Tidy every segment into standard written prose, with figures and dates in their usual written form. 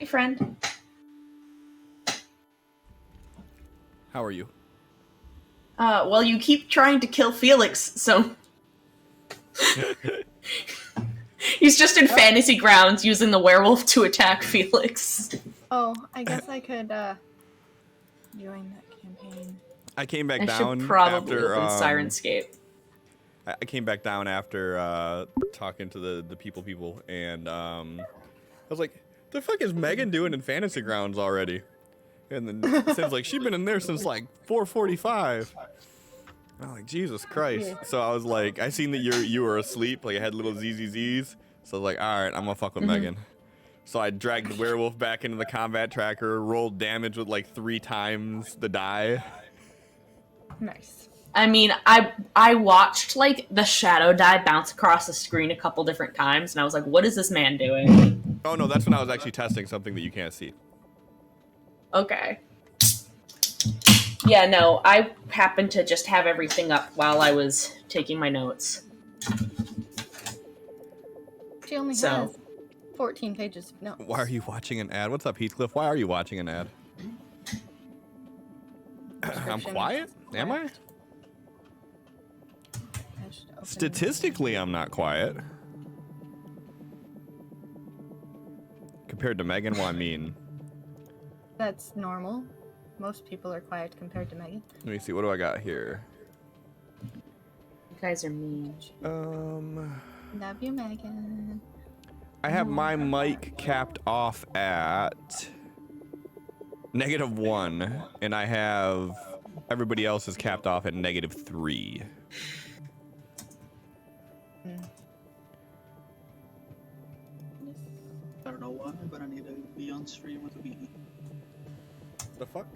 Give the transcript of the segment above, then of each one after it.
friend. How are you? Well, you keep trying to kill Felix, so... He's just in fantasy grounds using the werewolf to attack Felix. Oh, I guess I could, join that campaign. I came back I down should probably after open Sirenscape. I came back down after talking to the people, and I was like, "The fuck is Megan doing in Fantasy Grounds already?" And then Sim's like, "She's been in there since like 4:45." I'm like, Jesus Christ! So I was like, I seen that you were asleep, like I had little ZZZs. So I was like, all right, I'm gonna fuck with Megan. So I dragged the werewolf back into the combat tracker, rolled damage with like 3 times the die. Nice. I mean, I watched, like, the shadow die bounce across the screen a couple different times, and I was like, what is this man doing? Oh no, that's when I was actually testing something that you can't see. Okay. Yeah, no, I happened to just have everything up while I was taking my notes. She only has 14 pages of notes. Why are you watching an ad? What's up, Heathcliff? Why are you watching an ad? I'm quiet? Am I? Statistically, I'm not quiet. Compared to Megan, well, I mean... That's normal. Most people are quiet compared to Megan. Let me see, what do I got here? You guys are mean. Love you, Megan. I have my mic capped off at -1, and I have everybody else is capped off at -3. I don't know why, but I need to be on stream with a beanie. The fuck?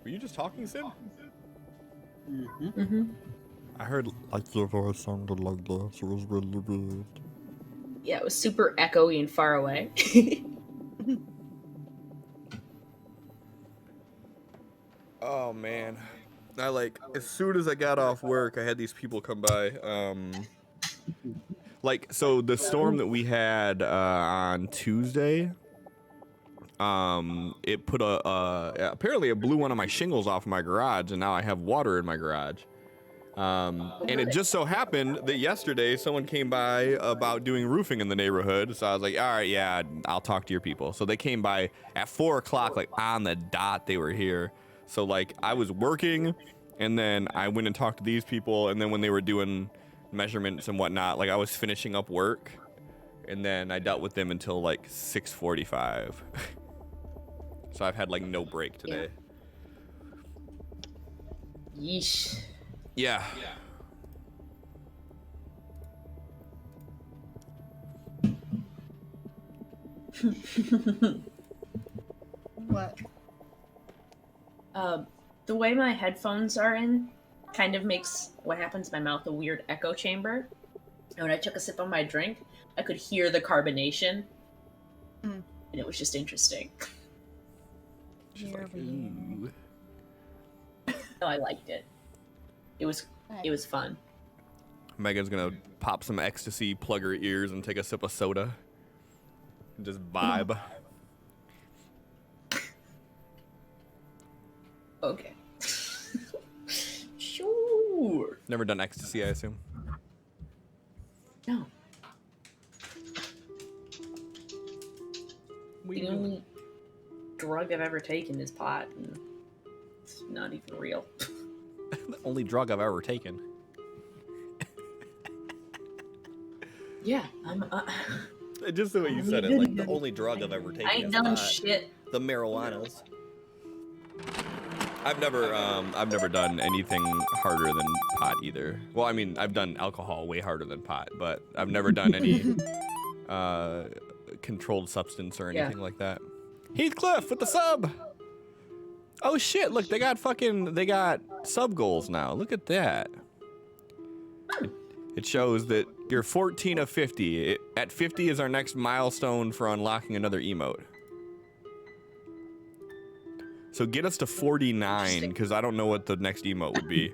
Were you just talking, Sim? I heard like your voice sounded like this. It was really weird. Yeah, it was super echoey and far away. Oh man, I like as soon as I got off work, I had these people come by. Like so the storm that we had on Tuesday. It put apparently it blew one of my shingles off of my garage, and now I have water in my garage. And it just so happened that yesterday someone came by about doing roofing in the neighborhood. So I was like, all right, yeah, I'll talk to your people. So they came by at 4 o'clock, like on the dot, they were here. So like I was working, and then I went and talked to these people. And then when they were doing measurements and whatnot, like I was finishing up work, and then I dealt with them until like 6:45. So I've had like no break today. Yeesh. Yeah. What? The way my headphones are in kind of makes what happens in my mouth a weird echo chamber. And when I took a sip of my drink, I could hear the carbonation. And it was just interesting. She's like, ooh. No, I liked it. It was fun. Megan's gonna pop some ecstasy, plug her ears, and take a sip of soda. And just vibe. Okay. Sure. Never done ecstasy, I assume. No. The only drug I've ever taken is pot, and it's not even real. The only drug I've ever taken. Yeah, I'm. Just the way you said it, like the only drug I've ever taken. I ain't is done pot. shit. The marijuanas. I've never done anything harder than pot either. Well, I mean, I've done alcohol way harder than pot, but I've never done any controlled substance or anything like that. Heathcliff with the sub. Oh shit! Look, they got sub goals now. Look at that. It shows that you're 14 of 50. At 50 is our next milestone for unlocking another emote. So get us to 49, because I don't know what the next emote would be.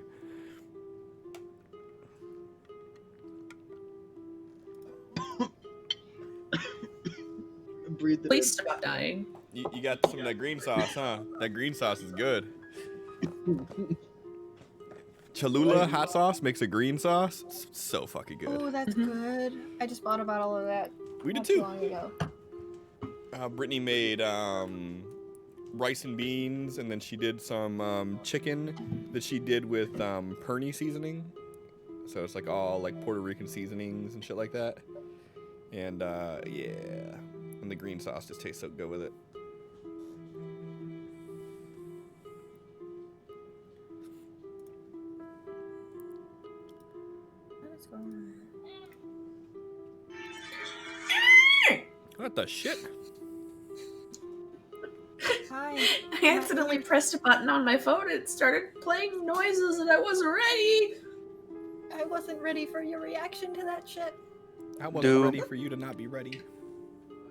Breathe it Please stop dying. You got some of that green sauce, huh? That green sauce is good. Cholula hot sauce makes a green sauce. It's so fucking good. Oh, that's Mhm. good. I just bought a bottle of that We did not too too. long ago. Brittany made rice and beans, and then she did some chicken that she did with Perny seasoning. So it's like all like Puerto Rican seasonings and shit like that. And yeah, and the green sauce just tastes so good with it. What's going on? What the shit? Hi. I accidentally pressed a button on my phone and it started playing noises and I wasn't ready. I wasn't ready for your reaction to that shit. I wasn't Dude. ready for you to not be ready.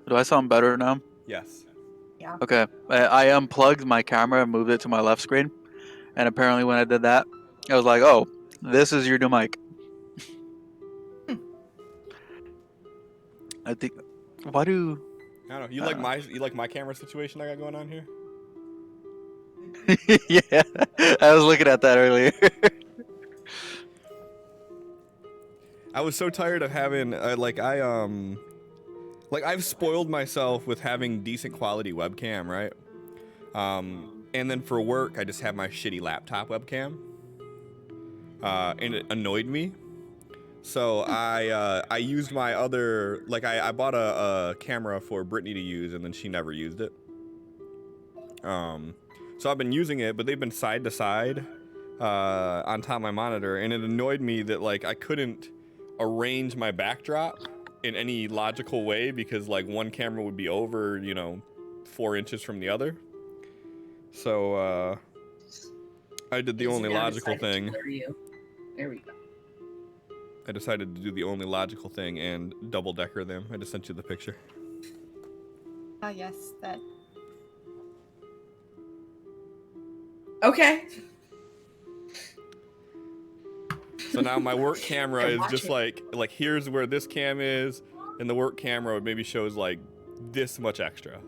Do I sound better now? Yes. Okay. I unplugged my camera and moved it to my left screen. And apparently when I did that, I was like, oh, this is your new mic. I think... Why do... I don't know. You like my camera situation I got going on here? Yeah. I was looking at that earlier. I was so tired of having I've spoiled myself with having decent quality webcam, right? And then for work, I just have my shitty laptop webcam, and it annoyed me. So I used my other, like I bought a camera for Brittany to use, and then she never used it. So I've been using it, but they've been side to side on top of my monitor, and it annoyed me that like I couldn't arrange my backdrop in any logical way because like one camera would be over, 4 inches from the other. So I did the only logical thing. There we go. I decided to do the only logical thing and double decker them. I just sent you the picture. Ah, yes, that. Okay. So now my work camera is Watch just it. like here's where this cam is, and the work camera maybe shows like this much extra.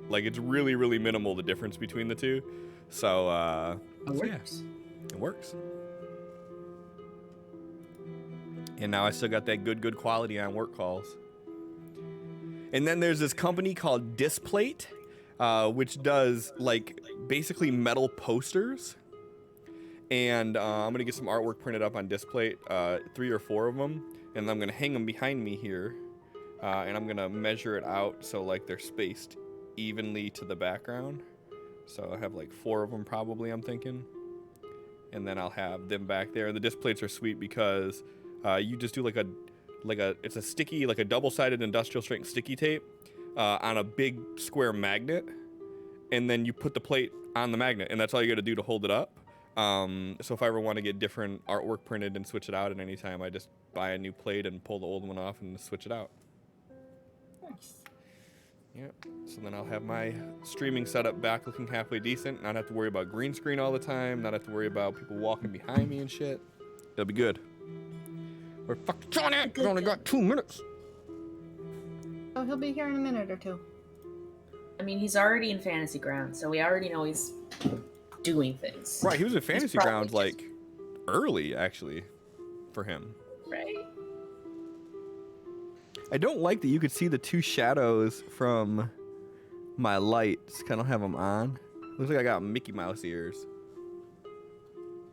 Like it's really, really minimal the difference between the two. So It so yeah, works. it works. And now I still got that good quality on work calls. And then there's this company called Displate, which does like basically metal posters. And I'm gonna get some artwork printed up on Displate, 3 or 4 of them, and I'm gonna hang them behind me here, and I'm gonna measure it out so like they're spaced evenly to the background. So I have like 4 of them probably, I'm thinking, and then I'll have them back there. And the Displates are sweet because you just do it's a sticky, like a double-sided industrial strength sticky tape on a big square magnet, and then you put the plate on the magnet, and that's all you got to do to hold it up. So if I ever want to get different artwork printed and switch it out at any time, I just buy a new plate and pull the old one off and switch it out. Nice. Yep. So then I'll have my streaming setup back looking halfway decent, not have to worry about green screen all the time, not have to worry about people walking behind me and shit. It'll be good. We're fucking trying it. We only got 2 minutes. Oh, he'll be here in a minute or two. I mean, he's already in Fantasy Grounds, so we already know he's doing things. Right, he was in Fantasy probably Grounds just- like early actually for him. Right. I don't like that you could see the 2 shadows from my lights. I don't have them on. Looks like I got Mickey Mouse ears.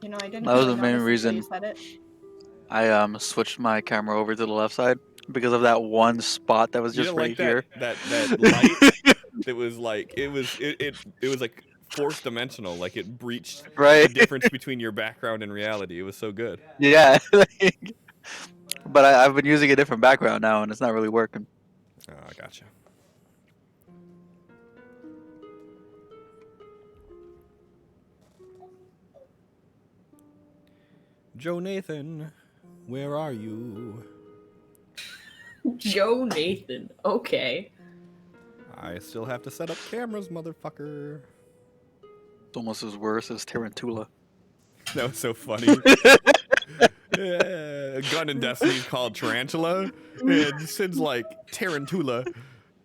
You know, I didn't. That was really the main notice until reason. you said it. I switched my camera over to the left side because of that one spot that was You just didn't right like here. that light that was like it was like 4th dimensional, like it breached Right. the difference between your background and reality. It was so good. Yeah. But I've been using a different background now, and it's not really working. Oh, I gotcha. Joe Nathan, where are you? Joe Nathan. Okay. I still have to set up cameras, motherfucker. It's almost as worse as Tarantula. That was so funny. Yeah, a gun in Destiny called Tarantula, and Sid's like Tarantula.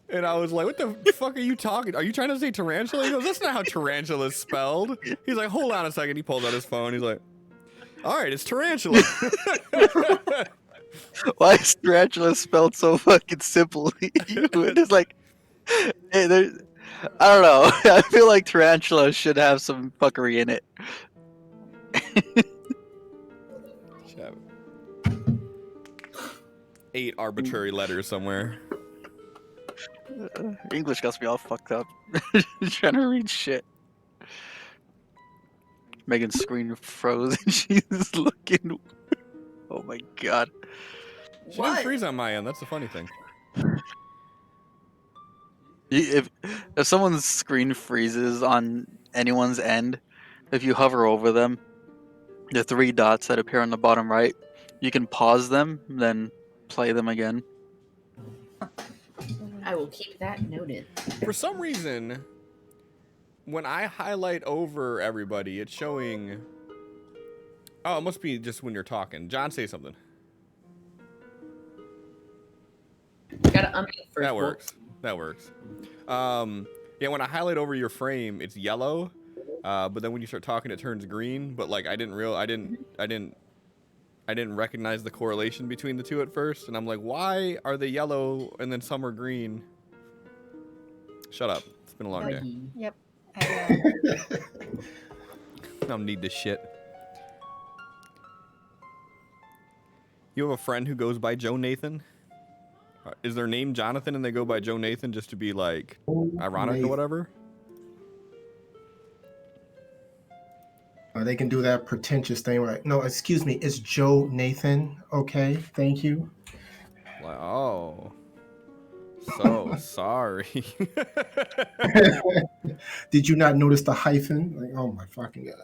And I was like, what the fuck are you talking? Are you trying to say tarantula? He goes, that's not how tarantula is spelled. He's like, hold on a second. He pulls out his phone. He's like, all right, it's tarantula. Why is tarantula spelled so fucking simple? It's like, hey, I don't know. I feel like tarantula should have some fuckery in it. Should have 8 arbitrary letters somewhere. English got me all fucked up. Trying to read shit. Megan's screen froze and she's looking. Oh my god. She didn't freeze on my end. That's the funny thing. If someone's screen freezes on anyone's end, if you hover over them, the 3 dots that appear on the bottom right, you can pause them, then play them again. I will keep that noted. For some reason, when I highlight over everybody, it's showing... Oh, it must be just when you're talking. John, say something. Gotta unmute first. That works. That works. Yeah, when I highlight over your frame, it's yellow. But then when you start talking, it turns green. But like, I didn't recognize the correlation between the two at first, and I'm like, why are they yellow and then some are green? Shut up. It's been a long day. Yep. I don't need this shit. You have a friend who goes by Joe Nathan? Is their name Jonathan and they go by Joe Nathan just to be like ironic or whatever? They can do that pretentious thing, right? No, excuse me, it's Joe Nathan. Okay, thank you. Like, oh, so sorry. Did you not notice the hyphen? Like, oh my fucking god.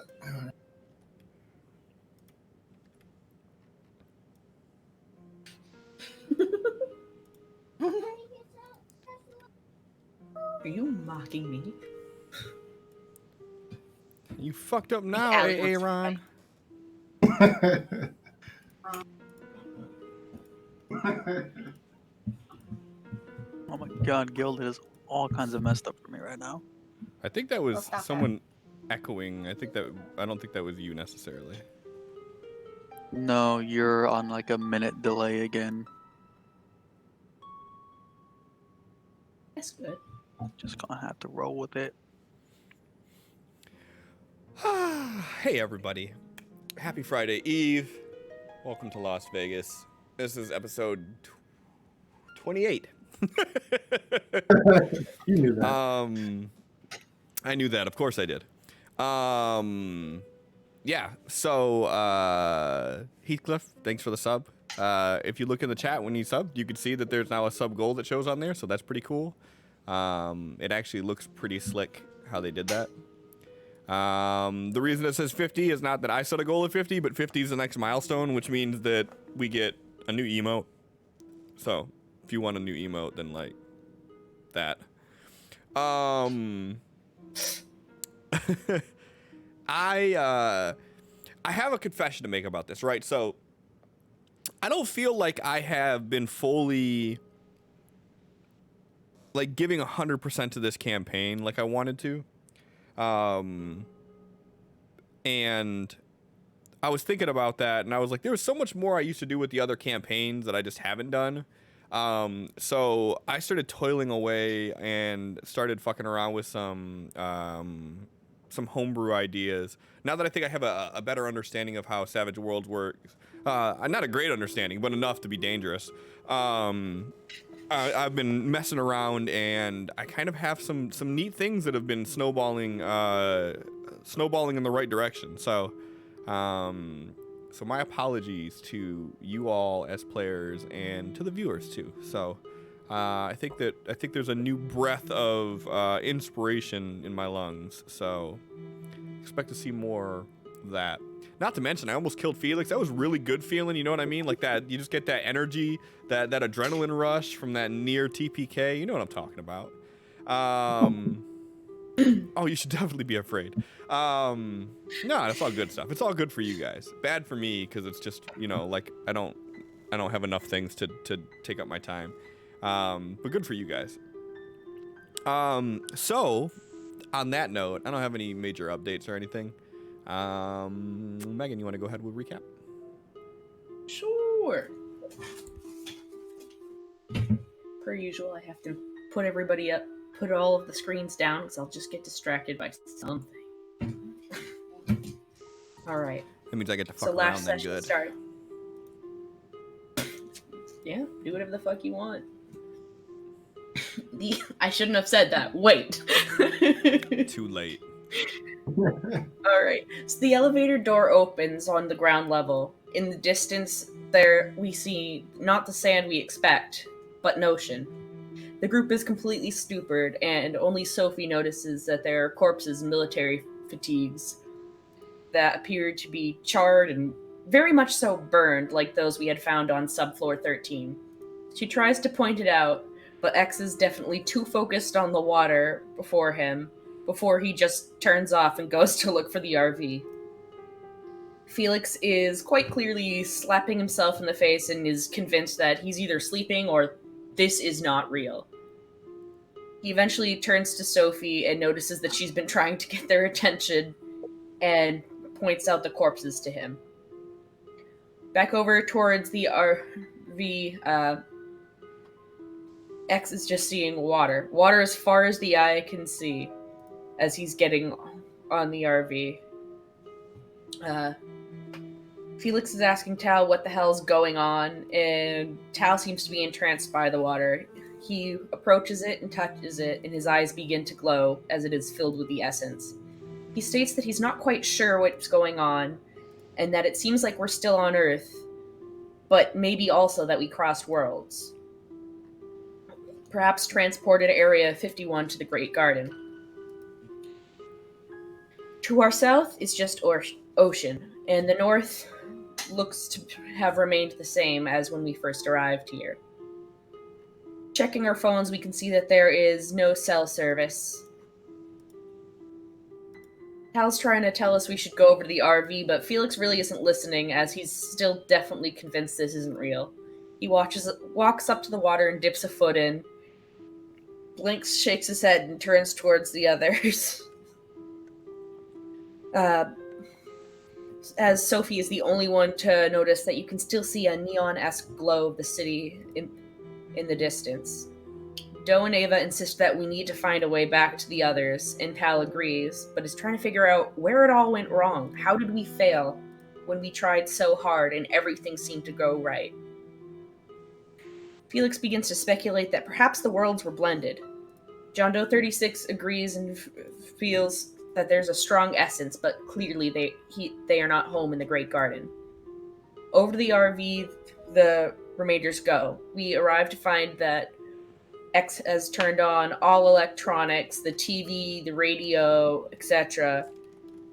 Are you mocking me? You fucked up now, Yeah, Aaron. Oh my god, Gilded is all kinds of messed up for me right now. I think that was stop someone echoing. I don't think that was you necessarily. No, you're on like a minute delay again. That's good. Just gonna have to roll with it. Hey everybody. Happy Friday Eve. Welcome to Las Vegas. This is episode 28. You knew that. I knew that. Of course I did. Yeah. So Heathcliff, thanks for the sub. If you look in the chat when you subbed, you can see that there's now a sub goal that shows on there, so that's pretty cool. It actually looks pretty slick how they did that. The reason it says 50 is not that I set a goal of 50, but 50 is the next milestone, which means that we get a new emote. So if you want a new emote, then like that. I have a confession to make about this, right? So I don't feel like I have been fully like giving 100% to this campaign like I wanted to. And I was thinking about that, and I was like, there was so much more I used to do with the other campaigns that I just haven't done. So I started toiling away and started fucking around with some homebrew ideas. Now that I think I have a better understanding of how Savage Worlds works, not a great understanding, but enough to be dangerous. I've been messing around, and I kind of have some neat things that have been snowballing in the right direction. So my apologies to you all as players and to the viewers too. So I think there's a new breath of inspiration in my lungs. So expect to see more of that. Not to mention, I almost killed Felix. That was really good feeling, you know what I mean? Like that, you just get that energy, that adrenaline rush from that near TPK. You know what I'm talking about. Oh, you should definitely be afraid. No, that's all good stuff. It's all good for you guys. Bad for me, because it's just, you know, like, I don't have enough things to take up my time. But good for you guys. So, on that note, I don't have any major updates or anything. Megan, you want to go ahead with recap? Sure. Per usual, I have to put everybody up, put all of the screens down, because I'll just get distracted by something. Alright. That means I get to fuck So last around then session good. started. Yeah, do whatever the fuck you want. I shouldn't have said that. Wait. Too late. Alright. So the elevator door opens on the ground level. In the distance, there we see not the sand we expect, but an ocean. The group is completely stupid, and only Sophie notices that there are corpses and military fatigues that appear to be charred and very much so burned, like those we had found on subfloor 13. She tries to point it out, but X is definitely too focused on the water before he just turns off and goes to look for the RV. Felix is quite clearly slapping himself in the face and is convinced that he's either sleeping or this is not real. He eventually turns to Sophie and notices that she's been trying to get their attention and points out the corpses to him. Back over towards the RV, X is just seeing water. Water as far as the eye can see as he's getting on the RV. Felix is asking Tal what the hell's going on, and Tal seems to be entranced by the water. He approaches it and touches it, and his eyes begin to glow as it is filled with the essence. He states that he's not quite sure what's going on, and that it seems like we're still on Earth, but maybe also that we crossed worlds. Perhaps transported Area 51 to the Great Garden. To our south is just ocean, and the north looks to have remained the same as when we first arrived here. Checking our phones, we can see that there is no cell service. Hal's trying to tell us we should go over to the RV, but Felix really isn't listening, as he's still definitely convinced this isn't real. He walks up to the water and dips a foot in, blinks, shakes his head, and turns towards the others. As Sophie is the only one to notice that you can still see a neon-esque glow of the city in the distance. Doe and Ava insist that we need to find a way back to the others, and Tal agrees, but is trying to figure out where it all went wrong. How did we fail when we tried so hard and everything seemed to go right? Felix begins to speculate that perhaps the worlds were blended. John Doe 36 agrees and feels that there's a strong essence, but clearly they are not home in the Great Garden. Over to the RV, the remainders go. We arrive to find that X has turned on all electronics, the TV, the radio, etc.,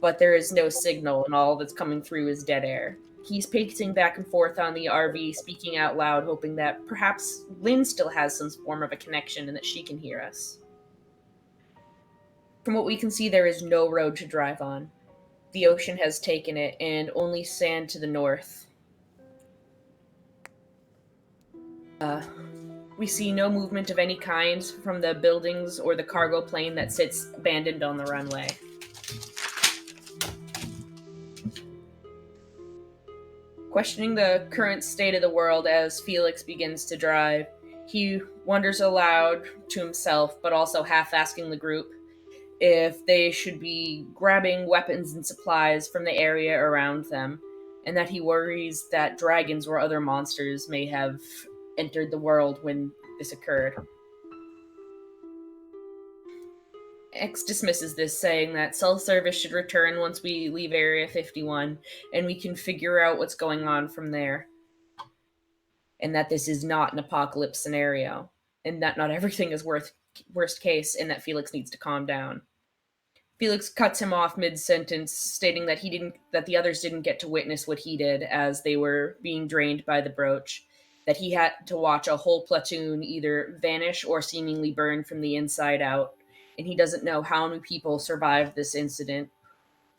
but there is no signal, and all that's coming through is dead air. He's pacing back and forth on the RV, speaking out loud, hoping that perhaps Lynn still has some form of a connection and that she can hear us. From what we can see, there is no road to drive on. The ocean has taken it, and only sand to the north. We see no movement of any kind from the buildings or the cargo plane that sits abandoned on the runway. Questioning the current state of the world as Felix begins to drive, he wonders aloud to himself, but also half asking the group, if they should be grabbing weapons and supplies from the area around them, and that he worries that dragons or other monsters may have entered the world when this occurred. X dismisses this, saying that cell service should return once we leave Area 51, and we can figure out what's going on from there. And that this is not an apocalypse scenario, and that not everything is worst case, and that Felix needs to calm down. Felix cuts him off mid-sentence, stating that the others didn't get to witness what he did as they were being drained by the brooch, that he had to watch a whole platoon either vanish or seemingly burn from the inside out, and he doesn't know how many people survived this incident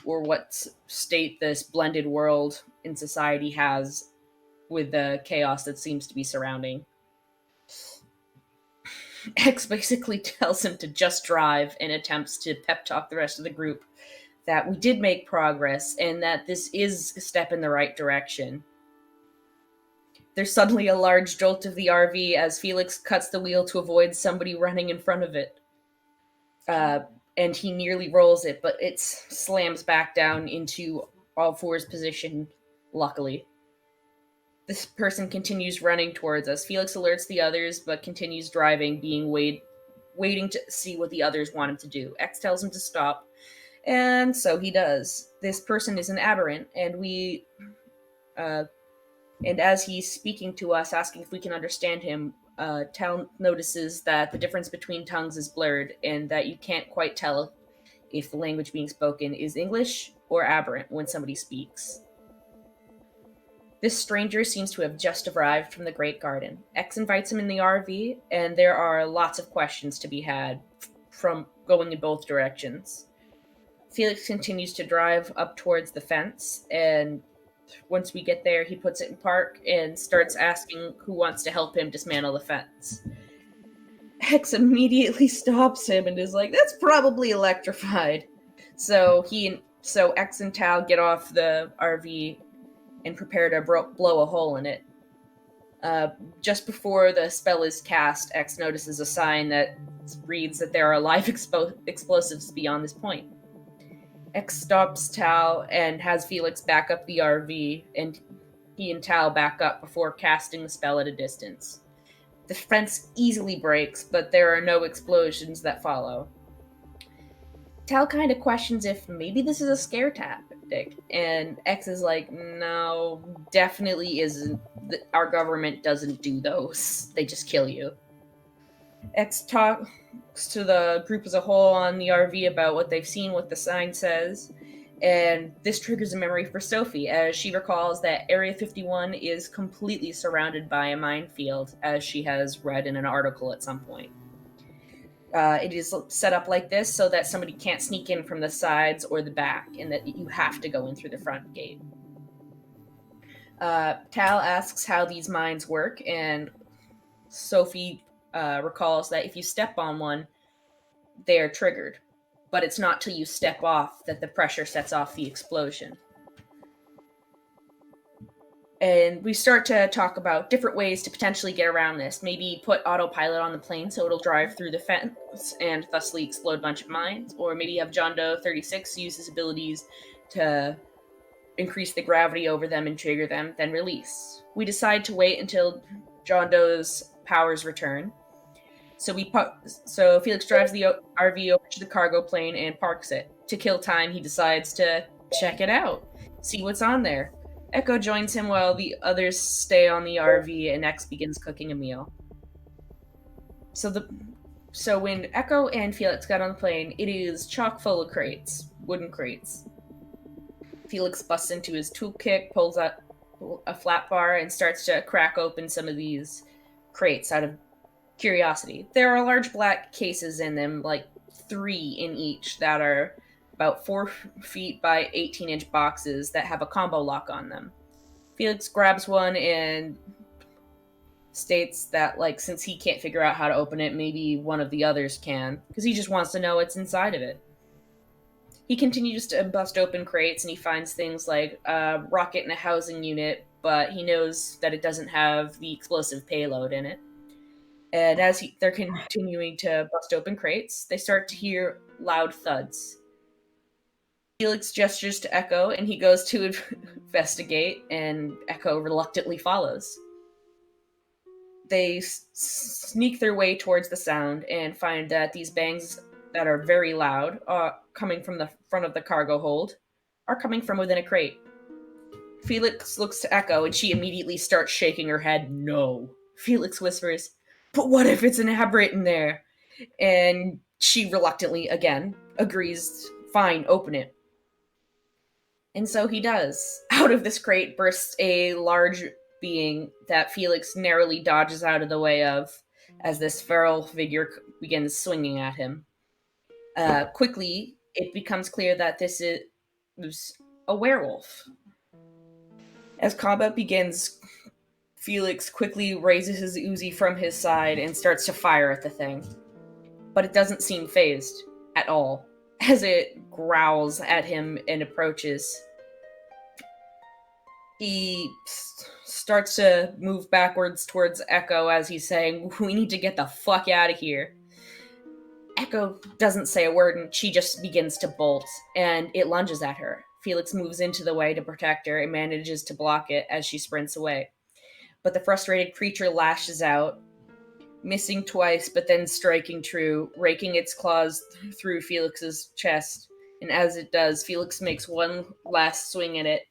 or what state this blended world in society has with the chaos that seems to be surrounding. X basically tells him to just drive and attempts to pep talk the rest of the group that we did make progress and that this is a step in the right direction. There's suddenly a large jolt of the RV as Felix cuts the wheel to avoid somebody running in front of it. And he nearly rolls it, but it slams back down into all fours position, luckily. This person continues running towards us. Felix alerts the others, but continues driving, waiting to see what the others want him to do. X tells him to stop, and so he does. This person is an aberrant, and as he's speaking to us, asking if we can understand him, Tal notices that the difference between tongues is blurred, and that you can't quite tell if the language being spoken is English or aberrant when somebody speaks. This stranger seems to have just arrived from the Great Garden. X invites him in the RV, and there are lots of questions to be had from going in both directions. Felix continues to drive up towards the fence, and once we get there, he puts it in park and starts asking who wants to help him dismantle the fence. X immediately stops him and is like, "That's probably electrified." So X and Tal get off the RV and prepare to blow a hole in it. Just before the spell is cast, X notices a sign that reads that there are live explosives beyond this point. X stops Tal and has Felix back up the RV, and he and Tal back up before casting the spell at a distance. The fence easily breaks, but there are no explosions that follow. Tal kind of questions if maybe this is a scare tactic, and X is like, "No, definitely isn't. Our government doesn't do those. They just kill you." X talks to the group as a whole on the RV about what they've seen, what the sign says, and this triggers a memory for Sophie, as she recalls that Area 51 is completely surrounded by a minefield, as she has read in an article at some point. It is set up like this so that somebody can't sneak in from the sides or the back, and that you have to go in through the front gate. Tal asks how these mines work, and Sophie recalls that if you step on one, they are triggered, but it's not till you step off that the pressure sets off the explosion. And we start to talk about different ways to potentially get around this. Maybe put autopilot on the plane so it'll drive through the fence and thusly explode a bunch of mines. Or maybe have John Doe 36 use his abilities to increase the gravity over them and trigger them, then release. We decide to wait until John Doe's powers return. So Felix drives the RV over to the cargo plane and parks it. To kill time, he decides to check it out, see what's on there. Echo joins him while the others stay on the RV, and X begins cooking a meal. So when Echo and Felix got on the plane, it is chock full of crates, wooden crates. Felix busts into his toolkit, pulls out a flat bar, and starts to crack open some of these crates out of curiosity. There are large black cases in them, like 3 in each, that are about 4 feet by 18-inch boxes that have a combo lock on them. Felix grabs one and states that, since he can't figure out how to open it, maybe one of the others can, because he just wants to know what's inside of it. He continues to bust open crates, and he finds things like a rocket and a housing unit, but he knows that it doesn't have the explosive payload in it. And as they're continuing to bust open crates, they start to hear loud thuds. Felix gestures to Echo, and he goes to investigate, and Echo reluctantly follows. They sneak their way towards the sound and find that these bangs that are very loud, coming from the front of the cargo hold, are coming from within a crate. Felix looks to Echo, and she immediately starts shaking her head no. Felix whispers, "But what if it's an aberrant in there?" And she reluctantly, again, agrees, "Fine, open it." And so he does. Out of this crate bursts a large being that Felix narrowly dodges out of the way of as this feral figure begins swinging at him. Quickly, it becomes clear that this is a werewolf. As combat begins, Felix quickly raises his Uzi from his side and starts to fire at the thing. But it doesn't seem phased at all, as it growls at him and approaches. He starts to move backwards towards Echo as he's saying, "We need to get the fuck out of here." Echo doesn't say a word, and she just begins to bolt, and it lunges at her. Felix moves into the way to protect her and manages to block it as she sprints away. But the frustrated creature lashes out, missing twice, but then striking true, raking its claws through Felix's chest. And as it does, Felix makes one last swing at it.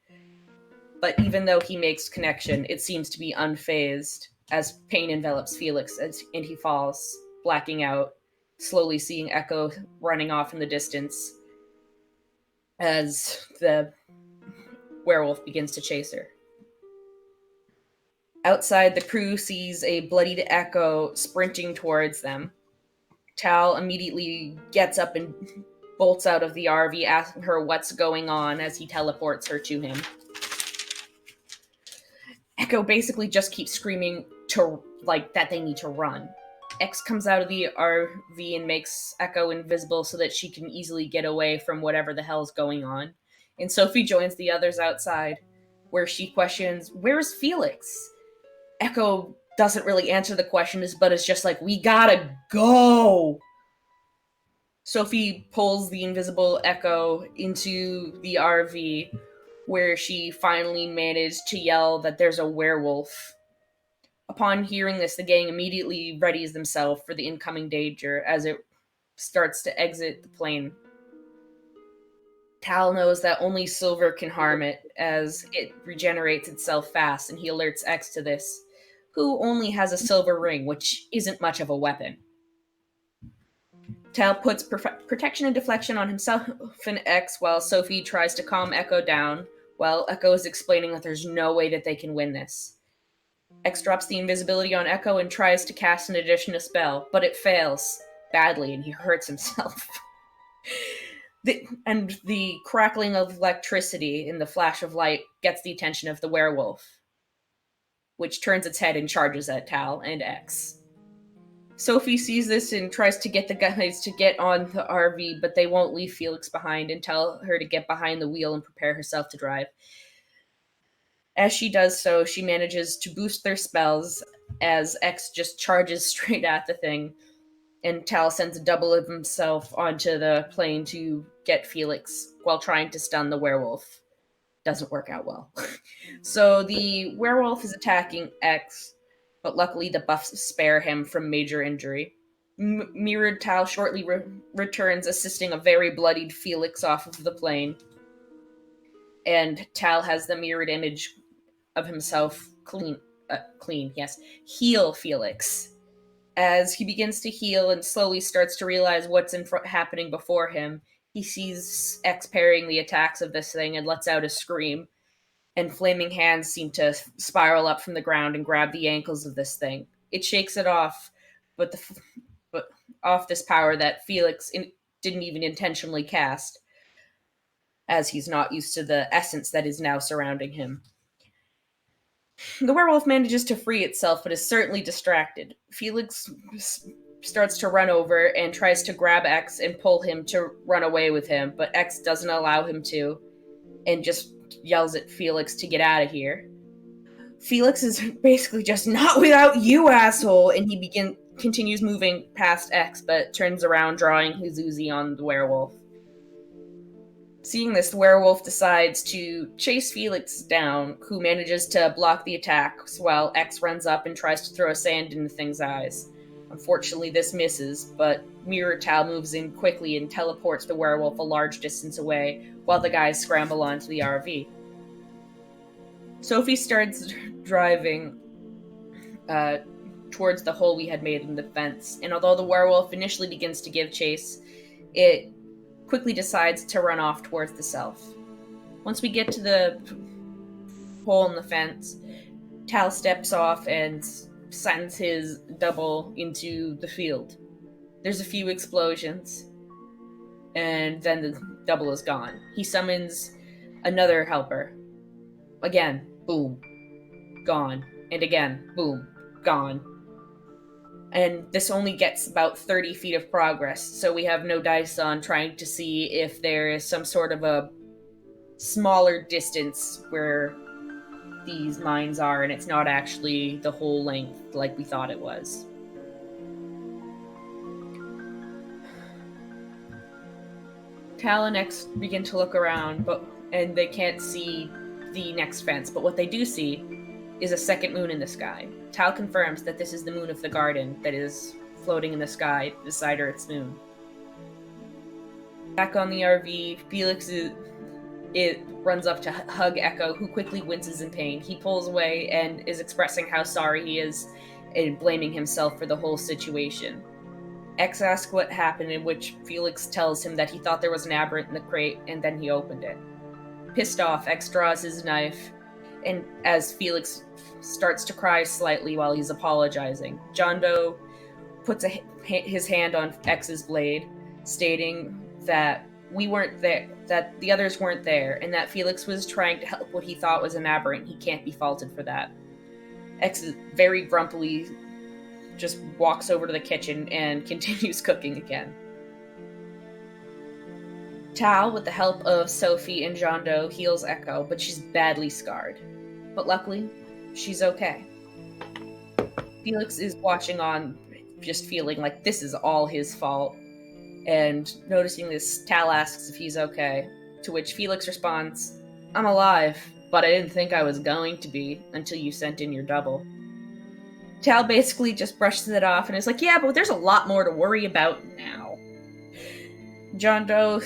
But even though he makes connection, it seems to be unfazed, as pain envelops Felix and he falls, blacking out, slowly seeing Echo running off in the distance as the werewolf begins to chase her. Outside, the crew sees a bloodied Echo sprinting towards them. Tal immediately gets up and bolts out of the RV, asking her what's going on as he teleports her to him. Echo basically just keeps screaming that they need to run. X comes out of the RV and makes Echo invisible so that she can easily get away from whatever the hell's going on. And Sophie joins the others outside, where she questions, "Where's Felix?" Echo doesn't really answer the question, but is just like, "We gotta go!" Sophie pulls the invisible Echo into the RV, where she finally managed to yell that there's a werewolf. Upon hearing this, the gang immediately readies themselves for the incoming danger as it starts to exit the plane. Tal knows that only silver can harm it, as it regenerates itself fast, and he alerts X to this, who only has a silver ring, which isn't much of a weapon. Tal puts protection and deflection on himself and X while Sophie tries to calm Echo down, while Echo is explaining that there's no way that they can win this. X drops the invisibility on Echo and tries to cast an additional spell, but it fails badly and he hurts himself. And the crackling of electricity in the flash of light gets the attention of the werewolf, which turns its head and charges at Tal and X. Sophie sees this and tries to get the guys to get on the RV, but they won't leave Felix behind and tell her to get behind the wheel and prepare herself to drive. As she does so, she manages to boost their spells as X just charges straight at the thing, and Tal sends a double of himself onto the plane to get Felix while trying to stun the werewolf. Doesn't work out well. So the werewolf is attacking X, but luckily the buffs spare him from major injury. Mirrored Tal shortly returns, assisting a very bloodied Felix off of the plane, and Tal has the mirrored image of himself heal Felix. As he begins to heal and slowly starts to realize what's happening before him, he sees X parrying the attacks of this thing and lets out a scream, and flaming hands seem to spiral up from the ground and grab the ankles of this thing. It shakes it off, but off this power that Felix didn't even intentionally cast, as he's not used to the essence that is now surrounding him. The werewolf manages to free itself, but is certainly distracted. Felix starts to run over and tries to grab X and pull him to run away with him, but X doesn't allow him to, and just yells at Felix to get out of here. Felix is basically just, "Not without you, asshole!" And he continues moving past X, but turns around, drawing his Uzi on the werewolf. Seeing this, the werewolf decides to chase Felix down, who manages to block the attacks while X runs up and tries to throw sand in the thing's eyes. Unfortunately, this misses, but Mirror Tal moves in quickly and teleports the werewolf a large distance away while the guys scramble onto the RV. Sophie starts driving towards the hole we had made in the fence, and although the werewolf initially begins to give chase, it quickly decides to run off towards the south. Once we get to the hole in the fence, Tal steps off and sends his double into the field. There's a few explosions, and then the double is gone. He summons another helper. Again, boom, gone. And again, boom, gone. And this only gets about 30 feet of progress, so we have no dice on trying to see if there is some sort of a smaller distance where these mines are, and it's not actually the whole length like we thought it was. Tal and X begin to look around, and they can't see the next fence, but what they do see is a second moon in the sky. Tal confirms that this is the moon of the garden that is floating in the sky beside Earth's moon. Back on the RV, Felix runs up to hug Echo, who quickly winces in pain. He pulls away and is expressing how sorry he is and blaming himself for the whole situation. X asks what happened, in which Felix tells him that he thought there was an aberrant in the crate, and then he opened it. Pissed off, X draws his knife, and as Felix starts to cry slightly while he's apologizing, John Doe puts his hand on X's blade, stating that we weren't there, that the others weren't there, and that Felix was trying to help what he thought was an aberrant. He can't be faulted for that. X is very grumpily just walks over to the kitchen and continues cooking again. Tal, with the help of Sophie and John Doe, heals Echo, but she's badly scarred. But luckily, she's okay. Felix is watching on, just feeling like this is all his fault. And noticing this, Tal asks if he's okay, to which Felix responds, "I'm alive, but I didn't think I was going to be until you sent in your double." Tal basically just brushes it off and is like, yeah, but there's a lot more to worry about now. John Doe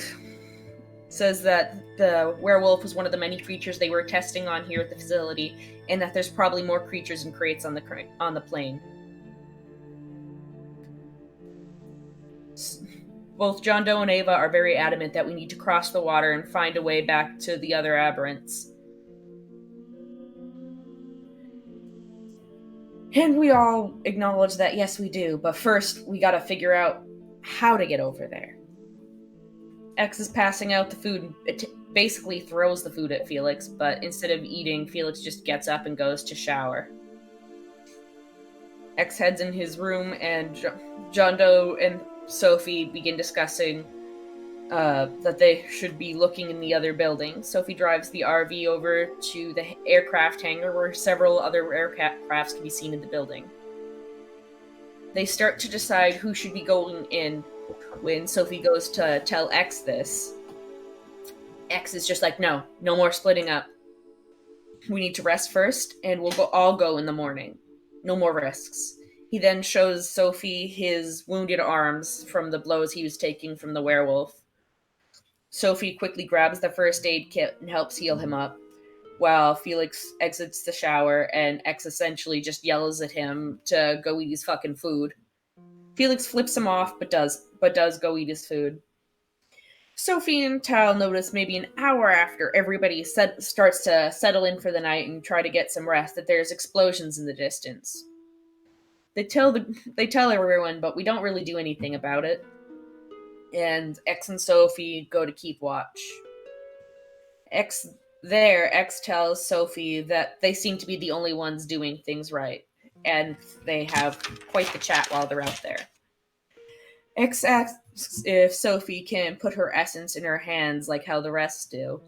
says that the werewolf was one of the many creatures they were testing on here at the facility, and that there's probably more creatures in crates on the plane. Both John Doe and Ava are very adamant that we need to cross the water and find a way back to the other aberrants. And we all acknowledge that, yes, we do, but first we gotta figure out how to get over there. X is passing out the food, basically throws the food at Felix, but instead of eating, Felix just gets up and goes to shower. X heads in his room, and John Doe and Sophie begin discussing that they should be looking in the other building. Sophie drives the RV over to the aircraft hangar where several other aircrafts can be seen in the building. They start to decide who should be going in when Sophie goes to tell X this. X is just like, no more splitting up. We need to rest first, and we'll all go in the morning. No more risks. He then shows Sophie his wounded arms from the blows he was taking from the werewolf. Sophie quickly grabs the first aid kit and helps heal him up, while Felix exits the shower and X essentially just yells at him to go eat his fucking food. Felix flips him off, but does go eat his food. Sophie and Tal notice maybe an hour after everybody starts to settle in for the night and try to get some rest that there's explosions in the distance. They tell everyone, but we don't really do anything about it. And X and Sophie go to keep watch. X tells Sophie that they seem to be the only ones doing things right, and they have quite the chat while they're out there. X asks if Sophie can put her essence in her hands like how the rest do,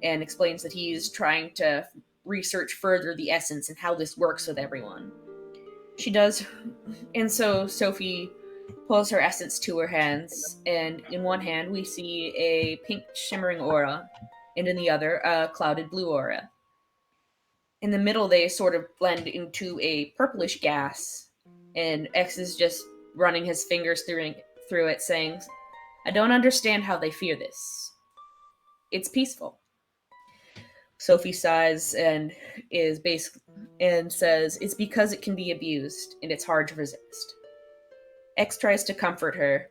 and explains that he's trying to research further the essence and how this works with everyone. She does, and so Sophie pulls her essence to her hands, and in one hand we see a pink shimmering aura, and in the other a clouded blue aura. In the middle they sort of blend into a purplish gas, and X is just running his fingers through it, saying, "I don't understand how they fear this. It's peaceful." Sophie sighs and says it's because it can be abused, and it's hard to resist. X tries to comfort her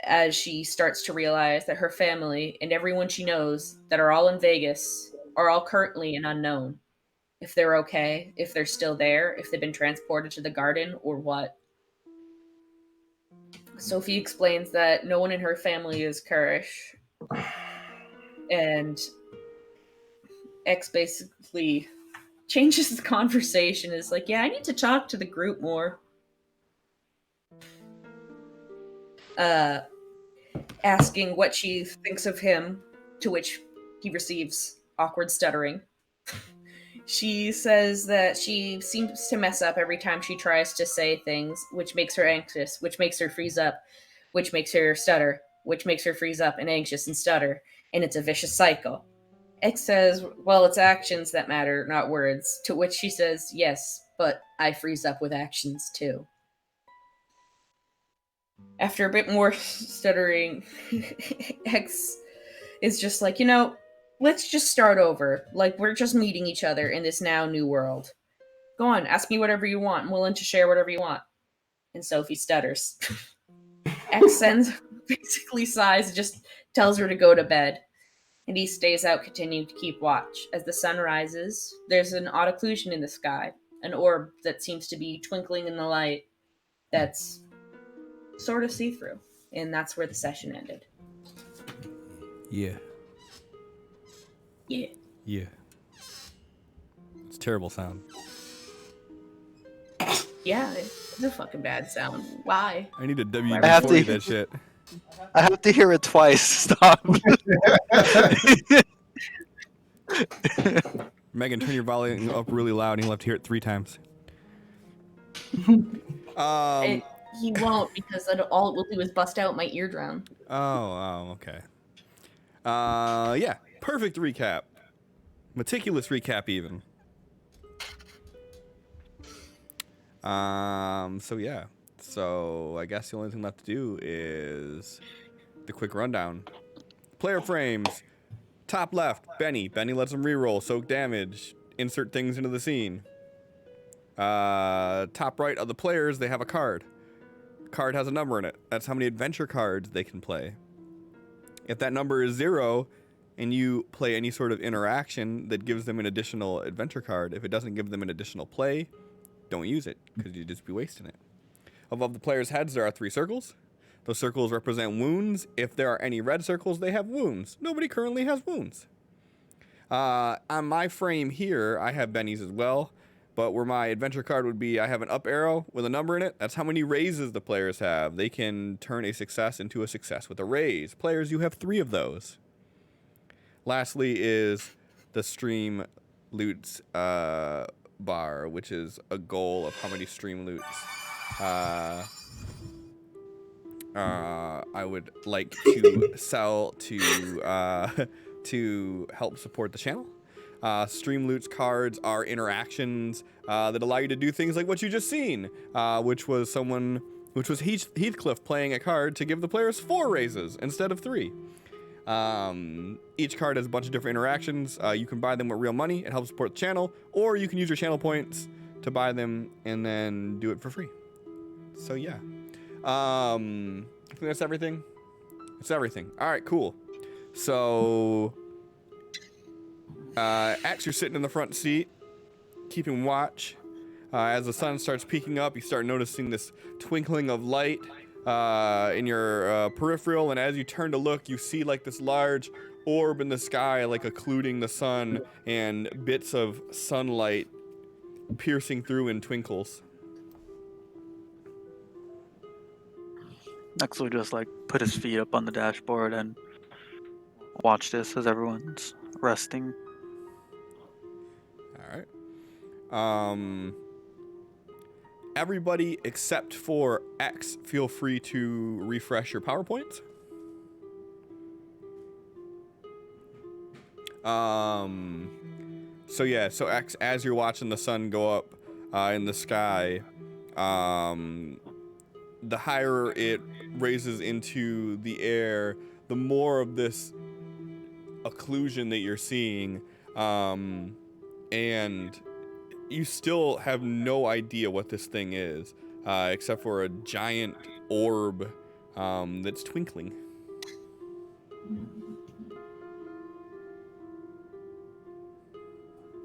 as she starts to realize that her family and everyone she knows that are all in Vegas are all currently an unknown. If they're okay, if they're still there, if they've been transported to the garden, or what. Sophie explains that no one in her family is Kurish, and X basically changes the conversation. Is like, yeah, I need to talk to the group more. Asking what she thinks of him, to which he receives awkward stuttering. She says that she seems to mess up every time she tries to say things, which makes her anxious, which makes her freeze up, which makes her stutter, which makes her freeze up and anxious and stutter, and it's a vicious cycle. X says, well, it's actions that matter, not words, to which she says, yes, but I freeze up with actions too. After a bit more stuttering, X is just like, let's just start over. Like, we're just meeting each other in this now new world. Go on, ask me whatever you want. I'm willing to share whatever you want. And Sophie stutters. X sends, basically sighs, and just tells her to go to bed. And he stays out, continuing to keep watch. As the sun rises, there's an odd occlusion in the sky. An orb that seems to be twinkling in the light that's sort of see-through. And that's where the session ended. Yeah. Yeah. Yeah. It's a terrible sound. Yeah, it's a fucking bad sound. Why? I need a I have to- WD-40 that shit. I have to hear it twice. Stop. Megan, turn your volume up really loud and you'll have to hear it 3 times. He won't, because all it will do is bust out my eardrum. Oh, okay. Yeah, perfect recap. Meticulous recap, even. So yeah. So I guess the only thing left to do is the quick rundown. Player frames. Top left, Benny. Benny lets him reroll, soak damage, insert things into the scene. Top right of the players, they have a card. Card has a number in it. That's how many adventure cards they can play. If that number is 0 and you play any sort of interaction that gives them an additional adventure card, if it doesn't give them an additional play, don't use it, because you'd just be wasting it. Above the players' heads, there are 3 circles. Those circles represent wounds. If there are any red circles, they have wounds. Nobody currently has wounds. On my frame here, I have Benny's as well, but where my adventure card would be, I have an up arrow with a number in it. That's how many raises the players have. They can turn a success into a success with a raise. Players, you have 3 of those. Lastly is the stream loots bar, which is a goal of how many stream loots I would like to sell to help support the channel. Stream loots cards are interactions that allow you to do things like what you just seen, which was Heathcliff playing a card to give the players 4 raises instead of 3. Each card has a bunch of different interactions. You can buy them with real money. It helps support the channel, or you can use your channel points to buy them and then do it for free. So yeah. I think that's everything. It's everything. All right, cool. So, X, you're sitting in the front seat, keeping watch. As the sun starts peeking up, you start noticing this twinkling of light in your peripheral, and as you turn to look, you see like this large orb in the sky, like occluding the sun, and bits of sunlight piercing through in twinkles. Next, we'll just like put his feet up on the dashboard and watch this as everyone's resting. All right. Everybody except for X, feel free to refresh your PowerPoints. So yeah, so X, as you're watching the sun go up in the sky, the higher it raises into the air, the more of this occlusion that you're seeing, and you still have no idea what this thing is, except for a giant orb that's twinkling.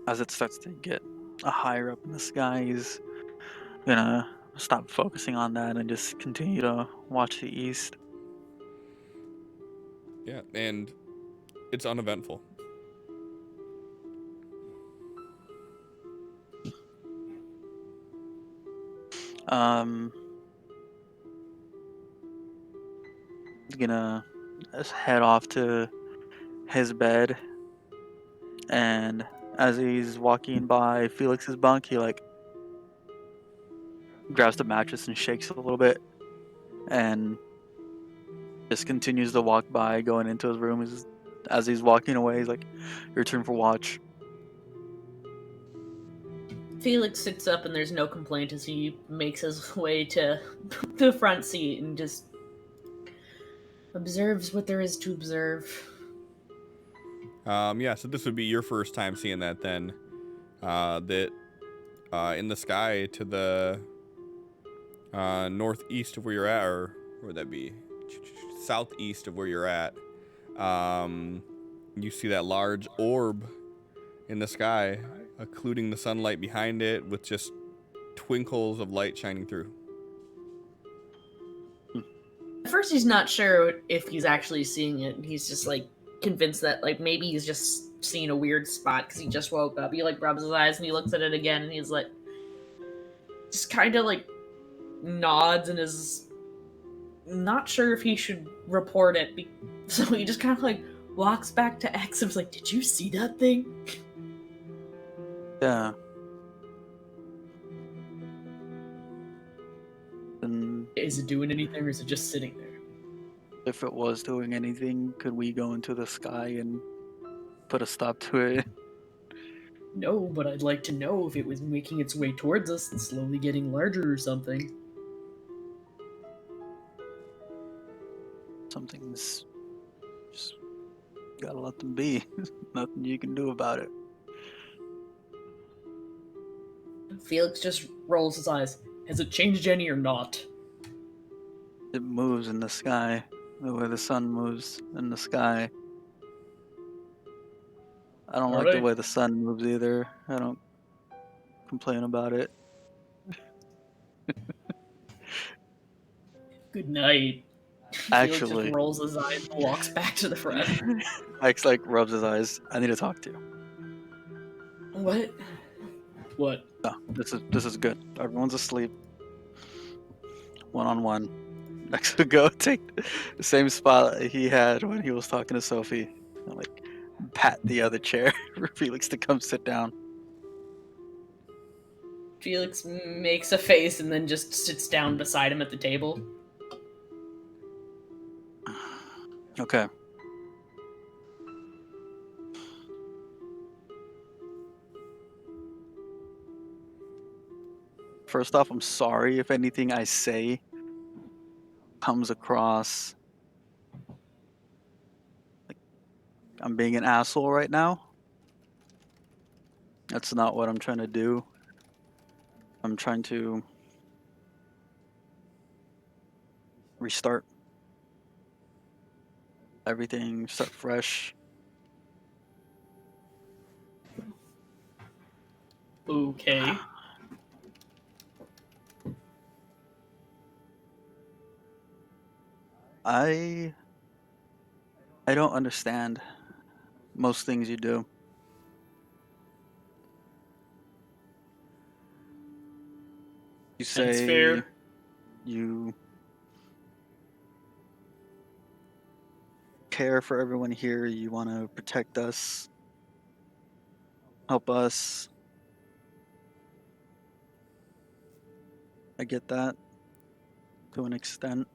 As it starts to get higher up in the sky, he's gonna stop focusing on that and just continue to watch the east. Yeah, and it's uneventful. Um, gonna just head off to his bed, and as he's walking by Felix's bunk, he like grabs the mattress and shakes it a little bit, and just continues to walk by, going into his room. As he's walking away, he's like, "Your turn for watch." Felix sits up and there's no complaint as he makes his way to the front seat and just observes what there is to observe. Yeah, so this would be your first time seeing that then. That in the sky to the northeast of where you're at, or where would that be? Southeast of where you're at. You see that large orb in the sky, occluding the sunlight behind it with just twinkles of light shining through. At first he's not sure if he's actually seeing it. He's just like convinced that like maybe he's just seeing a weird spot because he just woke up. He like rubs his eyes and he looks at it again and he's like just kind of like nods and is not sure if he should report it. So he just kind of like walks back to X and was like, "Did you see that thing?" Yeah. And Is it doing anything or is it just sitting there? if it was doing anything, could we go into the sky and put a stop to it? No, but I'd like to know if it was making its way towards us and slowly getting larger or something. Something's just gotta let them be. Nothing you can do about it. Felix just rolls his eyes. Has it changed any or not? It moves in the sky, the way the sun moves in the sky. I don't like the Alright. way the sun moves either. I don't complain about it. Good night. Felix Actually, just rolls his eyes and walks back to the front. Ike's like rubs his eyes. I need to talk to you. What? What? No, this is good. Everyone's asleep. One-on-one. Next, go take the same spot he had when he was talking to Sophie. And, like, pat the other chair for Felix to come sit down. Felix makes a face and then just sits down beside him at the table. Okay. First off, I'm sorry if anything I say comes across like I'm being an asshole right now. That's not what I'm trying to do. I'm trying to restart everything, start fresh. Okay. I don't understand most things you do. You say That's fair. you care for everyone here, you want to protect us, help us. I get that to an extent.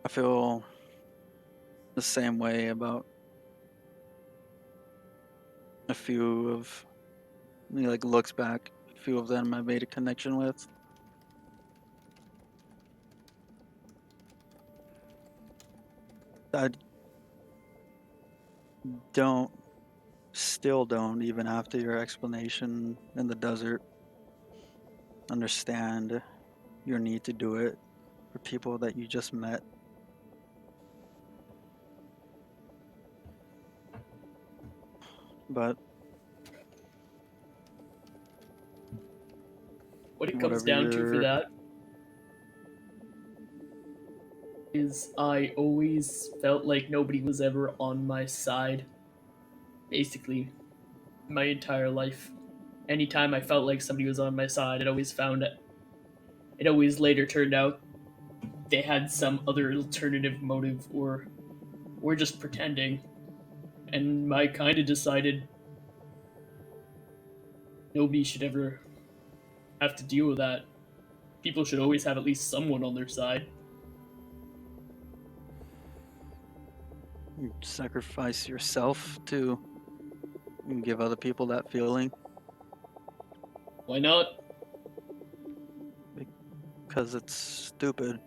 I feel the same way about a few of he like looks back, a few of them I made a connection with. I still don't, even after your explanation in the desert, understand your need to do it for people that you just met. But What it comes whatever down to for your that is I always felt like nobody was ever on my side. Basically, my entire life. Anytime I felt like somebody was on my side, it always later turned out they had some other alternative motive or were just pretending. And I kind of decided nobody should ever have to deal with that. People should always have at least someone on their side. You sacrifice yourself to give other people that feeling Why not? because it's stupid.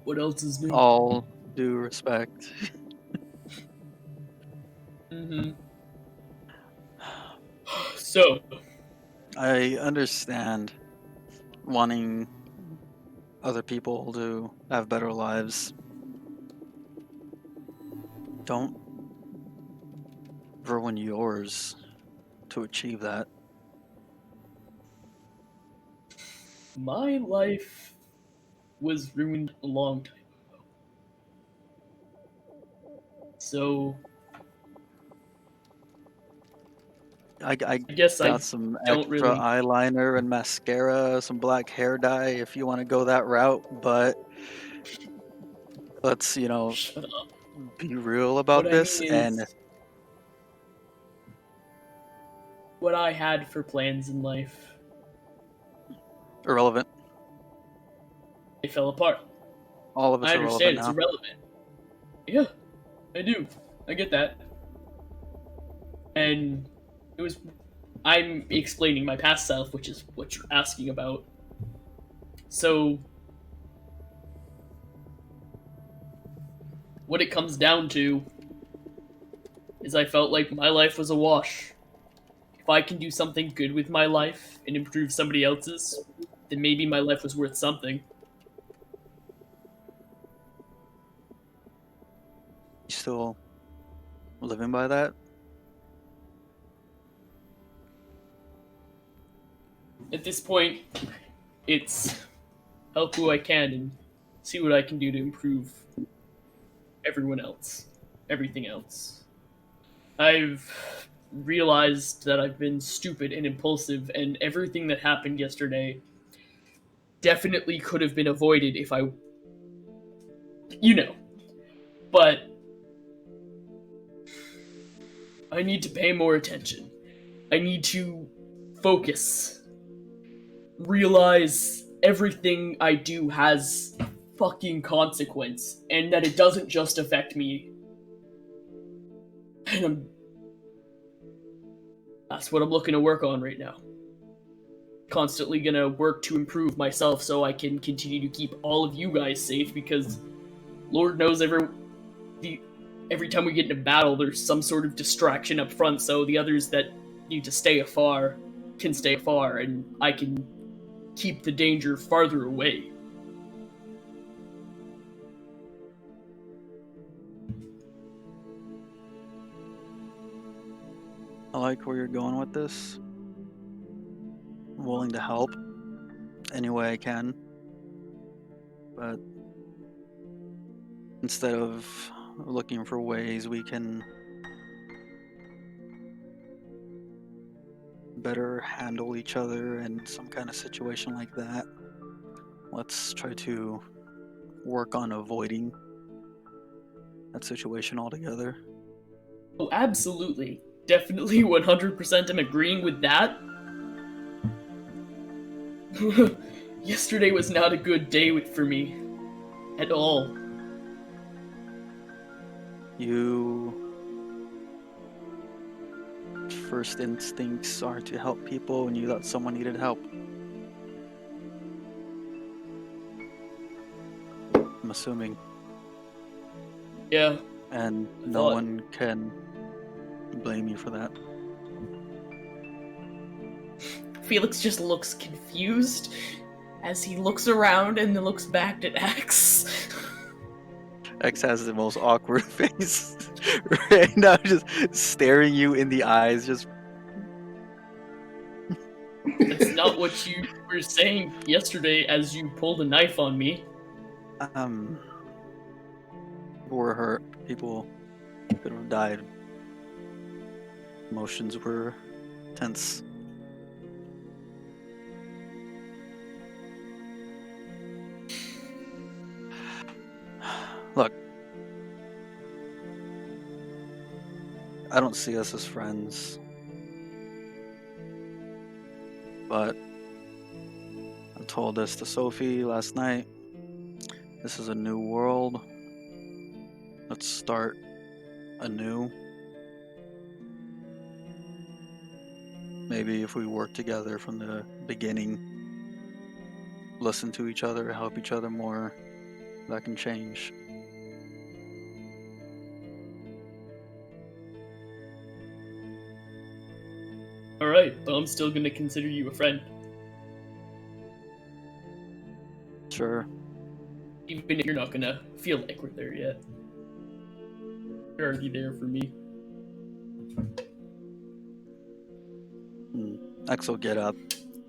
What else is new? All due respect. Mm-hmm. So, I understand wanting other people to have better lives. Don't ruin yours to achieve that. my life was ruined a long time ago. So, I guess I got some don't extra really. eyeliner and mascara, some black hair dye if you want to go that route, but let's, Shut up. be real What about I this mean and is, what I had for plans in life, irrelevant. they fell apart. All of I us are understand relevant it's now. irrelevant. Yeah, I do. I get that. And I'm explaining my past self, which is what you're asking about. So, what it comes down to is I felt like my life was a wash. If I can do something good with my life and improve somebody else's, then maybe my life was worth something. You still living by that? At this point, it's help who I can and see what I can do to improve everyone else, everything else. I've realized that I've been stupid and impulsive, and everything that happened yesterday definitely could have been avoided if I, but I need to pay more attention. I need to focus. Realize everything I do has fucking consequence, and that it doesn't just affect me. And that's what I'm looking to work on right now. Constantly gonna work to improve myself so I can continue to keep all of you guys safe, because Lord knows every time we get into battle, there's some sort of distraction up front, so the others that need to stay afar can stay afar, and I can keep the danger farther away. I like where you're going with this. I'm willing to help any way I can. But instead of looking for ways we can better handle each other in some kind of situation like that, let's try to work on avoiding that situation altogether. Oh, absolutely. Definitely 100% am agreeing with that. Yesterday was not a good day for me. At all. Your first instincts are to help people, and you thought someone needed help. I'm assuming. Yeah. And I no thought- one can blame you for that. Felix just looks confused as he looks around and then looks back at X. X has the most awkward face right now, just staring you in the eyes, just That's not what you were saying yesterday as you pulled a knife on me. people were hurt. People could have died. Emotions were tense. Look, I don't see us as friends, but I told this to Sophie last night. This is a new world. Let's start anew. Maybe if we work together from the beginning, listen to each other, help each other more, that can change. Alright, but I'm still gonna consider you a friend. Sure. Even if you're not gonna feel like we're there yet. You're already there for me. X will get up.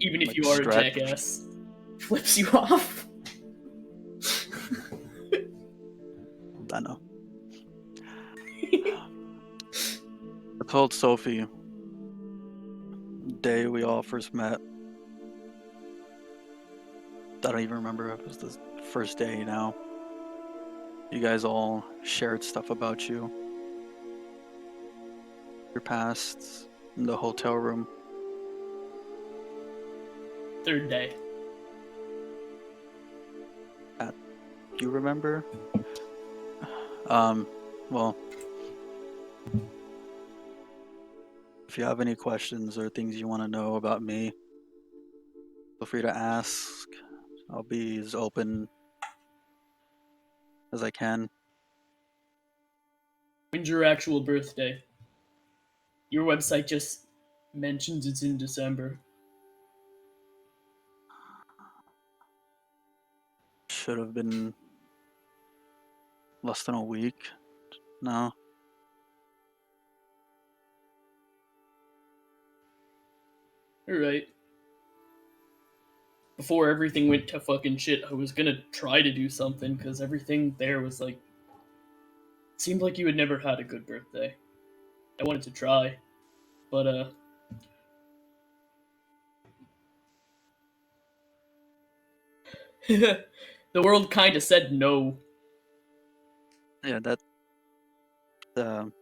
Even if Like you are stretch. a jackass. Flips you off. I know. I told Sophie the day we all first met. I don't even remember if it was the first day now. You guys all shared stuff about you. Your past in the hotel room. Third day. Do you remember? Well, if you have any questions or things you want to know about me, feel free to ask. I'll be as open as I can. When's your actual birthday? Your website just mentions it's in December. Should have been less than a week now. Alright. Before everything went to fucking shit, I was gonna try to do something, because everything there was like... Seemed like you had never had a good birthday. I wanted to try, but the world kinda said no. Yeah, that's the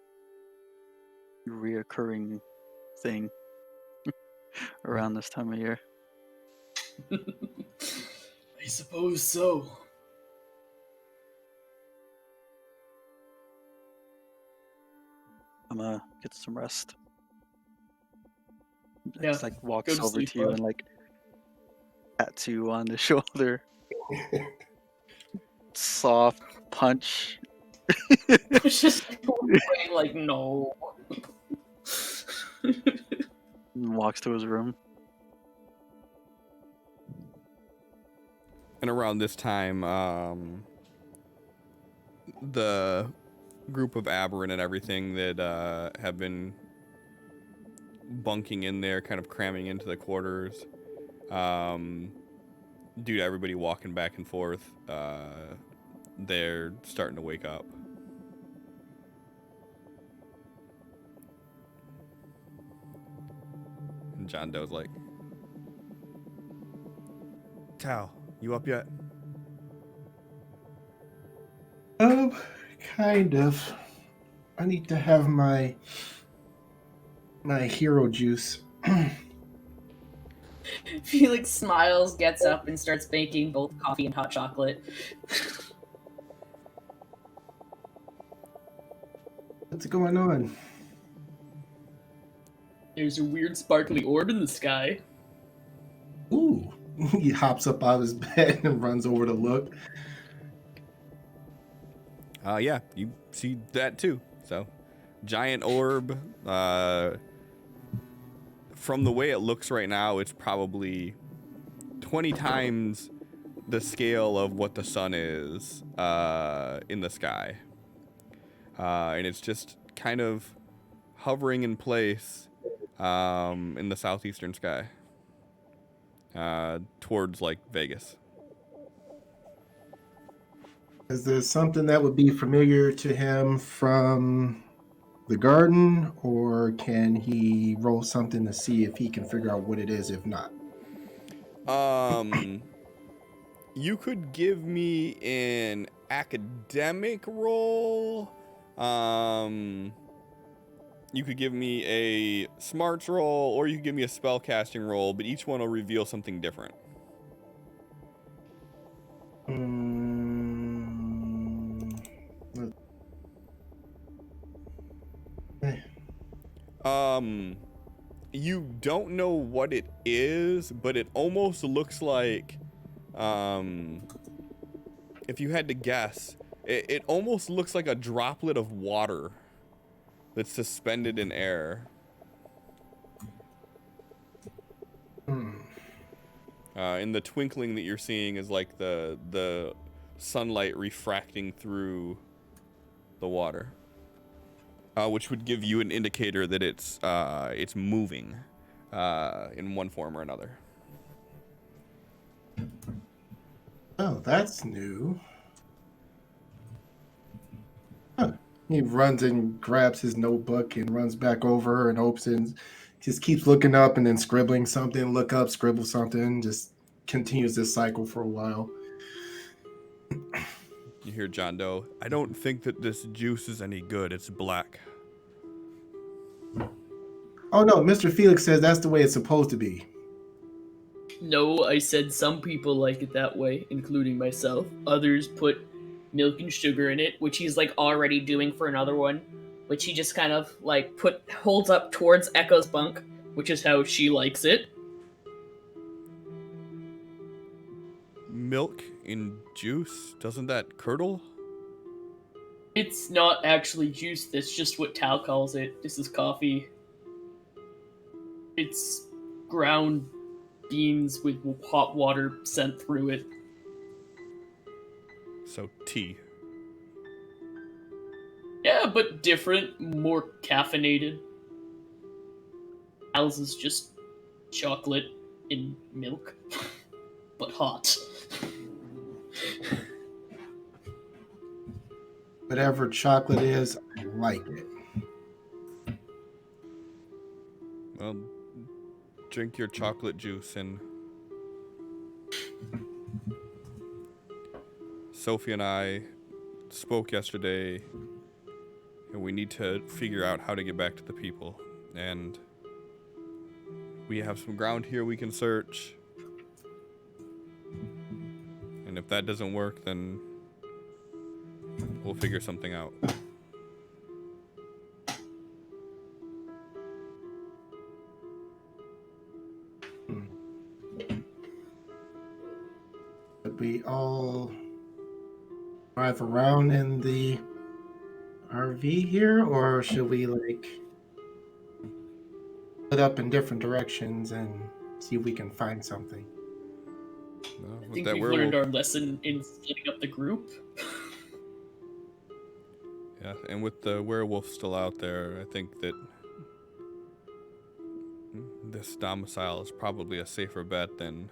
reoccurring thing around this time of year. I suppose so. I'm gonna get some rest. Yeah, It's like walks go to over sleep, to you bud. and like pats you on the shoulder. Soft punch. It's just like, no. And walks to his room. And around this time, the group of aberrant and everything that have been bunking in there, kind of cramming into the quarters, due to everybody walking back and forth, they're starting to wake up. And John Doe's like, Tao, you up yet? Kind of. I need to have my hero juice. Felix smiles, gets up, and starts making both coffee and hot chocolate. What's going on? There's a weird sparkly orb in the sky. Ooh. He hops up out of his bed and runs over to look. Yeah, you see that too. So, giant orb. From the way it looks right now, it's probably 20 times the scale of what the sun is in the sky. And it's just kind of hovering in place in the southeastern sky towards like Vegas. Is there something that would be familiar to him from the garden, or can he roll something to see if he can figure out what it is? If not, you could give me an academic roll. You could give me a smarts roll, or you could give me a spell casting roll, but each one will reveal something different. You don't know what it is, but it almost looks like, if you had to guess, it almost looks like a droplet of water that's suspended in air. And the twinkling that you're seeing is like the sunlight refracting through the water, which would give you an indicator that it's moving in one form or another. oh, that's new. Huh. He runs and grabs his notebook and runs back over and opens. Just keeps looking up and then scribbling something. Look up, scribble something. Just continues this cycle for a while. You hear John Doe, I don't think that this juice is any good. It's black. Oh no, Mr. Felix says that's the way it's supposed to be. No, I said some people like it that way, including myself. Others put milk and sugar in it, which he's like already doing for another one, which he just kind of like holds up towards Echo's bunk, which is how she likes it. Milk in juice? Doesn't that curdle? It's not actually juice, that's just what Tal calls it. This is coffee. It's ground beans with hot water sent through it. So tea. Yeah, but different, more caffeinated. Al's is just chocolate in milk, but hot. Whatever chocolate is, I like it. Well, drink your chocolate juice. And Sophie and I spoke yesterday, and we need to figure out how to get back to the people. And we have some ground here we can search. And if that doesn't work, then we'll figure something out. But we all drive around in the RV here, or should we like split up in different directions and see if we can find something? I think we've learned our lesson in splitting up the group. Yeah, and with the werewolf still out there, I think that this domicile is probably a safer bet than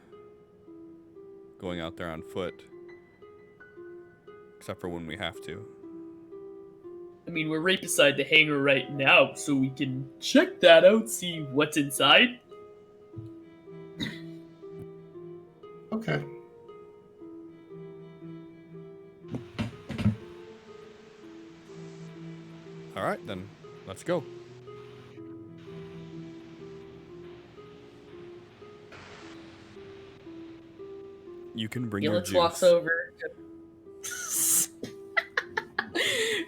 going out there on foot. Except for when we have to. I mean, we're right beside the hangar right now, so we can check that out, see what's inside. Okay. All right, then let's go. You can bring your Felix juice. walks over.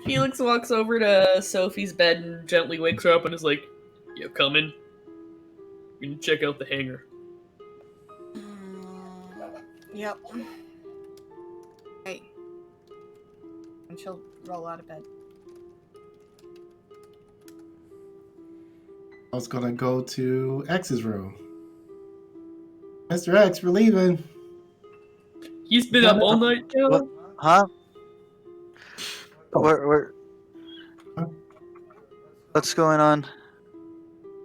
Felix walks over to Sophie's bed and gently wakes her up and is like, "You coming? We can check out the hangar." Yep. Hey. And she'll roll out of bed. I was gonna go to X's room. Mr. X, we're leaving. He's been up all night, Joe. What? Huh? Oh. Where? What's going on?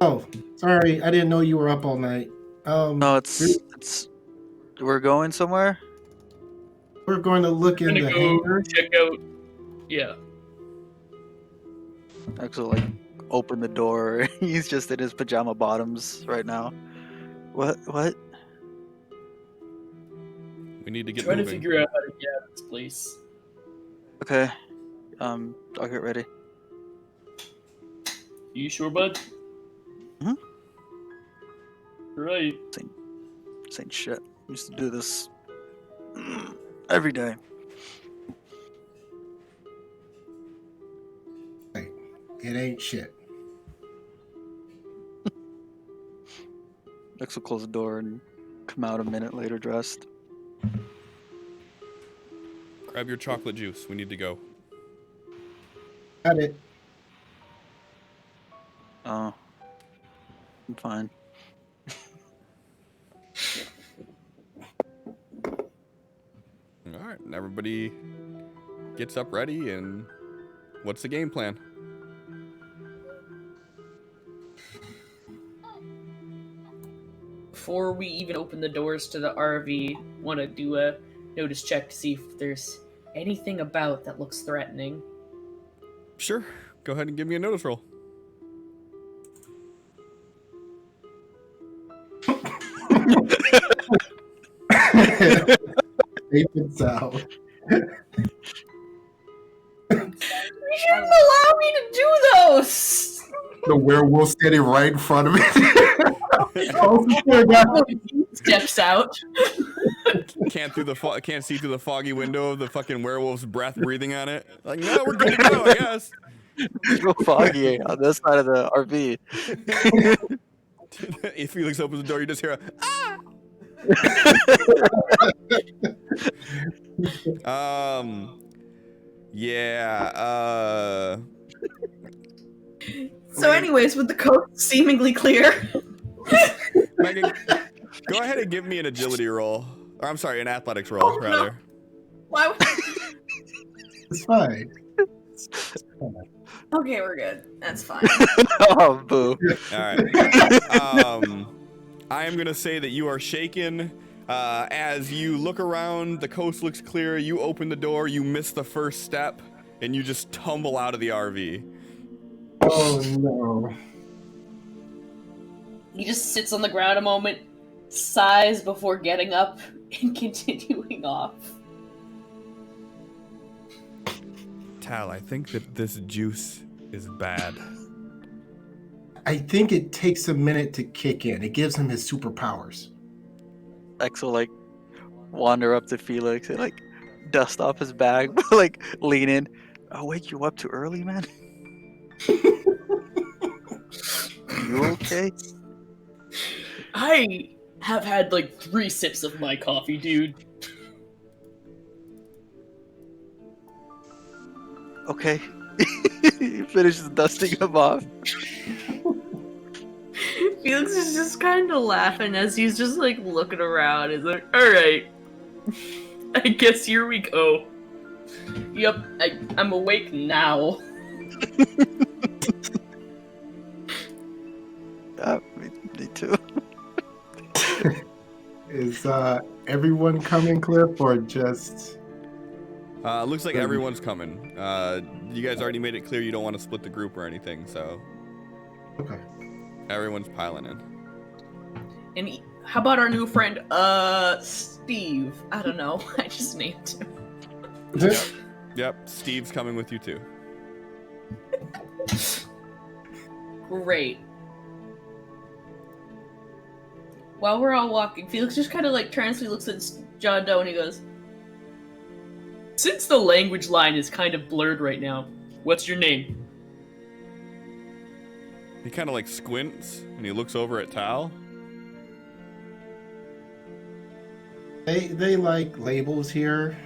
Oh, sorry, I didn't know you were up all night. No, it's. We're going somewhere. We're going to look in I'm the gonna go hangar. check out. Yeah. Axel like open the door. He's just in his pajama bottoms right now. What? We need to get Trying to moving. figure out how to get out of this place. Okay. I'll get ready. You sure, bud? Mhm. Right. This ain't shit. I used to do this every day. It ain't shit. Axel close the door and come out a minute later dressed. Grab your chocolate juice. We need to go. Got it. Oh. I'm fine. All right, and everybody gets up ready, and what's the game plan? Before we even open the doors to the RV, want to do a notice check to see if there's anything about that looks threatening. Sure. Go ahead and give me a notice roll. It's out. You shouldn't allow me to do those! The werewolf standing right in front of it. Steps out. Can't see through the foggy window of the fucking werewolf's breath breathing on it. Like, no, we're good to go, I guess. It's real foggy on this side of the RV. If Felix opens the door, you just hear a yeah. So anyways, with the coast seemingly clear. Megan, go ahead and give me an agility roll. Or I'm sorry, an athletics roll, Oh, no. rather. Why would... It's fine. Okay, we're good. That's fine. Oh, boo. All right. I am gonna say that you are shaken as you look around. The coast looks clear. You open the door. You miss the first step, and you just tumble out of the RV. Oh no. He just sits on the ground a moment, sighs before getting up and continuing off. Tal, I think that this juice is bad. I think it takes a minute to kick in. It gives him his superpowers. Axel like wander up to Felix and like dust off his bag, like lean in. I'll wake you up too early, man. You okay? I have had like 3 sips of my coffee, dude. Okay. He finishes dusting him off. Felix is just kind of laughing as he's just like looking around. He's like, alright, I guess here we go. Yep, I'm awake now. Yeah, me too. Is everyone coming, Cliff, or just... Looks like everyone's coming. You guys already made it clear you don't want to split the group or anything, so Okay. everyone's piling in. and how about our new friend, Steve? I don't know. I just named him. Yep, Steve's coming with you too. Great. While we're all walking, Felix just kind of like transly looks at John Doe and he goes, Since the language line is kind of blurred right now, what's your name? He kind of like squints and he looks over at Tal. They like labels here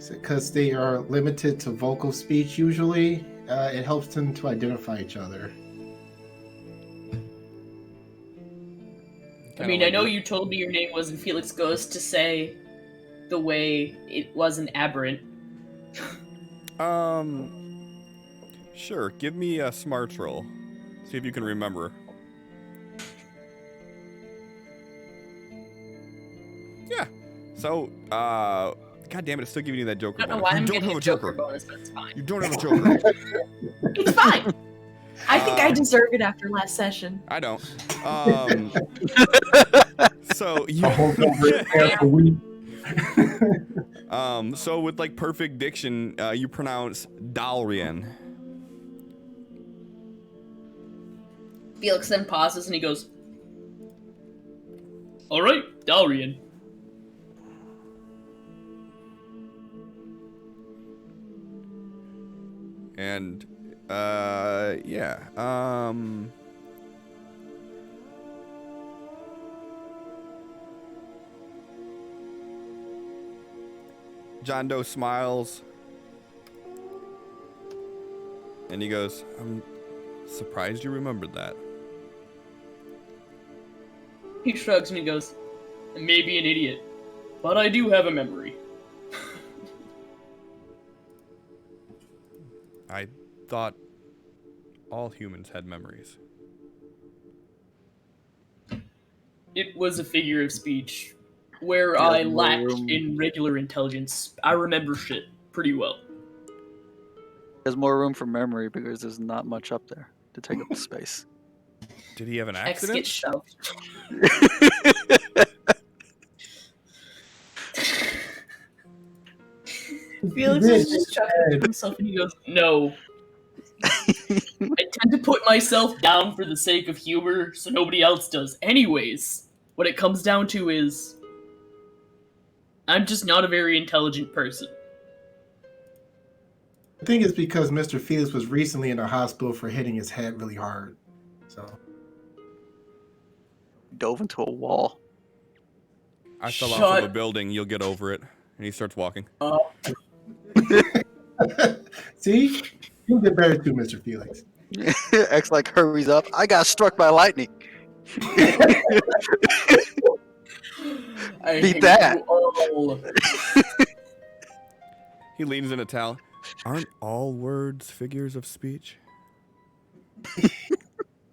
because they are limited to vocal speech usually. It helps them to identify each other. I mean, I know you told me your name was, and Felix goes to say the way it was an aberrant. Sure. Give me a smarts roll. See if you can remember. Yeah. So, God damn it! It's still giving you that Joker I don't know bonus. why You I'm don't getting have a a Joker Joker. bonus, that's fine. You don't have a Joker. It's fine! I think I deserve it after last session. I don't. So you. A whole half a week. So with like perfect diction, you pronounce Dalrian. Felix then pauses and he goes, "All right, Dalrian." And yeah. John Doe smiles and he goes, "I'm surprised you remembered that." He shrugs and he goes, "I may be an idiot, but I do have a memory." I thought all humans had memories. It was a figure of speech where Yeah, I more lacked room. in regular intelligence. I remember shit pretty well. There's more room for memory because there's not much up there to take up the space. Did he have an X accident? gets shoved. Felix is just chuckling to himself and he goes, "No. I tend to put myself down for the sake of humor so nobody else does. Anyways, what it comes down to is I'm just not a very intelligent person." I think it's because Mr. Felix was recently in the hospital for hitting his head really hard. So Dove into a wall. I fell off Shut of a building. You'll get over it. And he starts walking. up. see, you'll get better too, Mr. Felix. X like hurries up. I got struck by lightning. I Beat hate that. you all. He leans in a towel. Aren't all words figures of speech?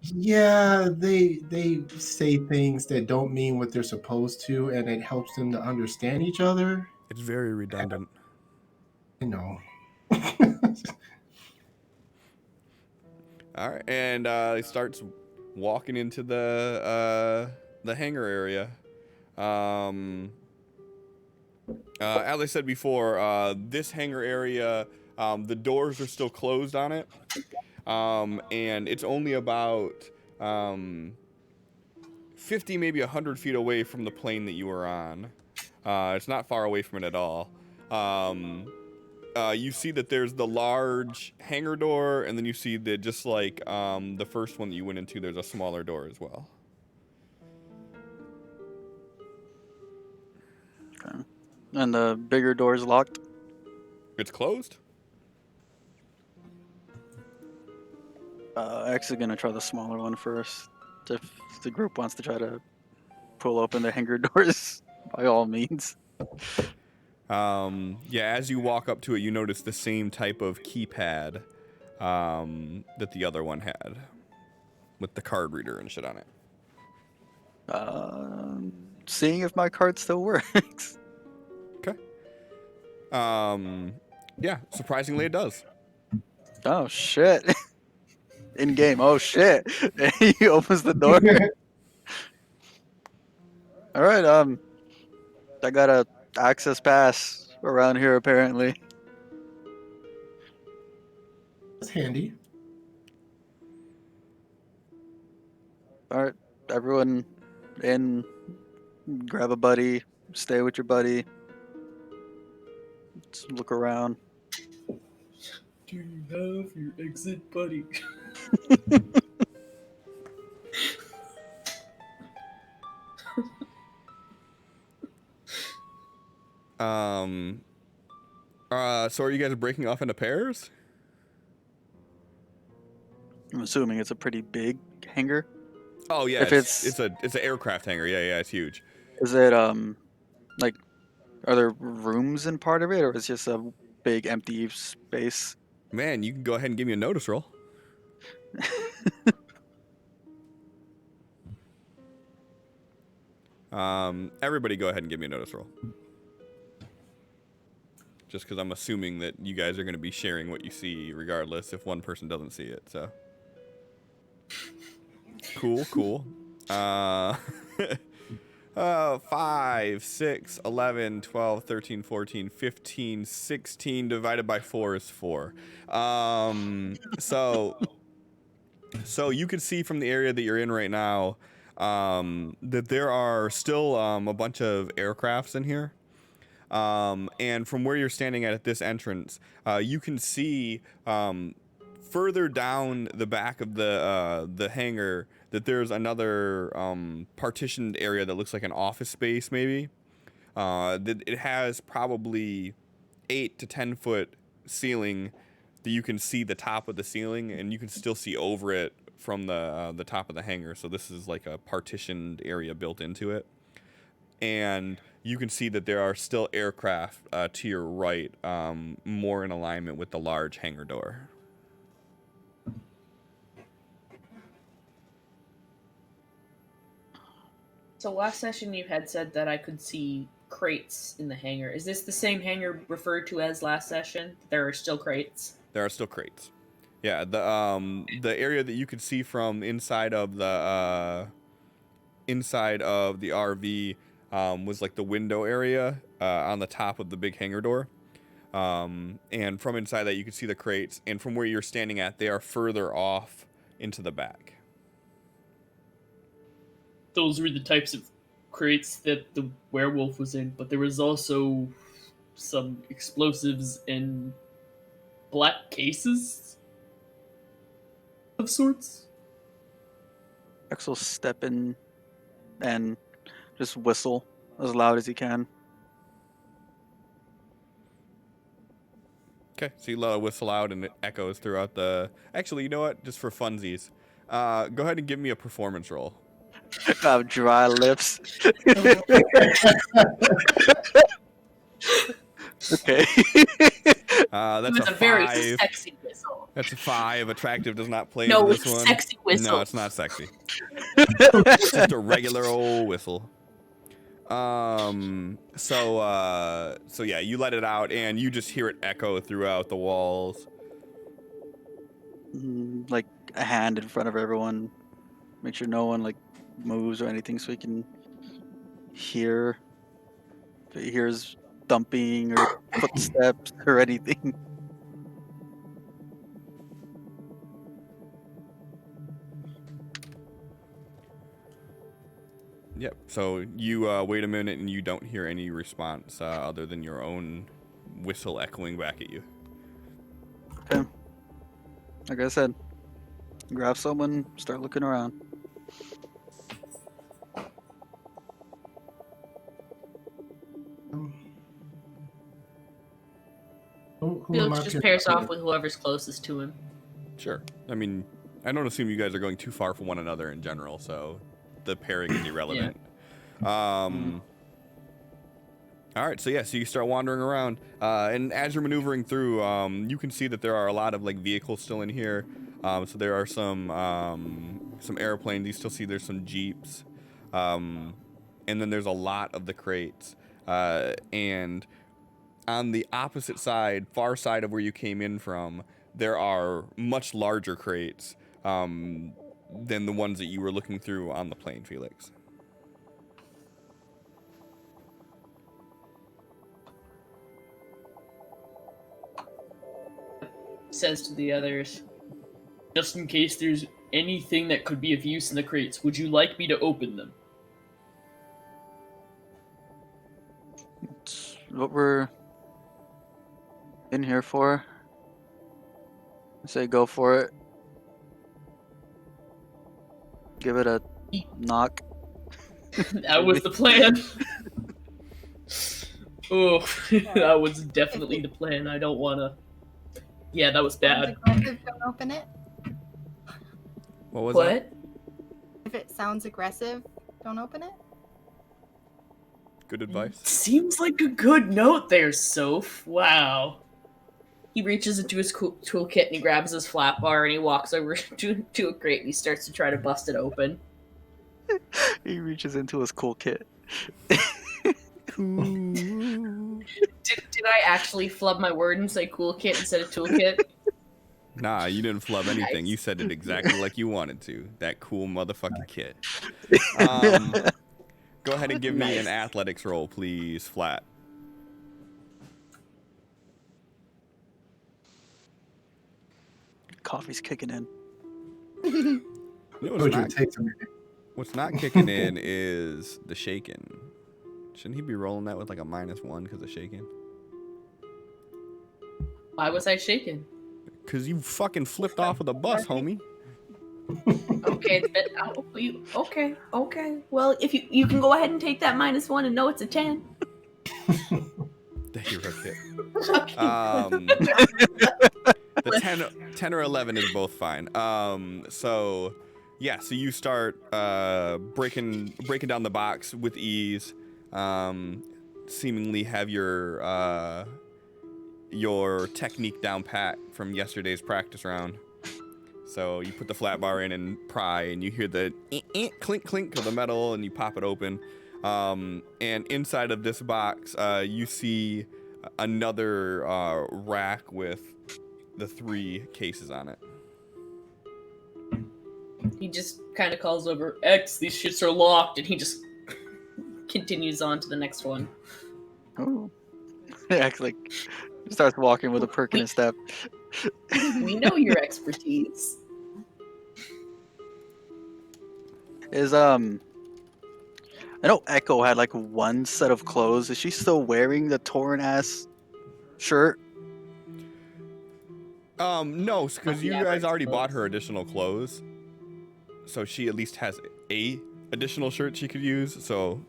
Yeah, they say things that don't mean what they're supposed to, and it helps them to understand each other. It's very redundant. You know. All right, and he starts walking into the hangar area. As I said before, this hangar area, the doors are still closed on it, and it's only about 50, maybe 100 feet away from the plane that you were on. It's not far away from it at all. You see that there's the large hangar door, and then you see that just like the first one that you went into, there's a smaller door as well. Okay. And the bigger door is locked. It's closed? X is gonna try the smaller one first. If the group wants to try to pull open the hangar doors, by all means. Yeah, as you walk up to it, you notice the same type of keypad that the other one had, with the card reader and shit on it. Seeing if my card still works. Okay. Yeah, surprisingly it does. Oh shit. In game, oh shit. He opens the door. Alright, I got a access pass around here apparently. That's handy. Alright, everyone in, grab a buddy, stay with your buddy. Let's look around. Do you have your exit buddy? So are you guys breaking off into pairs? I'm assuming it's a pretty big hangar. Oh yeah, If it's an aircraft hangar. Yeah, it's huge. Is it like, are there rooms in part of it, or is it just a big empty space? Man, you can go ahead and give me a notice roll. Everybody go ahead and give me a notice roll. Just because I'm assuming that you guys are going to be sharing what you see regardless if one person doesn't see it, so. Cool. 5, 6, 11, 12, 13, 14, 15, 16 divided by 4 is 4. So you can see from the area that you're in right now that there are still a bunch of aircrafts in here. And from where you're standing at this entrance, you can see further down the back of the hangar that there's another partitioned area that looks like an office space, maybe. That it has probably 8 to 10 foot ceiling that you can see the top of the ceiling, and you can still see over it from the top of the hangar. So this is like a partitioned area built into it, and you can see that there are still aircraft to your right, more in alignment with the large hangar door. So last session you had said that I could see crates in the hangar. Is this the same hangar referred to as last session? There are still crates? There are still crates. Yeah, the area that you could see from inside of the RV was like the window area on the top of the big hangar door. And from inside that you could see the crates, and from where you're standing at, they are further off into the back. Those were the types of crates that the werewolf was in, but there was also some explosives and black cases of sorts. Rex will step in and just whistle as loud as he can. Okay, so you let a whistle out and it echoes throughout the... Actually, you know what? Just for funsies, go ahead and give me a performance roll. I have dry lips. Okay. That's It was a a very 5. sexy whistle. That's a 5. Attractive does not play No, into it's this a one. sexy whistle. No, it's not sexy. It's just a regular old whistle. So yeah, you let it out and you just hear it echo throughout the walls. Like a hand in front of everyone. Make sure no one like moves or anything so he can hear. If he hears thumping or footsteps or anything. Yep. So you wait a minute and you don't hear any response other than your own whistle echoing back at you. Okay. Like I said, grab someone, start looking around. Who am Felix I just to- pairs off with whoever's closest to him. Sure. I mean, I don't assume you guys are going too far from one another in general, so the pairing is irrelevant. All right, so you start wandering around, and as you're maneuvering through, you can see that there are a lot of like vehicles still in here. So there are some airplanes. You still see there's some jeeps, and then there's a lot of the crates. And on the opposite side, far side of where you came in from, there are much larger crates than the ones that you were looking through on the plane, Felix. Says to the others, just in case there's anything that could be of use in the crates, would you like me to open them? It's what we're in here for. I say go for it. Give it a knock. That was the plan. Oh, that was definitely the plan. I don't want to... Yeah, that was bad. Aggressive, don't open it. What was What? that? If it sounds aggressive, don't open it. Good advice. Seems like a good note there, Soph. Wow. He reaches into his toolkit and he grabs his flat bar and he walks over to a crate and he starts to try to bust it open. He reaches into his cool kit. Did I actually flub my word and say cool kit instead of toolkit? Nah, you didn't flub anything. You said it exactly like you wanted to. That cool motherfucking kid. Go ahead and give me an athletics roll, please, Flat. Coffee's kicking in. You know what's not kicking in is the shaking. Shouldn't he be rolling that with like a -1 because of shaking? Why was I shaking? Because you fucking flipped off of the bus, homie. Okay, okay. Well, if you can go ahead and take that -1 and know it's a 10. You're okay. The 10 or 11 is both fine. So you start breaking down the box with ease. Seemingly have your technique down pat from yesterday's practice round. So you put the flat bar in and pry, and you hear the clink clink of the metal, and you pop it open. And inside of this box, you see another rack with the 3 cases on it. He just kind of calls over, X, these shits are locked, and he just continues on to the next one. Oh. Acts like starts walking with a perk in his step. We know your expertise. I know Echo had like 1 set of clothes. Is she still wearing the torn ass shirt? No, because you guys already bought her additional clothes. So she at least has a additional shirt she could use. So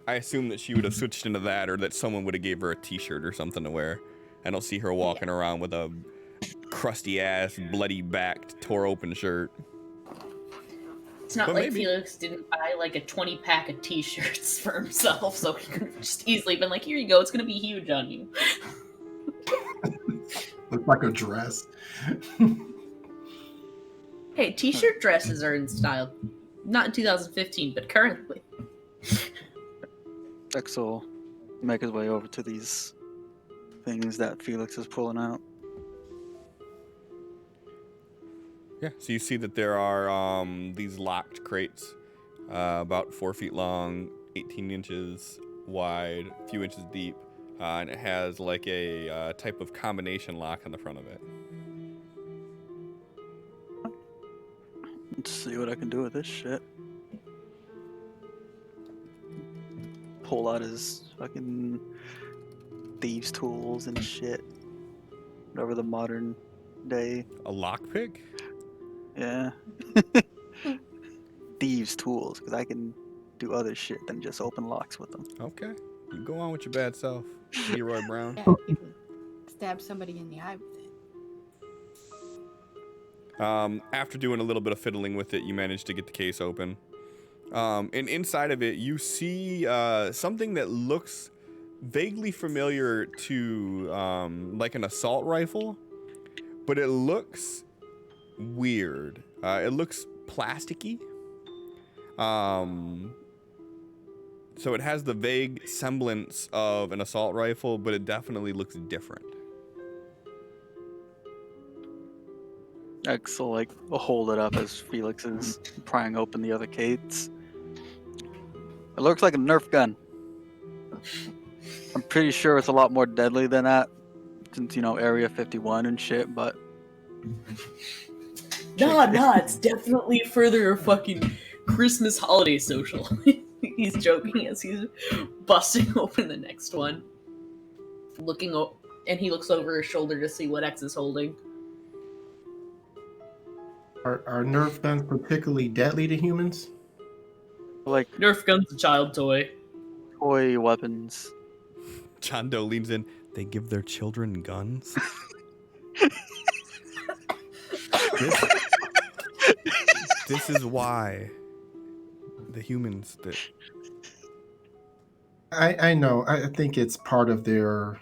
I assume that she would have switched into that, or that someone would have gave her a t-shirt or something to wear. I don't see her walking around with a crusty ass, bloody backed, tore open shirt. It's not like Felix didn't buy like a 20-pack of t-shirts for himself, so he could have just easily been like, here you go, it's gonna be huge on you. Looks like a dress. Hey, t-shirt dresses are in style. Not in 2015, but currently. Ex will make his way over to these things that Felix is pulling out. Yeah, so you see that there are these locked crates, about 4 feet long, 18 inches wide, a few inches deep, and it has like a type of combination lock on the front of it. Let's see what I can do with this shit. Pull out his fucking thieves' tools and shit. Whatever the modern day. A lockpick? Yeah. Thieves' tools, because I can do other shit than just open locks with them. Okay. You go on with your bad self, Leroy Brown. Yeah, you can stab somebody in the eye with it. After doing a little bit of fiddling with it, you manage to get the case open. And inside of it, you see something that looks vaguely familiar to like an assault rifle, but it looks weird. It looks plasticky. So it has the vague semblance of an assault rifle, but it definitely looks different. X will like hold it up as Felix is prying open the other case. It looks like a Nerf gun. I'm pretty sure it's a lot more deadly than that, since, you know, Area 51 and shit, but... Nah, it's definitely further a fucking Christmas holiday social. He's joking as he's busting open the next one. And he looks over his shoulder to see what X is holding. Are Nerf guns particularly deadly to humans? Like, Nerf gun's a child toy. toy weapons. John Doe leans in. They give their children guns? This is why the humans that... I know. I think it's part of their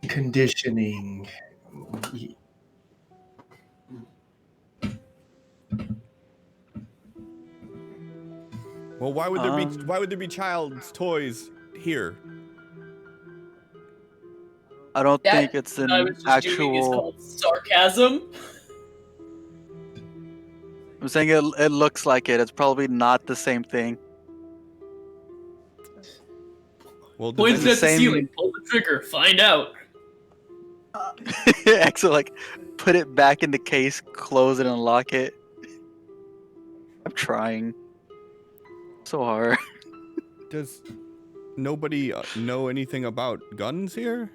conditioning. Well, why would there be child's toys here? I don't That think it's an I was just doing is actual... called sarcasm. I'm saying it looks like it. It's probably not the same thing. Well, does Points any- at the same- ceiling. Pull the trigger. Find out. Axel, like, put it back in the case, close it, and lock it. I'm trying so hard. does nobody know anything about guns here?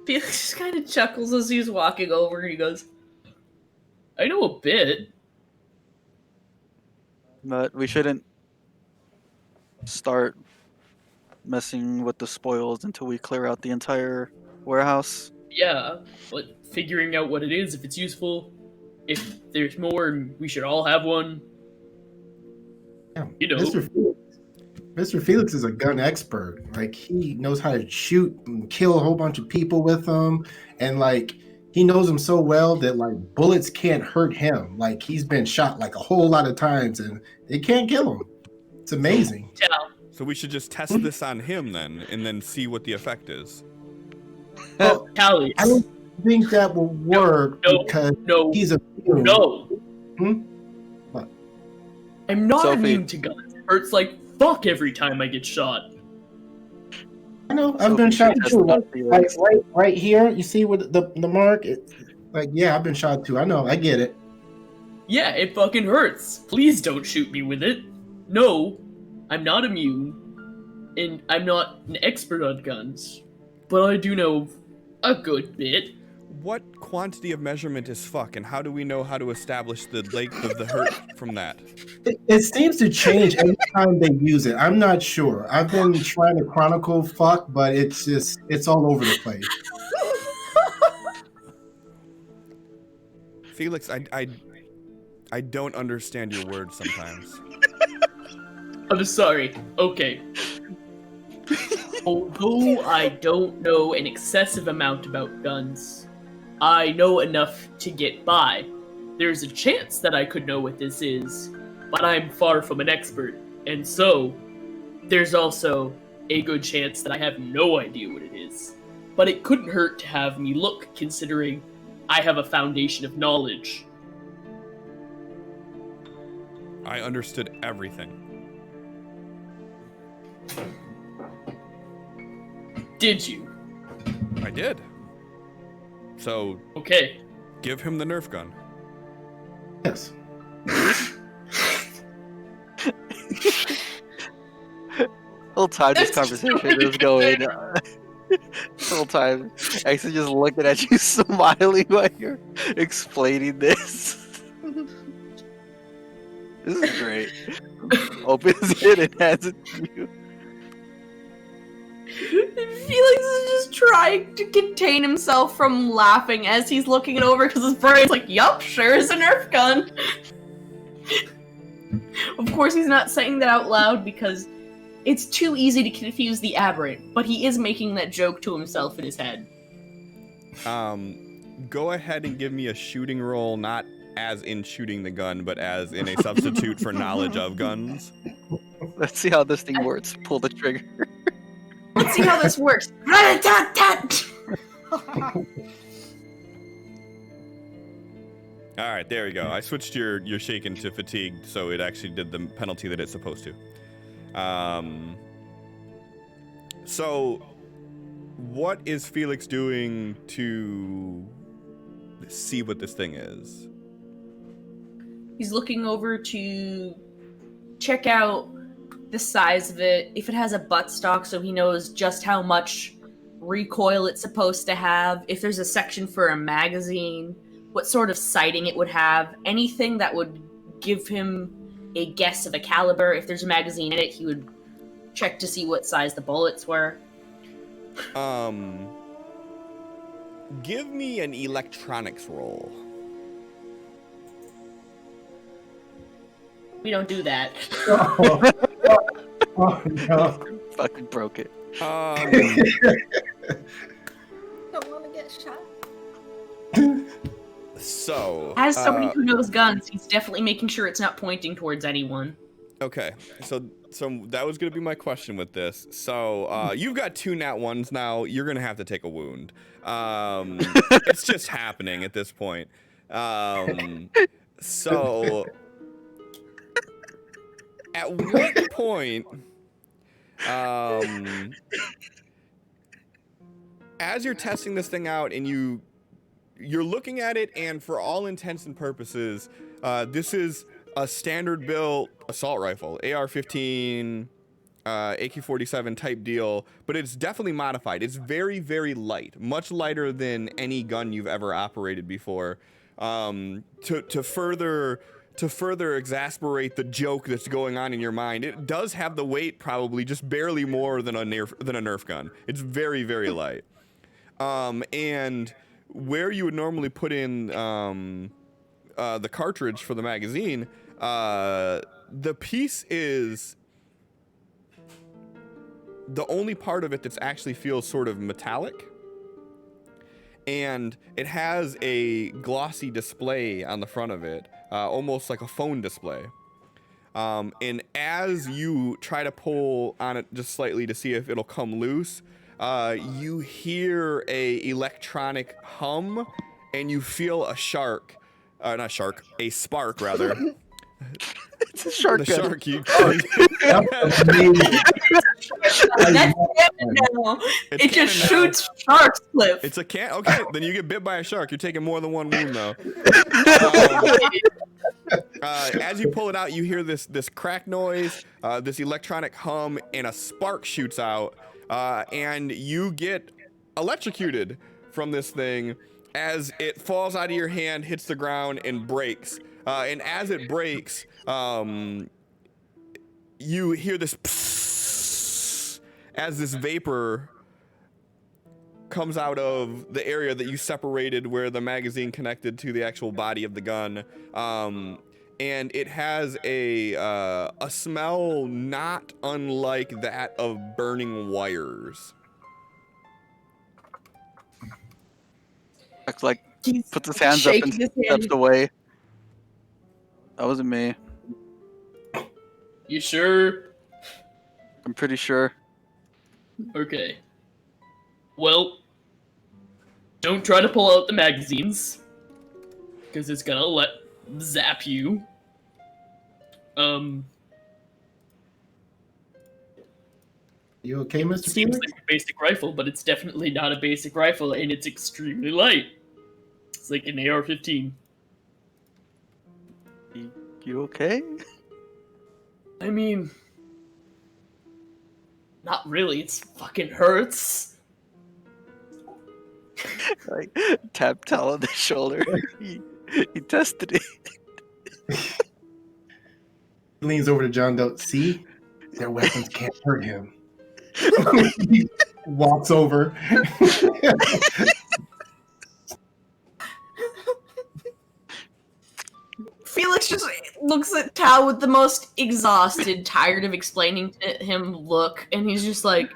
Felix just kind of chuckles as he's walking over. He goes, I know a bit. But we shouldn't start messing with the spoils until we clear out the entire warehouse. Yeah, but figuring out what it is, if it's useful, if there's more, we should all have one. Yeah, You know. Mr. Felix is a gun expert. Like, he knows how to shoot and kill a whole bunch of people with them, and like he knows them so well that like bullets can't hurt him. Like, he's been shot like a whole lot of times and they can't kill him. It's amazing. So we should just test this on him then, and then see what the effect is. Well, Callie, I don't think that will work No, because no, he's a no. What? I'm not Sophie. immune to guns. It hurts like fuck every time I get shot. I know. I've been shot too. Like right here. You see with the mark? Like, yeah, I've been shot too. I know. I get it. Yeah, it fucking hurts. Please don't shoot me with it. No, I'm not immune, and I'm not an expert on guns, but I do know a good bit. What quantity of measurement is fuck, and how do we know how to establish the length of the hurt from that? It seems to change every time they use it. I'm not sure. I've been trying to chronicle fuck, but it's all over the place. Felix, I don't understand your words sometimes. I'm sorry. Okay. Although I don't know an excessive amount about guns, I know enough to get by. There's a chance that I could know what this is, but I'm far from an expert, and so there's also a good chance that I have no idea what it is. But it couldn't hurt to have me look, considering I have a foundation of knowledge. I understood everything. Did you? I did. So, Okay. give him the Nerf gun. Yes. Whole time this conversation is going. Whole time, Axel just looking at you, smiling while you're explaining this. This is great. Opens it and hands it to you. Felix is just trying to contain himself from laughing as he's looking it over because his brain's like, yup, sure is a Nerf gun. Of course, he's not saying that out loud because it's too easy to confuse the aberrant, but he is making that joke to himself in his head. Go ahead and give me a shooting roll, not as in shooting the gun, but as in a substitute for knowledge of guns. Let's see how this thing works. Pull the trigger. Let's see how this works. All right, there we go. I switched your shaken to fatigued, so it actually did the penalty that it's supposed to. So, what is Felix doing to see what this thing is? He's looking over to check out the size of it, if it has a buttstock so he knows just how much recoil it's supposed to have, if there's a section for a magazine, what sort of sighting it would have, anything that would give him a guess of a caliber. If there's a magazine in it, he would check to see what size the bullets were. Give me an electronics roll. We don't do that. Oh, no. Fucking broke it. Don't want to get shot. So, As somebody who knows guns, he's definitely making sure it's not pointing towards anyone. okay, so that was gonna be my question with this. So, you've got 2 nat 1s now. You're gonna have to take a wound. It's just happening at this point. So, at what point, as you're testing this thing out and you're looking at it, and for all intents and purposes, this is a standard built assault rifle, AR-15, AK-47 type deal, but it's definitely modified. It's very, very light, much lighter than any gun you've ever operated before. To further exasperate the joke that's going on in your mind, it does have the weight probably just barely more than a Nerf gun. It's very, very light. And where you would normally put in the cartridge for the magazine, the piece is the only part of it that's actually feels sort of metallic. And it has a glossy display on the front of it, almost like a phone display. And as you try to pull on it just slightly to see if it'll come loose, you hear a electronic hum, and you feel a spark rather. It's a shark. The gun. shark. That's canon now. It just shoots sharks, Cliff. It's a can. Okay, then you get bit by a shark. You're taking more than one wound though. As you pull it out, you hear this crack noise, this electronic hum, and a spark shoots out, and you get electrocuted from this thing as it falls out of your hand, hits the ground, and breaks. And as it breaks, you hear this psss as this vapor comes out of the area that you separated where the magazine connected to the actual body of the gun. And it has a smell not unlike that of burning wires. Looks like He's puts his hands up and shaking his steps hand. away. That wasn't me. You sure? I'm pretty sure. Okay. Well, don't try to pull out the magazines, because it's gonna zap you. You okay, Mr. Seems Felix? like a basic rifle, but it's definitely not a basic rifle, and it's extremely light. It's like an AR-15. You okay? I mean, not really. It fucking hurts. Like tap Tal on the shoulder. he tested it. He leans over to John Doe. See? Their weapons can't hurt him. He walks over. Felix just looks at Tal with the most exhausted, tired of explaining to him look, and he's just like,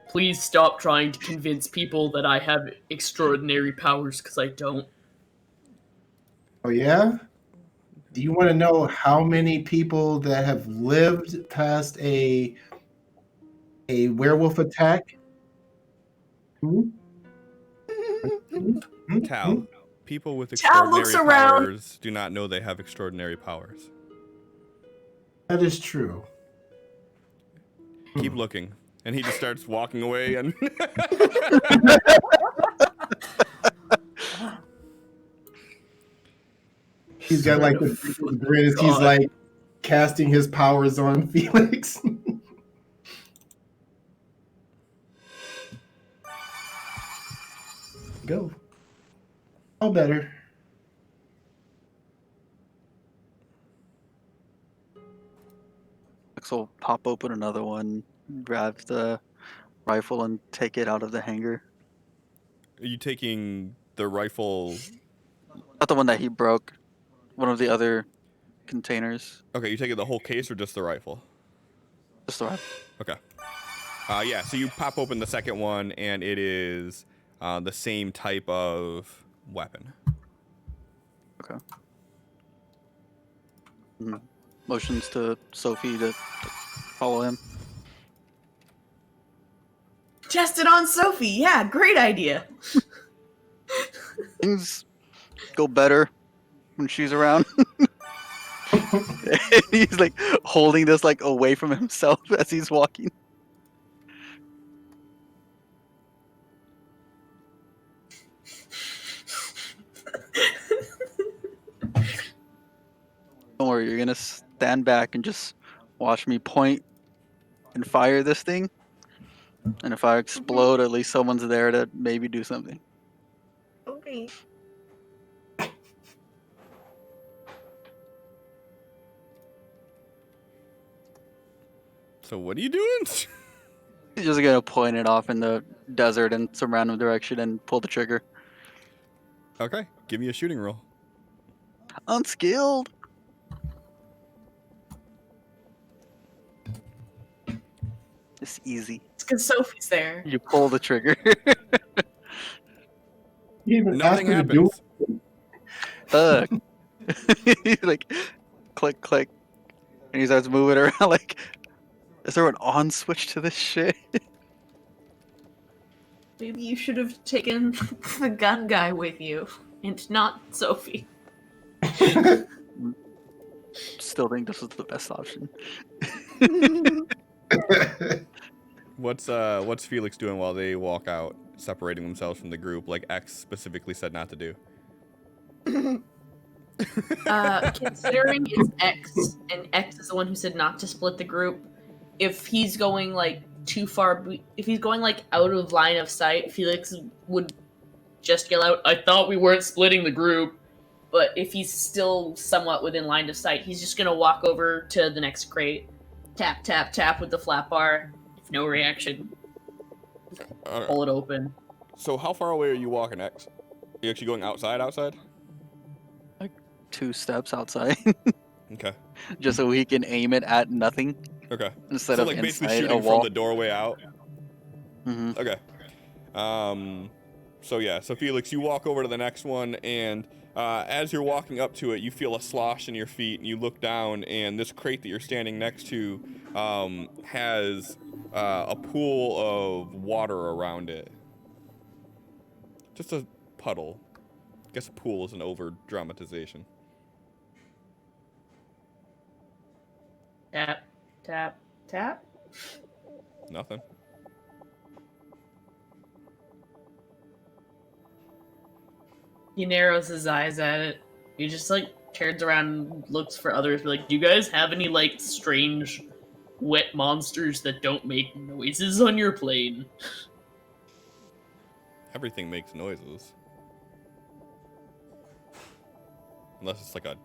Please stop trying to convince people that I have extraordinary powers, because I don't. Oh, yeah? Do you want to know how many people that have lived past a werewolf attack? Tal, people with Tal looks extraordinary around. powers do not know they have extraordinary powers. That is true. Keep looking. And he just starts walking away and He's got like the grin as he's like casting his powers on Felix. Go. All better. Max will pop open another one, grab the rifle, and take it out of the hanger. Are you taking the rifle? Not the one that he broke. One of the other containers. Okay, you taking the whole case or just the rifle? Just the rifle. Okay. Yeah, so you pop open the second one, and it is the same type of weapon. Okay. Motions to Sophie to follow him. test it on Sophie. Yeah, great idea. Things go better when she's around. And he's like holding this like away from himself as he's walking. Don't worry, you're gonna stand back and just watch me point and fire this thing. And if I explode, at least someone's there to maybe do something. Okay. So what are you doing? He's just gonna point it off in the desert in some random direction and pull the trigger. Okay, give me a shooting roll. Unskilled. It's easy. It's because Sophie's there. You pull the trigger. You even Nothing asked her to do happens. He's like, click, click. And he starts moving around like, is there an on switch to this shit? Maybe you should have taken the gun guy with you, and not Sophie. Still think this was the best option. What's Felix doing while they walk out, separating themselves from the group, like X specifically said not to do? Considering it's X, and X is the one who said not to split the group, if he's going like too far, if he's going like out of line of sight, Felix would just yell out, "I thought we weren't splitting the group." But if he's still somewhat within line of sight, he's just gonna walk over to the next crate, tap, tap, tap with the flat bar. If no reaction, pull it open. So how far away are you walking, X? Are you actually going outside? 2 steps outside. Okay. Just so he can aim it at nothing Okay. instead So of like basically inside a shooting wall. from the doorway out? Mhm. Okay. So yeah, so Felix, you walk over to the next one, and as you're walking up to it, you feel a slosh in your feet, and you look down, and this crate that you're standing next to has a pool of water around it. Just a puddle. I guess a pool is an over-dramatization. Tap, tap, tap. Nothing. He narrows his eyes at it. He just like turns around and looks for others. Like, do you guys have any like strange wet monsters that don't make noises on your plane? Everything makes noises. Unless it's like a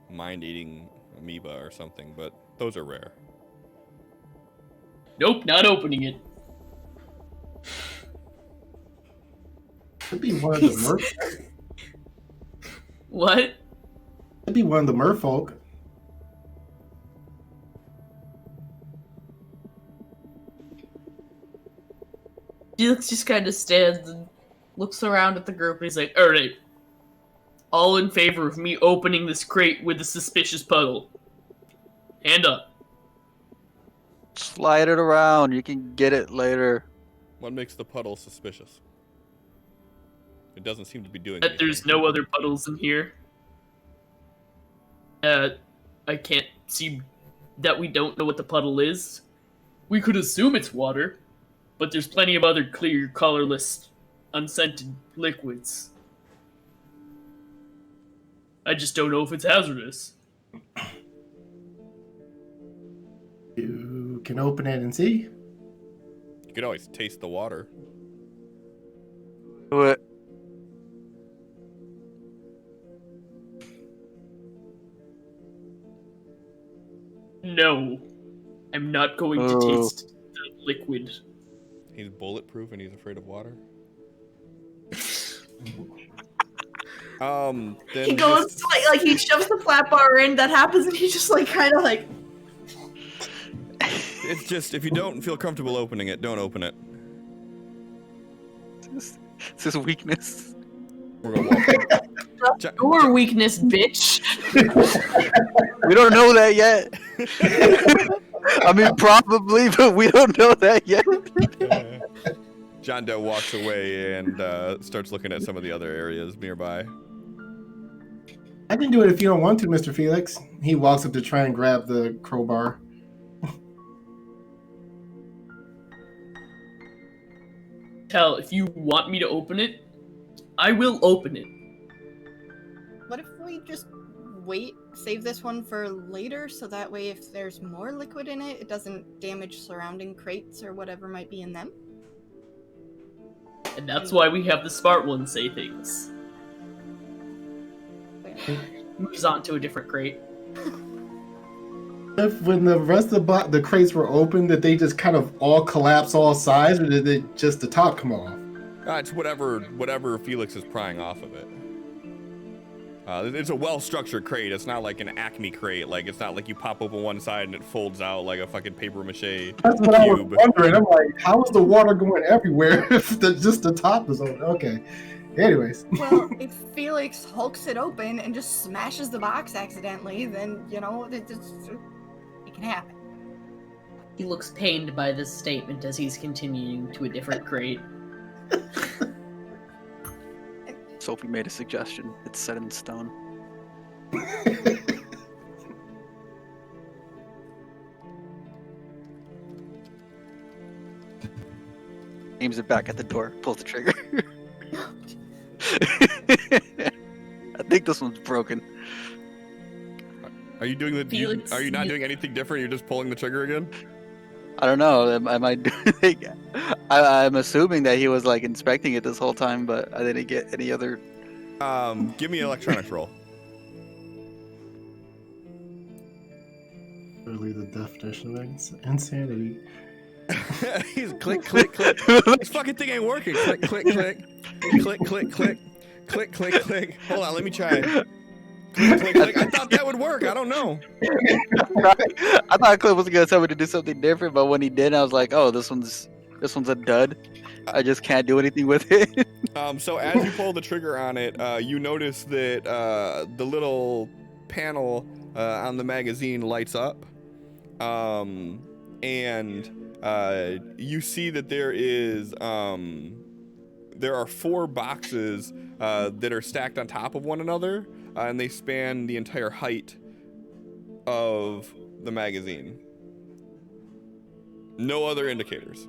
mind-eating amoeba or something, but those are rare. Nope, not opening it. Could be one of the merfolk. What? Could be one of the merfolk. Felix just kind of stands and looks around at the group, and he's like, "Alright, all in favor of me opening this crate with a suspicious puddle? Hand up." Slide it around. You can get it later. What makes the puddle suspicious? It doesn't seem to be doing That anything. there's no other puddles in here. I can't see that we don't know what the puddle is. We could assume it's water, but there's plenty of other clear, colorless, unscented liquids. I just don't know if it's hazardous. You can open it and see. You could always taste the water. Do it. No, I'm not going to Oh. taste the liquid. He's bulletproof and he's afraid of water. Then He goes just- to, like he shoves the flat bar in. That happens, and he just like kind of like. It's just, if you don't feel comfortable opening it, don't open it. It's his weakness. We're gonna walk. Your weakness, bitch. We don't know that yet. I mean, probably, but we don't know that yet. John Doe walks away and starts looking at some of the other areas nearby. I can do it if you don't want to, Mr. Felix. He walks up to try and grab the crowbar. Hell, if you want me to open it, I will open it. What if we just wait, save this one for later, so that way if there's more liquid in it, it doesn't damage surrounding crates or whatever might be in them? And that's why we have the smart one say things. Moves on to a different crate. If when the rest of the crates were open, did they just kind of all collapse all sides, or did it just the top come off? It's whatever Felix is prying off of it. It's a well-structured crate. It's not like an Acme crate. Like, it's not like you pop open one side and it folds out like a fucking paper mache That's what cube. I was wondering. I'm like, how is the water going everywhere if just the top is open? Okay. Anyways. Well, if Felix hulks it open and just smashes the box accidentally, then, you know, it can happen. He looks pained by this statement as he's continuing to a different crate. Sophie made a suggestion. It's set in stone. Aims it back at the door, pulls the trigger. I think this one's broken. Are you doing Felix, are you not doing anything different? You're just pulling the trigger again? I don't know. Am I doing? I'm assuming that he was like inspecting it this whole time, but I didn't get any other. Give me an electronics roll. Really, the definition of insanity. He's click, click, click. This fucking thing ain't working. Click, click, click. Click, click, click. Click, click, click. Hold on, let me try. Click, click, click. I thought that would work. I don't know. I thought Cliff was gonna tell me to do something different, but when he did, I was like, "Oh, this one's a dud. I just can't do anything with it." So as you pull the trigger on it, you notice that the little panel on the magazine lights up, and you see that there are 4 boxes that are stacked on top of one another, and they span the entire height of the magazine. No other indicators.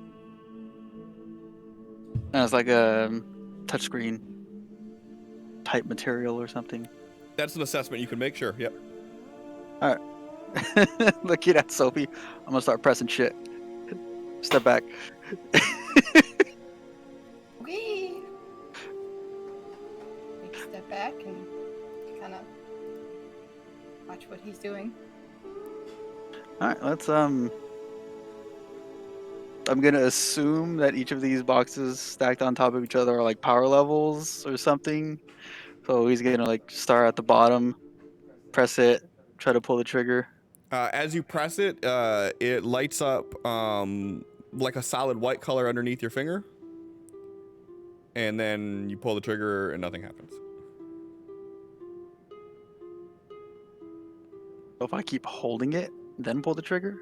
And it's like a touchscreen type material or something. That's an assessment you can make, sure. Yep. All right. Look at that, Sophie. I'm gonna start pressing shit. Step back. Okay. Take a step back and kind of watch what he's doing. All right, let's I'm gonna assume that each of these boxes stacked on top of each other are like power levels or something. So he's gonna like start at the bottom, press it, try to pull the trigger. As you press it, it lights up like a solid white color underneath your finger. And then you pull the trigger and nothing happens. So if I keep holding it, then pull the trigger?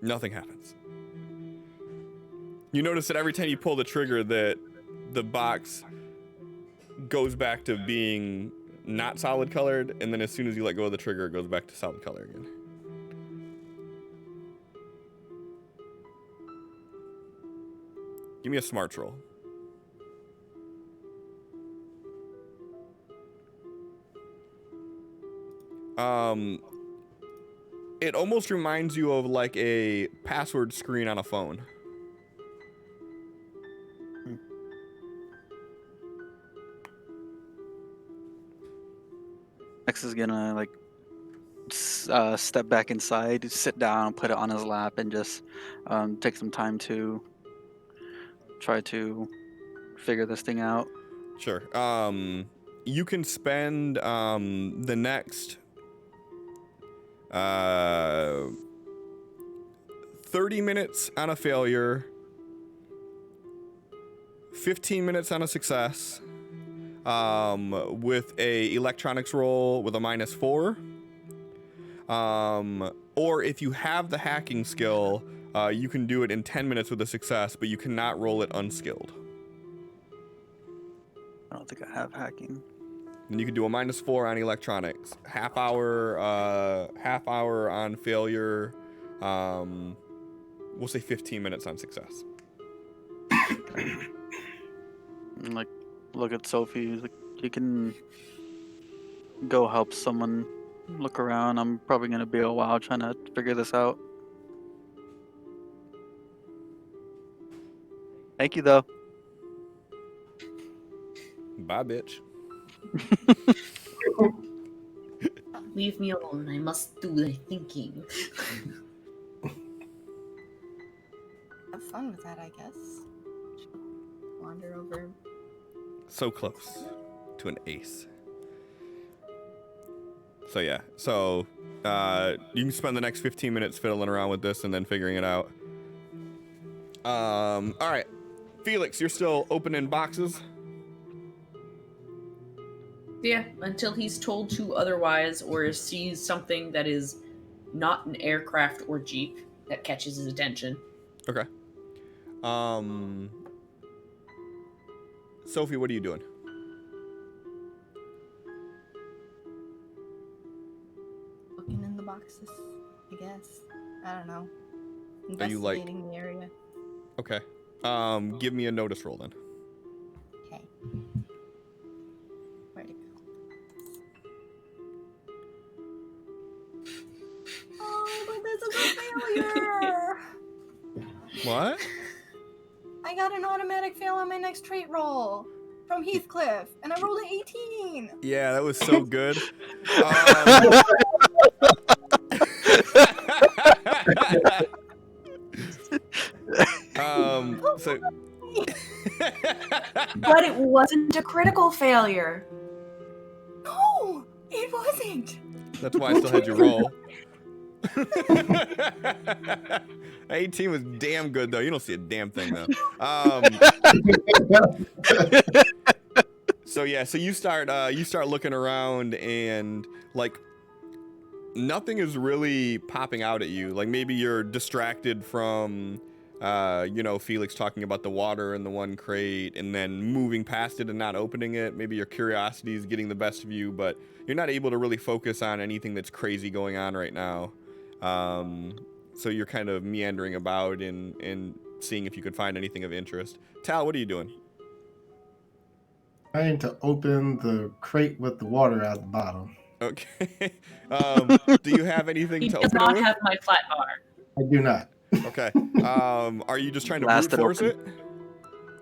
Nothing happens. You notice that every time you pull the trigger that the box goes back to being not solid colored, and then as soon as you let go of the trigger, it goes back to solid color again. Give me a smarts roll. It almost reminds you of like a password screen on a phone. X is gonna like step back inside, sit down, put it on his lap, and just take some time to try to figure this thing out. Sure. You can spend the next 30 minutes on a failure, 15 minutes on a success, with a electronics roll with a -4. Or if you have the hacking skill, you can do it in 10 minutes with a success, but you cannot roll it unskilled. I don't think I have hacking. And you can do a -4 on electronics. Half hour on failure. We'll say 15 minutes on success. And, like, look at Sophie. He's like, you can go help someone look around. I'm probably gonna be a while trying to figure this out. Thank you, though. Bye, bitch. Leave me alone. I must do the thinking. Have fun with that, I guess. Wander over. So close to an ace. So yeah, so you can spend the next 15 minutes fiddling around with this and then figuring it out. All right, Felix, you're still opening boxes? Yeah, until he's told to otherwise or sees something that is not an aircraft or jeep that catches his attention. Okay. Sophie, what are you doing? Looking in the boxes, I guess. I don't know. Are you, like- Investigating the area. Okay. Give me a notice roll then. Okay. Where'd it go? Oh, but this is a failure! What? I got an automatic fail on my next trait roll from Heathcliff, and I rolled an 18. Yeah, that was so good. So But it wasn't a critical failure. No, it wasn't. that's why I still had you roll. 18 was damn good though. You don't see a damn thing though. So yeah, so you start looking around and like nothing is really popping out at you. Like maybe you're distracted from Felix talking about the water in the one crate and then moving past it and not opening it. Maybe your curiosity is getting the best of you, but you're not able to really focus on anything that's crazy going on right now. So you're kind of meandering about and seeing if you could find anything of interest. Tal, what are you doing? Trying to open the crate with the water at the bottom. Okay. Do you have anything He to does open it not with? have my flat bar. I do not. Okay. Are you just trying to Blast brute it force open. it?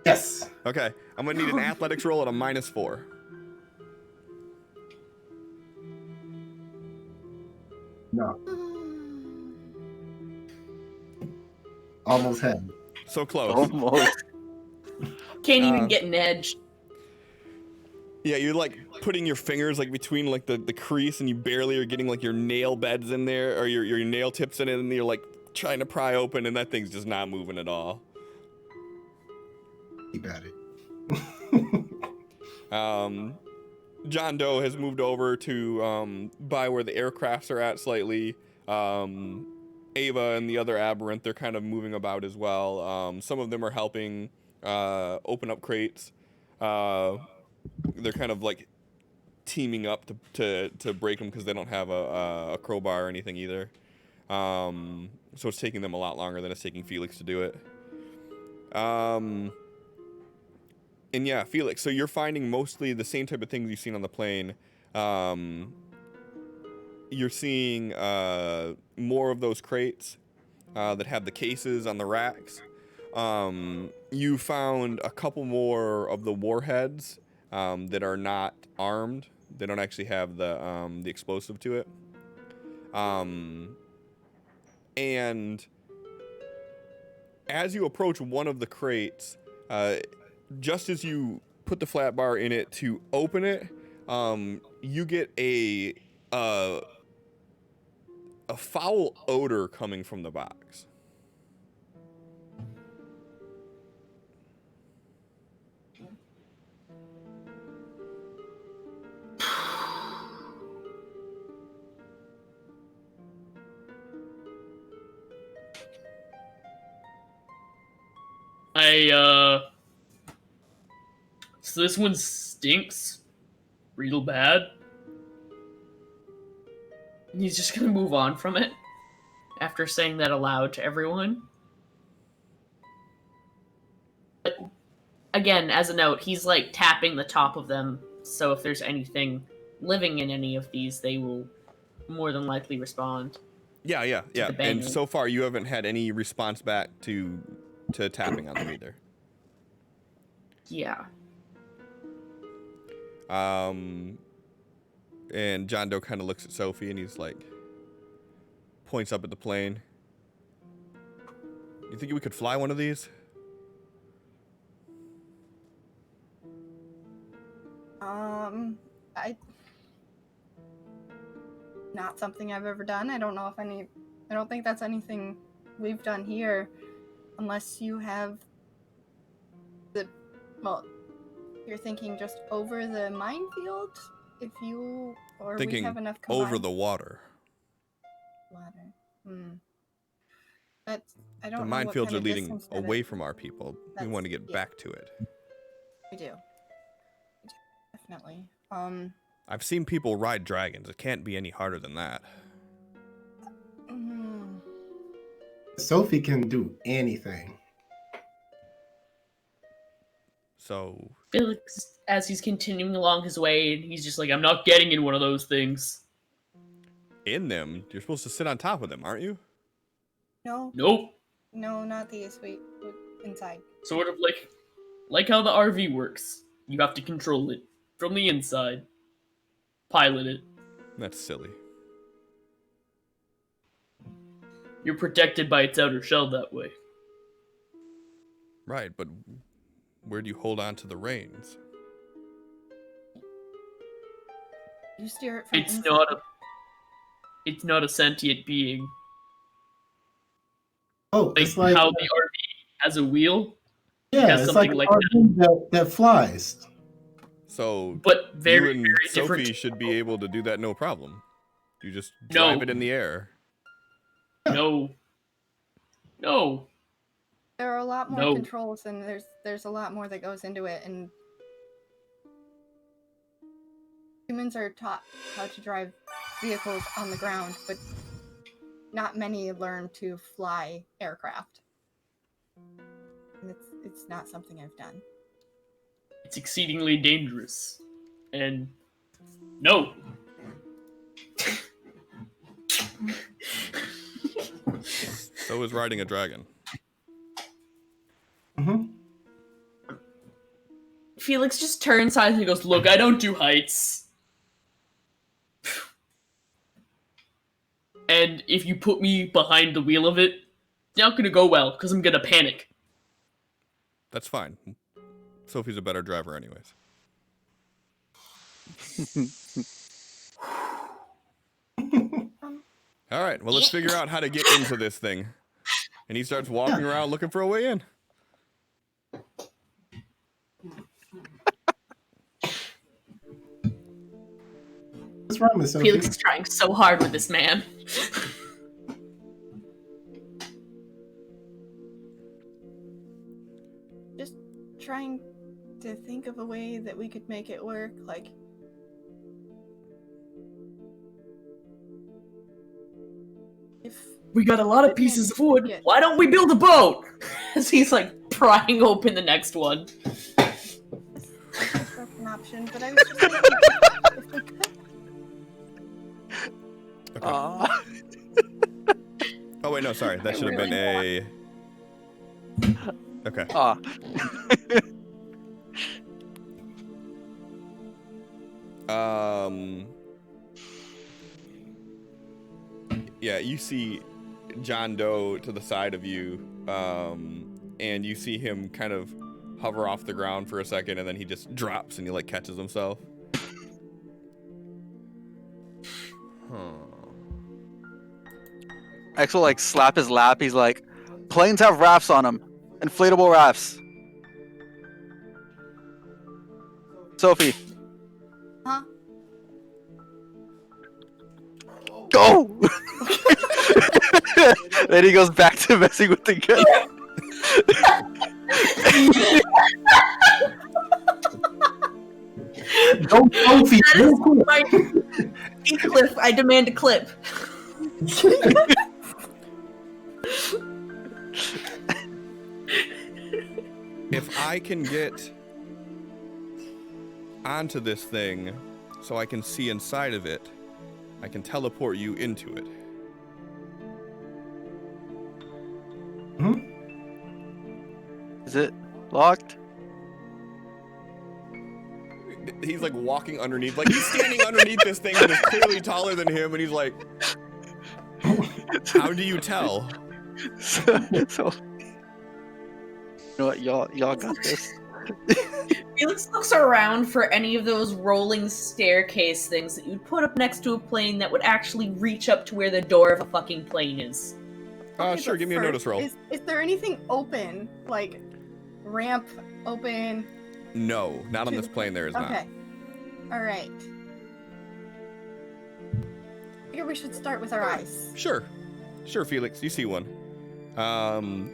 Yes. Okay. I'm gonna need an athletics roll at a -4. No. Almost had it. So close. Almost. Can't even get an edge. Yeah, you're like putting your fingers like between like the crease and you barely are getting like your nail beds in there or your nail tips in it and you're like trying to pry open and that thing's just not moving at all. Keep at it. John Doe has moved over to by where the aircrafts are at slightly. Ava and the other aberrant, they're kind of moving about as well. Some of them are helping open up crates. They're kind of like teaming up to break them because they don't have a crowbar or anything either. So it's taking them a lot longer than it's taking Felix to do it. And yeah, Felix, so you're finding mostly the same type of things you've seen on the plane. You're seeing more of those crates that have the cases on the racks. You found a couple more of the warheads that are not armed. They don't actually have the explosive to it. And as you approach one of the crates, just as you put the flat bar in it to open it, you get a foul odor coming from the box. So this one stinks. real bad. He's just gonna move on from it after saying that aloud to everyone. But again, as a note, he's like tapping the top of them, so if there's anything living in any of these, they will more than likely respond. Yeah. the And banging. so far, you haven't had any response back to tapping on them either. Yeah. And John Doe kind of looks at Sophie and he's like, points up at the plane. You think we could fly one of these? Not something I've ever done. I don't think that's anything we've done here, unless you have you're thinking just over the minefield? If you, or Thinking we have enough over the water. That's, I don't The know what minefields kind are of leading distance that away is. from our people. We That's- want to get yeah. back to it. We do. Definitely. I've seen people ride dragons. It can't be any harder than that. Sophie can do anything. So Felix, as he's continuing along his way, he's just like, I'm not getting in one of those things. in them, you're supposed to sit on top of them, aren't you? No, Nope. no, not these. We inside. Sort of like how the RV works. You have to control it from the inside. Pilot it. That's silly. You're protected by its outer shell that way. Right, but where do you hold on to the reins? You steer it from It's inside. not a sentient being. Oh, Like it's like how the RV has a wheel, yeah, has it's something like like an RV that flies. So but very, you and very Sophie different. should be able to do that no problem. You just No. drive it in the air. No. There are a lot more No. controls, and there's a lot more that goes into it, and humans are taught how to drive vehicles on the ground, but not many learn to fly aircraft. And it's not something I've done. It's exceedingly dangerous. And no. So is riding a dragon. Mm-hmm. Felix just turns sides and goes, "Look, I don't do heights. And if you put me behind the wheel of it, it's not gonna go well, because I'm gonna panic." That's fine. Sophie's a better driver anyways. All right, well, let's figure out how to get into this thing. And he starts walking around looking for a way in. What's wrong with Sophie? Felix is trying so hard with this man. Just trying to think of a way that we could make it work, like if We got a lot of pieces of wood. Yeah. Why don't we build a boat? As he's like prying open the next one. that's an option, but I was just thinking if we could. Okay. Oh, wait, no, sorry. That I should have been really a... Okay. Yeah, you see John Doe to the side of you, and you see him kind of hover off the ground for a second, and then he just drops and he like catches himself. Axel like slap his lap. He's like, planes have rafts on them, inflatable rafts. Sophie, Huh? go! Then he goes back to messing with the gun. Go, Feet. That is right. Eat Cliff. I demand a clip. If I can get onto this thing so I can see inside of it, I can teleport you into it. Is it locked? He's like walking underneath, like he's standing underneath this thing that is clearly taller than him, and he's like, how do you tell? So you know what, y'all got this. Felix looks around for any of those rolling staircase things that you'd put up next to a plane that would actually reach up to where the door of a fucking plane is. Okay, Sure, but give me a notice roll. Is there anything open, like ramp open? No, not on this plane there is not. Okay. All right. I figure we should start with our eyes. Sure, Felix, you see one.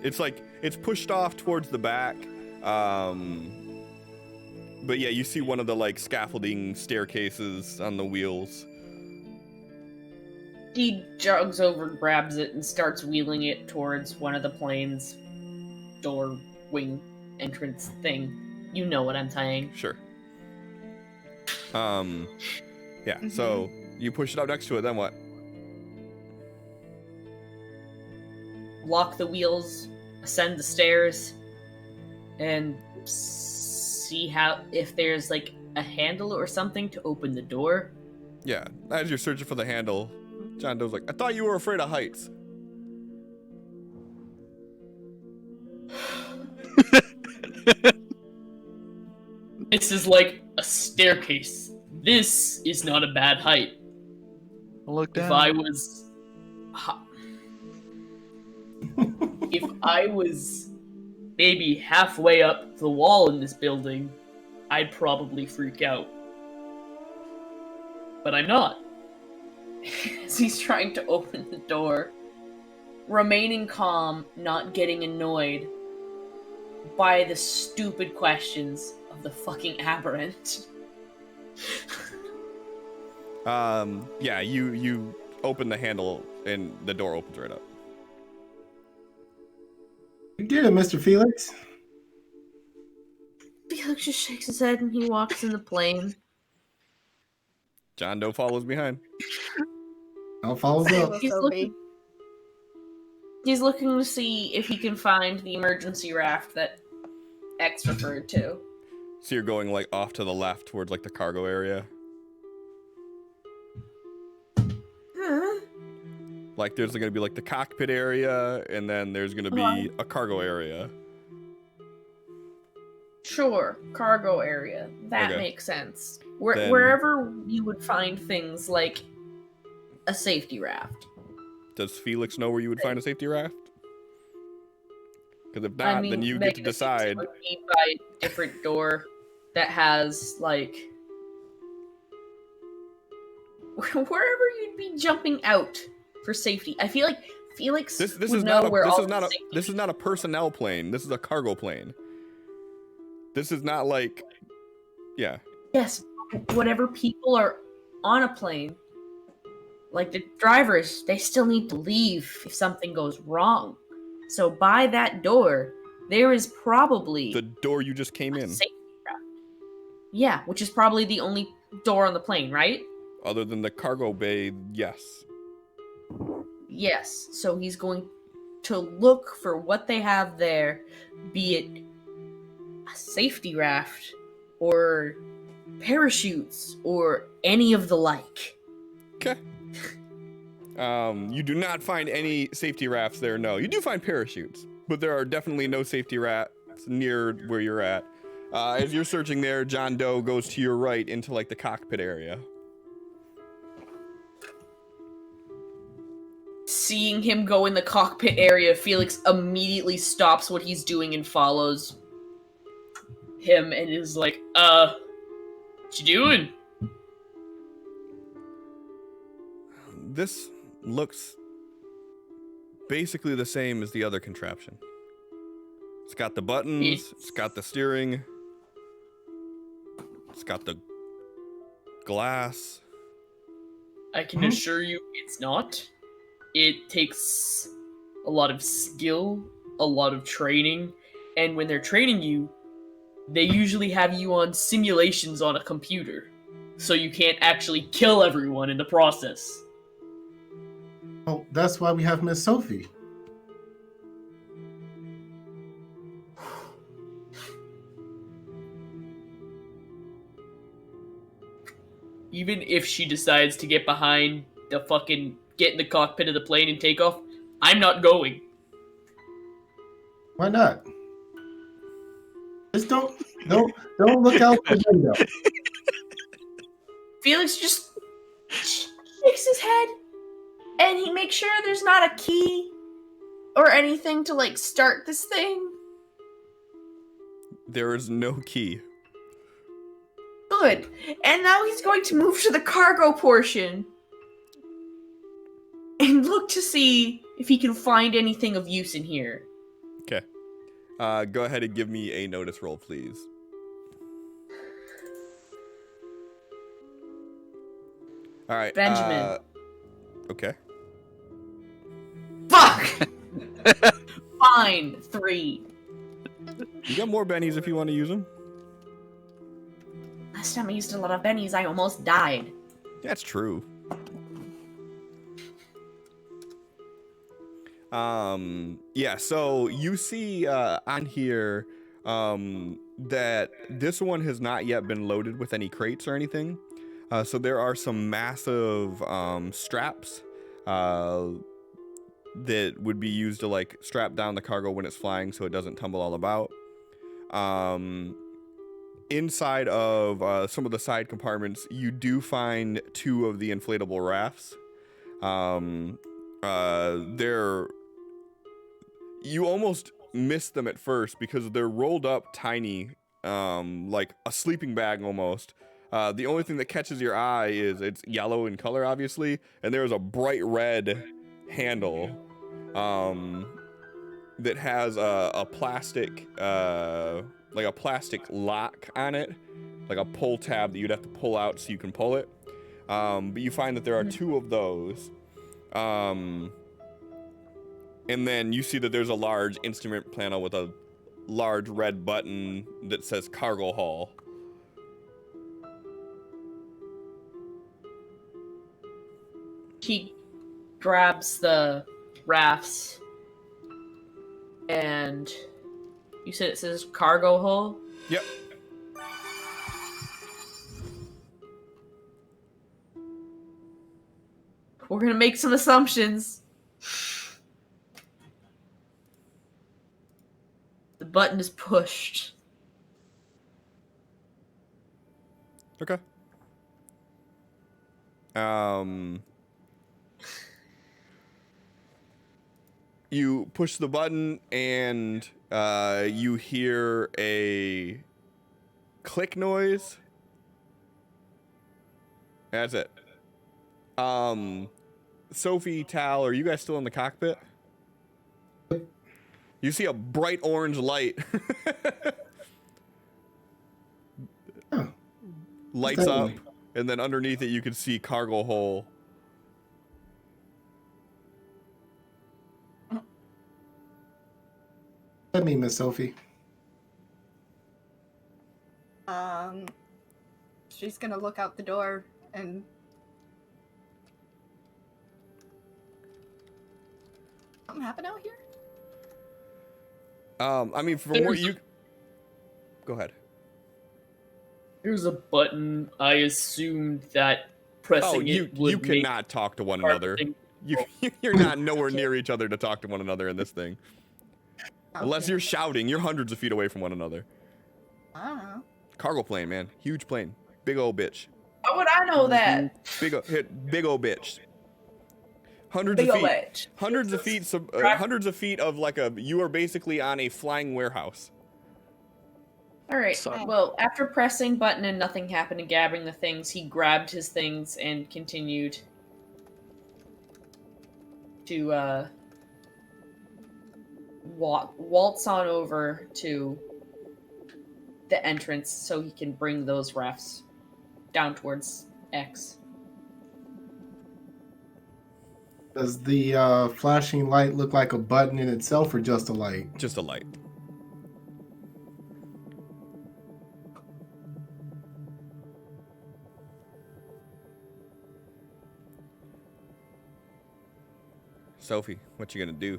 It's pushed off towards the back. But yeah, you see one of the like scaffolding staircases on the wheels. He jogs over, grabs it, and starts wheeling it towards one of the plane's door wing entrance thing. You know what I'm saying. Sure. Yeah, so you push it up next to it, then what? Lock the wheels, ascend the stairs, and see if there's like a handle or something to open the door. Yeah, as you're searching for the handle, John Doe's like, I thought you were afraid of heights. This is like a staircase. This is not a bad height. Look down. If I was maybe halfway up the wall in this building, I'd probably freak out. But I'm not. As he's trying to open the door, remaining calm, not getting annoyed by the stupid questions of the fucking aberrant. Yeah, you open the handle and the door opens right up. You did it, Mr. Felix. Felix just shakes his head and he walks in the plane. John Doe follows behind. I'll follow up. He's looking to see if he can find the emergency raft that X referred to. So you're going like off to the left towards like the cargo area. Huh? Like there's gonna be like the cockpit area, and then there's gonna be a cargo area. Sure, cargo area. That Okay. makes sense. Then- Wherever you would find things like a safety raft. Does Felix know where you would find a safety raft? Because if not, then you get to Megan assumes it decide. would be by a different door that has like wherever you'd be jumping out for safety. I feel like Felix This would is know not a where this all is not the a safety- this is not a personnel plane. This is a cargo plane. This is not like, yeah. Yes, whatever people are on a plane, like the drivers, they still need to leave if something goes wrong. So by that door, there is probably The door you just came a in, safety raft. Yeah, which is probably the only door on the plane, right? other than the cargo bay, yes. Yes. So he's going to look for what they have there, be it a safety raft or parachutes or any of the like. Okay. You do not find any safety rafts there, no. You do find parachutes, but there are definitely no safety rafts near where you're at. As you're searching there, John Doe goes to your right into like the cockpit area. Seeing him go in the cockpit area, Felix immediately stops what he's doing and follows him and is like, What you doing? This looks basically the same as the other contraption. It's got the buttons, it's got the steering, it's got the glass. I can assure you it's not. It takes a lot of skill, a lot of training, and when they're training you, they usually have you on simulations on a computer, so you can't actually kill everyone in the process. Oh, that's why we have Miss Sophie. Even if she decides to get behind the get in the cockpit of the plane and take off, I'm not going. Why not? Just don't look out the window. Felix just shakes his head, and he makes sure there's not a key or anything to like start this thing. There is no key. Good. And now he's going to move to the cargo portion and look to see if he can find anything of use in here. Okay. Go ahead and give me a notice roll, please. All right. Benjamin. Okay. Fuck! Fine. 3. You got more bennies if you want to use them. Last time I used a lot of bennies, I almost died. That's true. Yeah, so you see on here that this one has not yet been loaded with any crates or anything. So there are some massive straps that would be used to like strap down the cargo when it's flying so it doesn't tumble all about. Inside of some of the side compartments, you do find 2 of the inflatable rafts. You almost miss them at first because they're rolled up tiny, like a sleeping bag almost. The only thing that catches your eye is it's yellow in color, obviously, and there is a bright red handle that has a plastic, like a plastic lock on it, like a pull tab that you'd have to pull out so you can pull it. But you find that there are 2 of those. And then you see that there's a large instrument panel with a large red button that says cargo hall. He grabs the rafts, and you said it says cargo hull? Yep. We're gonna make some assumptions. The button is pushed. Okay. You push the button and you hear a click noise. That's it. Sophie, Tal, are you guys still in the cockpit? You see a bright orange light. Lights up, and then underneath it you can see cargo hole. Let me, Miss Sophie. She's gonna look out the door and something happen out here? I mean, from what you... Go ahead. There's a button. I assumed that pressing you would make cannot talk to one another. You're not nowhere near each other to talk to one another in this thing. Okay. Unless you're shouting, you're hundreds of feet away from one another. I don't know. Cargo plane, man. Huge plane. Big old bitch. How would I know that? Big old bitch. Hundreds of feet. Hundreds of feet of like you are basically on a flying warehouse. Alright, Sorry. well, after pressing button and nothing happened and grabbing the things, he grabbed his things and continued to, waltz on over to the entrance so he can bring those rafts down towards X. Does the flashing light look like a button in itself or just a light? Just a light. Sophie, what you gonna do?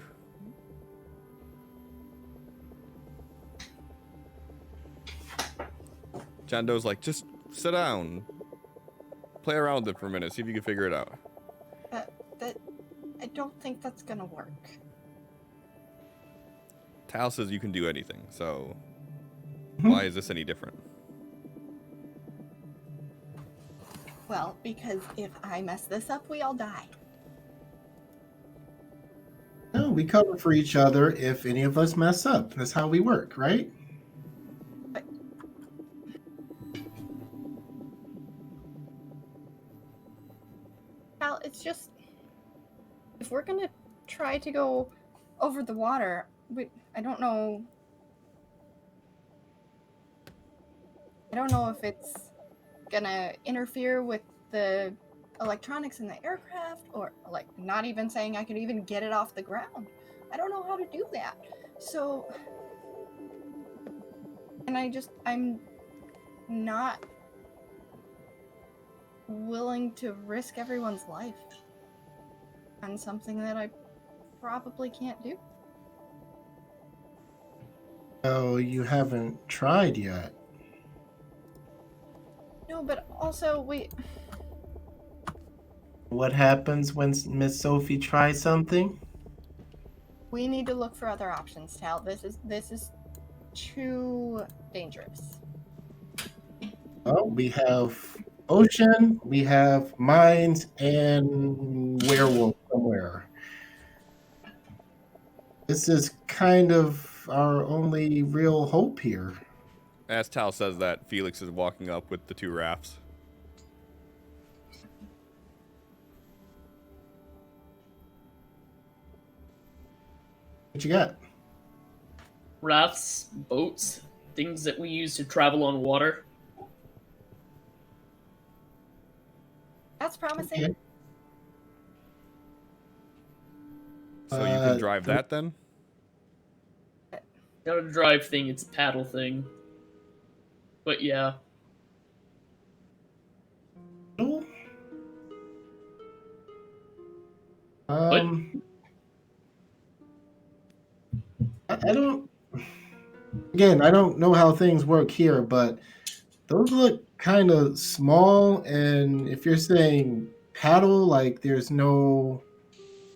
John Doe's like, just sit down. Play around with it for a minute, see if you can figure it out. I don't think that's gonna work. Tal says you can do anything, so why is this any different? Well, because if I mess this up, we all die. No, we cover for each other if any of us mess up. That's how we work, right? Well, it's just if we're gonna try to go over the water, I don't know. I don't know if it's gonna interfere with the electronics in the aircraft, or like not even saying I could even get it off the ground. I don't know how to do that. So, and I'm not willing to risk everyone's life on something that I probably can't do. Oh, you haven't tried yet. No, but also What happens when Miss Sophie tries something? we need to look for other options, Tal. This is too dangerous. Well, we have ocean, we have mines, and werewolf somewhere. This is kind of our only real hope here. As Tal says that, Felix is walking up with the two rafts. What you got? Rafts, boats, things that we use to travel on water. That's promising. Okay. So you can drive that then? Not a drive thing, it's a paddle thing. But yeah. No. I don't. Again, I don't know how things work here, but those look kind of small. And if you're saying paddle, like there's no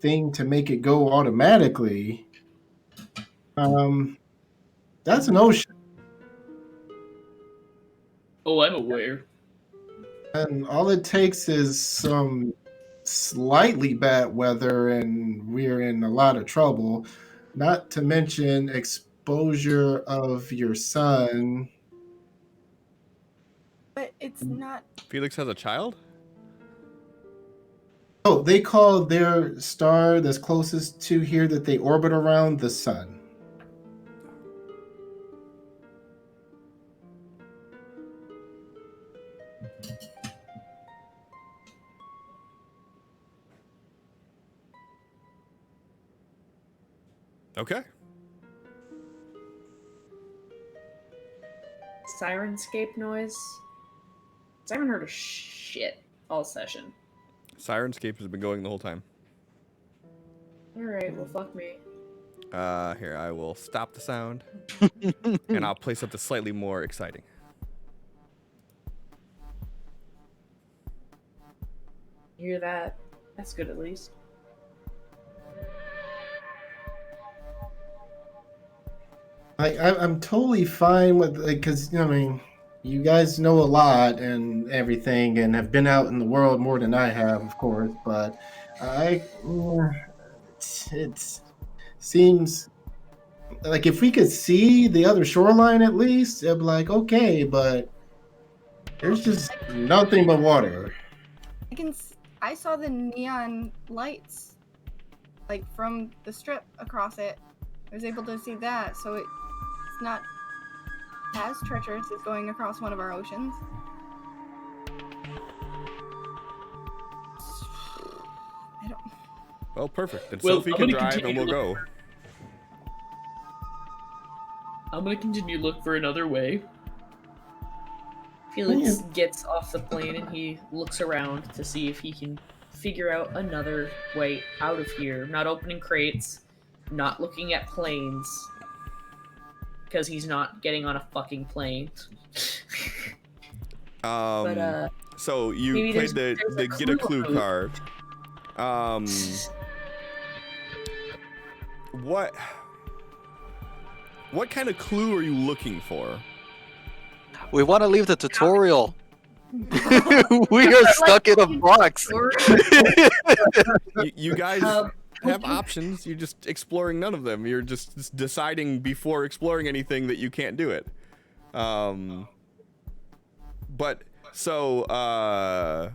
thing to make it go automatically, that's an ocean. Oh, I'm aware. And all it takes is some slightly bad weather, and we're in a lot of trouble. Not to mention exposure of your sun. But it's not. Felix has a child? Oh, they call their star that's closest to here that they orbit around the sun. Okay. Sirenscape noise. I haven't heard a shit all session. Sirenscape has been going the whole time. Alright, well fuck me. Here, I will stop the sound. And I'll play something slightly more exciting. Hear that? That's good at least. I'm totally fine with, because I mean, you guys know a lot and everything, and have been out in the world more than I have, of course. But it seems like if we could see the other shoreline at least, it'd be like okay, but there's just nothing but water. I saw the neon lights, like from the strip across it. I was able to see that, so it's not as treacherous as going across one of our oceans. Well, perfect. Then Well, Sophie I'm can gonna drive and continue we'll to go. I'm gonna continue to look for another way. Felix gets off the plane and he looks around to see if he can figure out another way out of here. Not opening crates, not looking at planes, because he's not getting on a fucking plane. But So you maybe played there's the a get a clue clue. card. What kind of clue are you looking for? We want to leave the tutorial. We are stuck in a box. You guys have options. You're just exploring none of them. You're just deciding before exploring anything that you can't do it. But so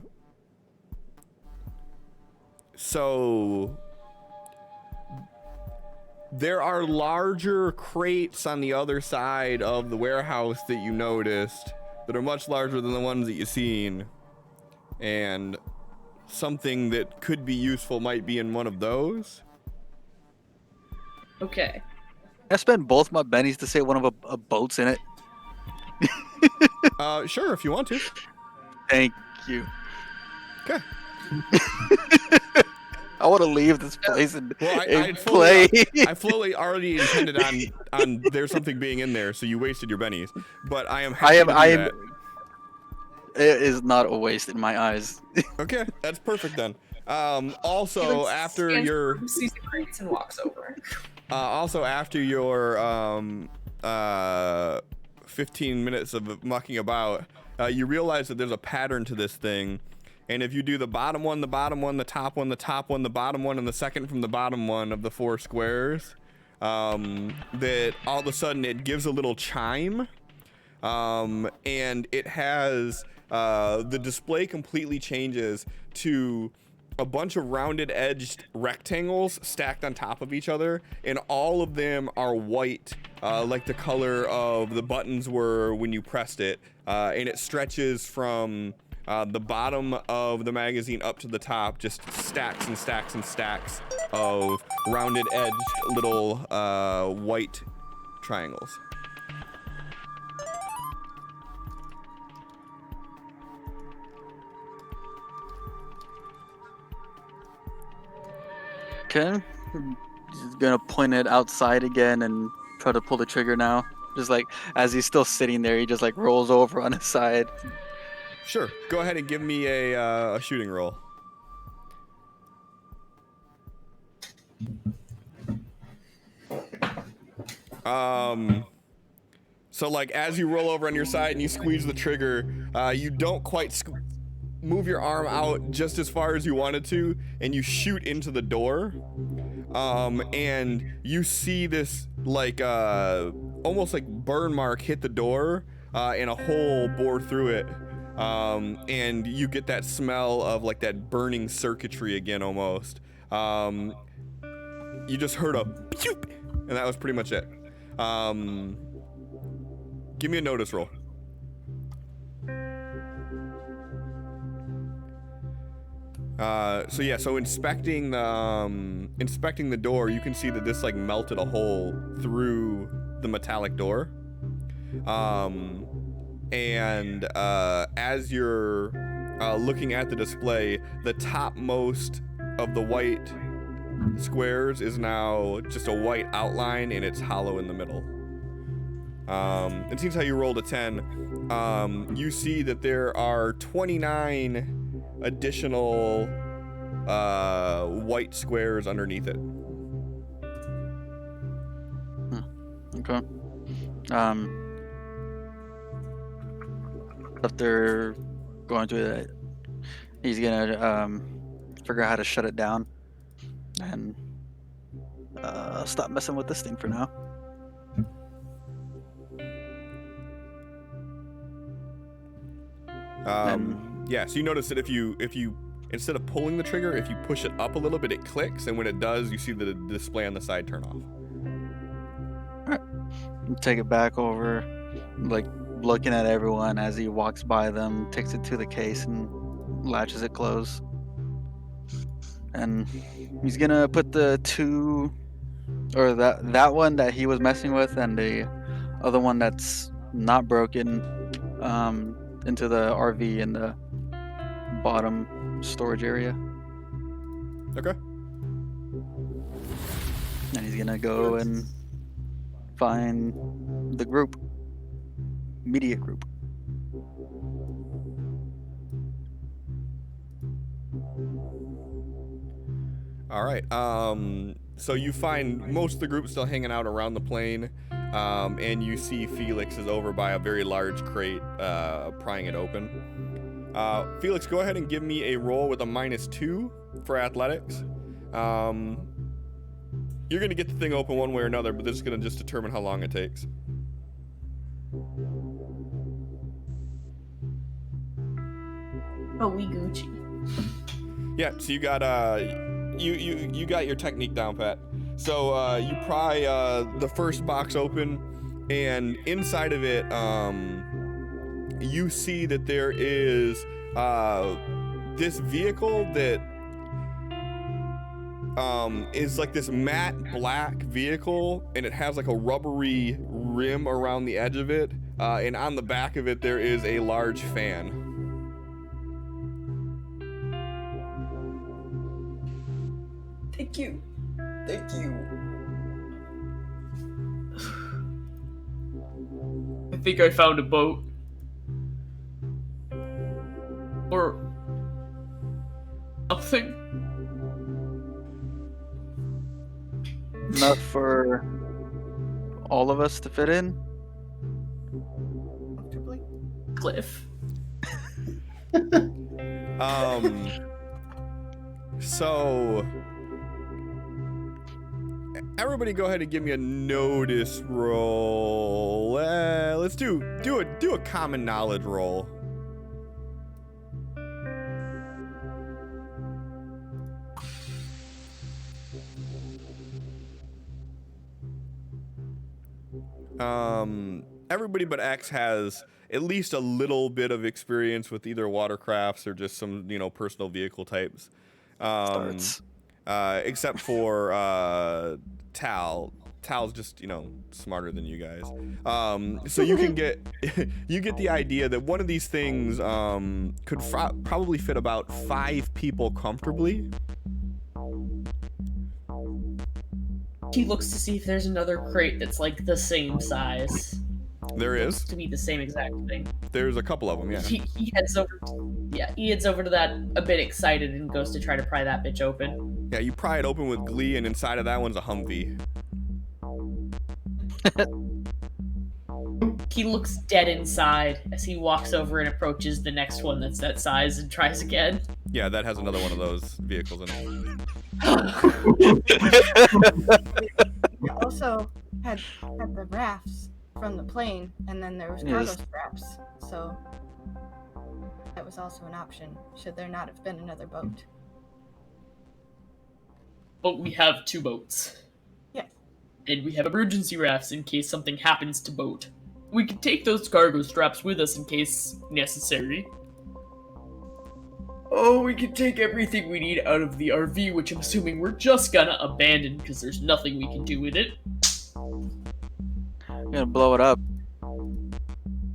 there are larger crates on the other side of the warehouse that you noticed that are much larger than the ones that you've seen, and something that could be useful might be in one of those. Okay. I spent both my bennies to say one of a boat's in it. Sure, if you want to. Thank you. Okay. I want to leave this place and, Well, and play. I fully already intended on there's something being in there, so you wasted your bennies. But I am happy to do that. It is not a waste in my eyes. Okay, that's perfect then. Also, after your sees the crates and walks over. also after your 15 minutes of mucking about, you realize that there's a pattern to this thing. And if you do the bottom one, the bottom one, the top one, the top one, the bottom one, and the second from the bottom one of the 4 squares, that all of a sudden it gives a little chime, and it has the display completely changes to a bunch of rounded edged rectangles stacked on top of each other, and all of them are white, like the color of the buttons were when you pressed it, and it stretches from the bottom of the magazine up to the top, just stacks and stacks and stacks of rounded edged little white triangles. Okay. Just gonna point it outside again and try to pull the trigger now. Just like as he's still sitting there, he just like rolls over on his side. Sure. Go ahead and give me a shooting roll. So like as you roll over on your side and you squeeze the trigger, you don't quite move your arm out just as far as you wanted to, and you shoot into the door. And you see this like almost like burn mark hit the door, and a hole bore through it. And you get that smell of like that burning circuitry again almost. You just heard a pew, and that was pretty much it. Give me a notice roll. So inspecting the door, you can see that this like melted a hole through the metallic door. And as you're looking at the display, the topmost of the white squares is now just a white outline, and it's hollow in the middle. It seems how you rolled a 10. You see that there are 29 additional white squares underneath it. Okay. After going through that, he's gonna figure out how to shut it down and stop messing with this thing for now. Yeah, so you notice that if you instead of pulling the trigger, if you push it up a little bit, it clicks, and when it does, you see the display on the side turn off. Alright. Take it back over, like looking at everyone as he walks by them, takes it to the case and latches it closed. And he's gonna put the two, or that one that he was messing with, and the other one that's not broken, into the RV in the bottom storage area. Okay. And he's gonna go and find the group, immediate group. All right. So you find most of the group still hanging out around the plane, and you see Felix is over by a very large crate, prying it open. Felix, go ahead and give me a roll with a -2 for athletics. You're gonna get the thing open one way or another, but this is gonna just determine how long it takes. Oh, we Gucci. Yeah. So you got you got your technique down pat. So you pry the first box open, and inside of it, you see that there is this vehicle that is like this matte black vehicle, and it has like a rubbery rim around the edge of it, and on the back of it there is a large fan. Thank you. Thank you. I think I found a boat. Or something. Enough for all of us to fit in. Comfortably. Cliff. So everybody go ahead and give me a notice roll. Let's do a common knowledge roll. Everybody but X has at least a little bit of experience with either watercrafts or just some, personal vehicle types. Starts. Except for Tal. Tal's just, smarter than you guys. So you can get you get the idea that one of these things could probably fit about 5 people comfortably. He looks to see if there's another crate that's like the same size. There is. To be the same exact thing. There's a couple of them, yeah. He heads over. Yeah, he heads over to that a bit excited and goes to try to pry that bitch open. Yeah, you pry it open with glee, and inside of that one's a Humvee. He looks dead inside as he walks over and approaches the next one that's that size and tries again. Yeah, that has another one of those vehicles in it. We also had the rafts from the plane, and then there was cargo Yes. straps. So that was also an option, should there not have been another boat. But we have 2 boats. Yes. And we have emergency rafts in case something happens to boat. We could take those cargo straps with us in case necessary. Oh, we could take everything we need out of the RV, which I'm assuming we're just gonna abandon because there's nothing we can do with it. I'm gonna blow it up.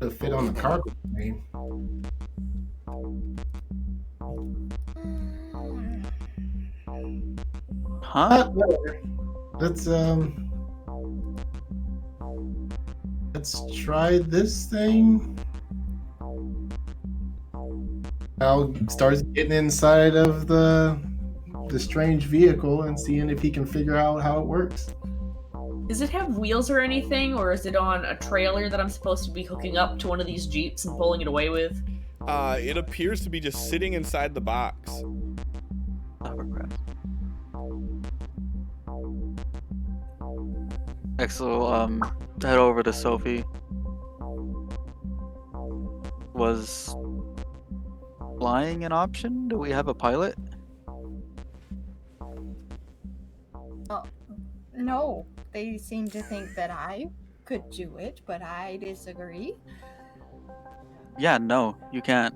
To fit on the cargo plane. Huh? Let's try this thing. Al starts getting inside of the strange vehicle and seeing if he can figure out how it works. Does it have wheels or anything, or is it on a trailer that I'm supposed to be hooking up to one of these Jeeps and pulling it away with? It appears to be just sitting inside the box. Axel, head over to Sophie. Was flying an option? Do we have a pilot? No, they seem to think that I could do it, but I disagree. Yeah, no, you can't.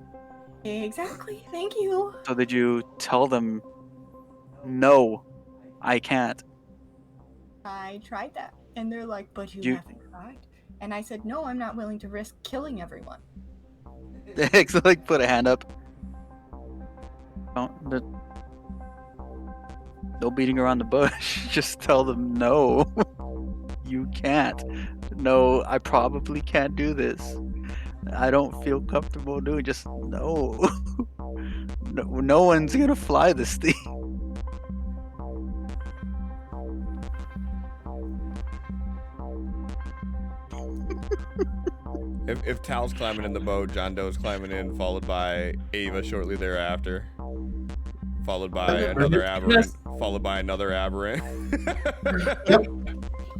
Exactly, thank you. So did you tell them No, I can't. I tried that. And they're like, but you You- haven't tried. And I said, no, I'm not willing to risk killing everyone. So, like, put a hand up. No beating around the bush. Just tell them no. You can't. No, I probably can't do this. I don't feel comfortable doing. Just no. No one's gonna fly this thing. If Tal's climbing in the boat, John Doe's climbing in, followed by Ava shortly thereafter, followed by another aberrant, followed by another aberrant. All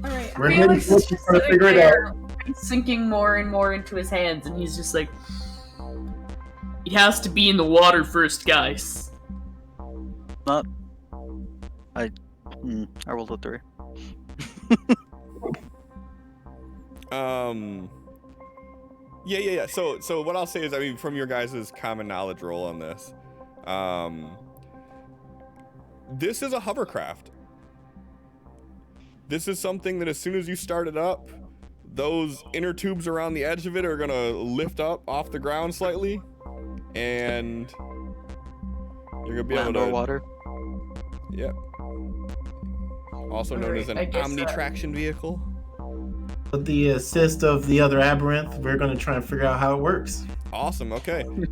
right. We're Felix heading is just to sitting figure it there, out. sinking more and more into his hands, and he's just like, It has to be in the water first, guys. I rolled a 3. Yeah. So what I'll say is, I mean, from your guys' common knowledge roll on this, this is a hovercraft. This is something that as soon as you start it up, those inner tubes around the edge of it are gonna lift up off the ground slightly, and you're gonna be Land able or to. water. Yep. Also known as an I guess, omnitraction vehicle. With the assist of the other aberrant, we're going to try and figure out how it works. Awesome. Okay. Go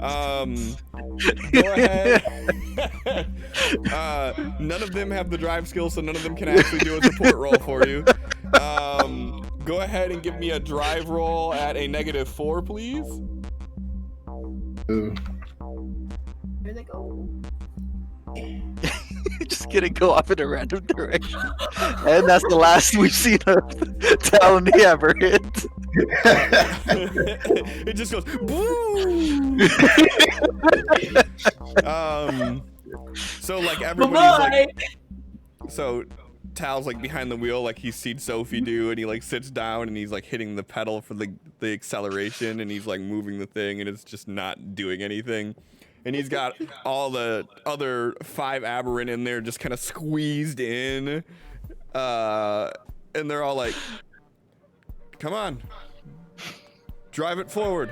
ahead. None of them have the drive skill, so none of them can actually do a support roll for you. Go ahead and give me a drive roll at a -4, please. Ooh. Here they go. Just gonna go off in a random direction. And that's the last we've seen of Tal and the Aberrant. It just goes boom. So like everybody's like, so Tal's like behind the wheel, like he's seen Sophie do, and he like sits down and he's like hitting the pedal for the acceleration, and he's like moving the thing, and it's just not doing anything. And he's got all the other 5 aberrant in there just kind of squeezed in. And they're all like, come on, drive it forward.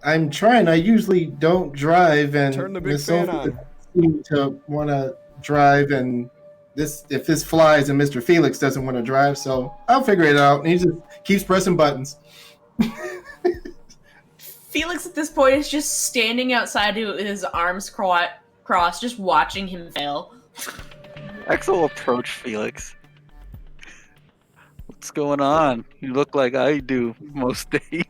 I'm trying. I usually don't drive, and Turn the big Miss fan Sophie on. seemed to want to drive, and if this flies, and Mr. Felix doesn't want to drive, so I'll figure it out. And he just keeps pressing buttons. Felix at this point is just standing outside with his arms crossed, just watching him fail. Axel will approach Felix. What's going on? You look like I do most days.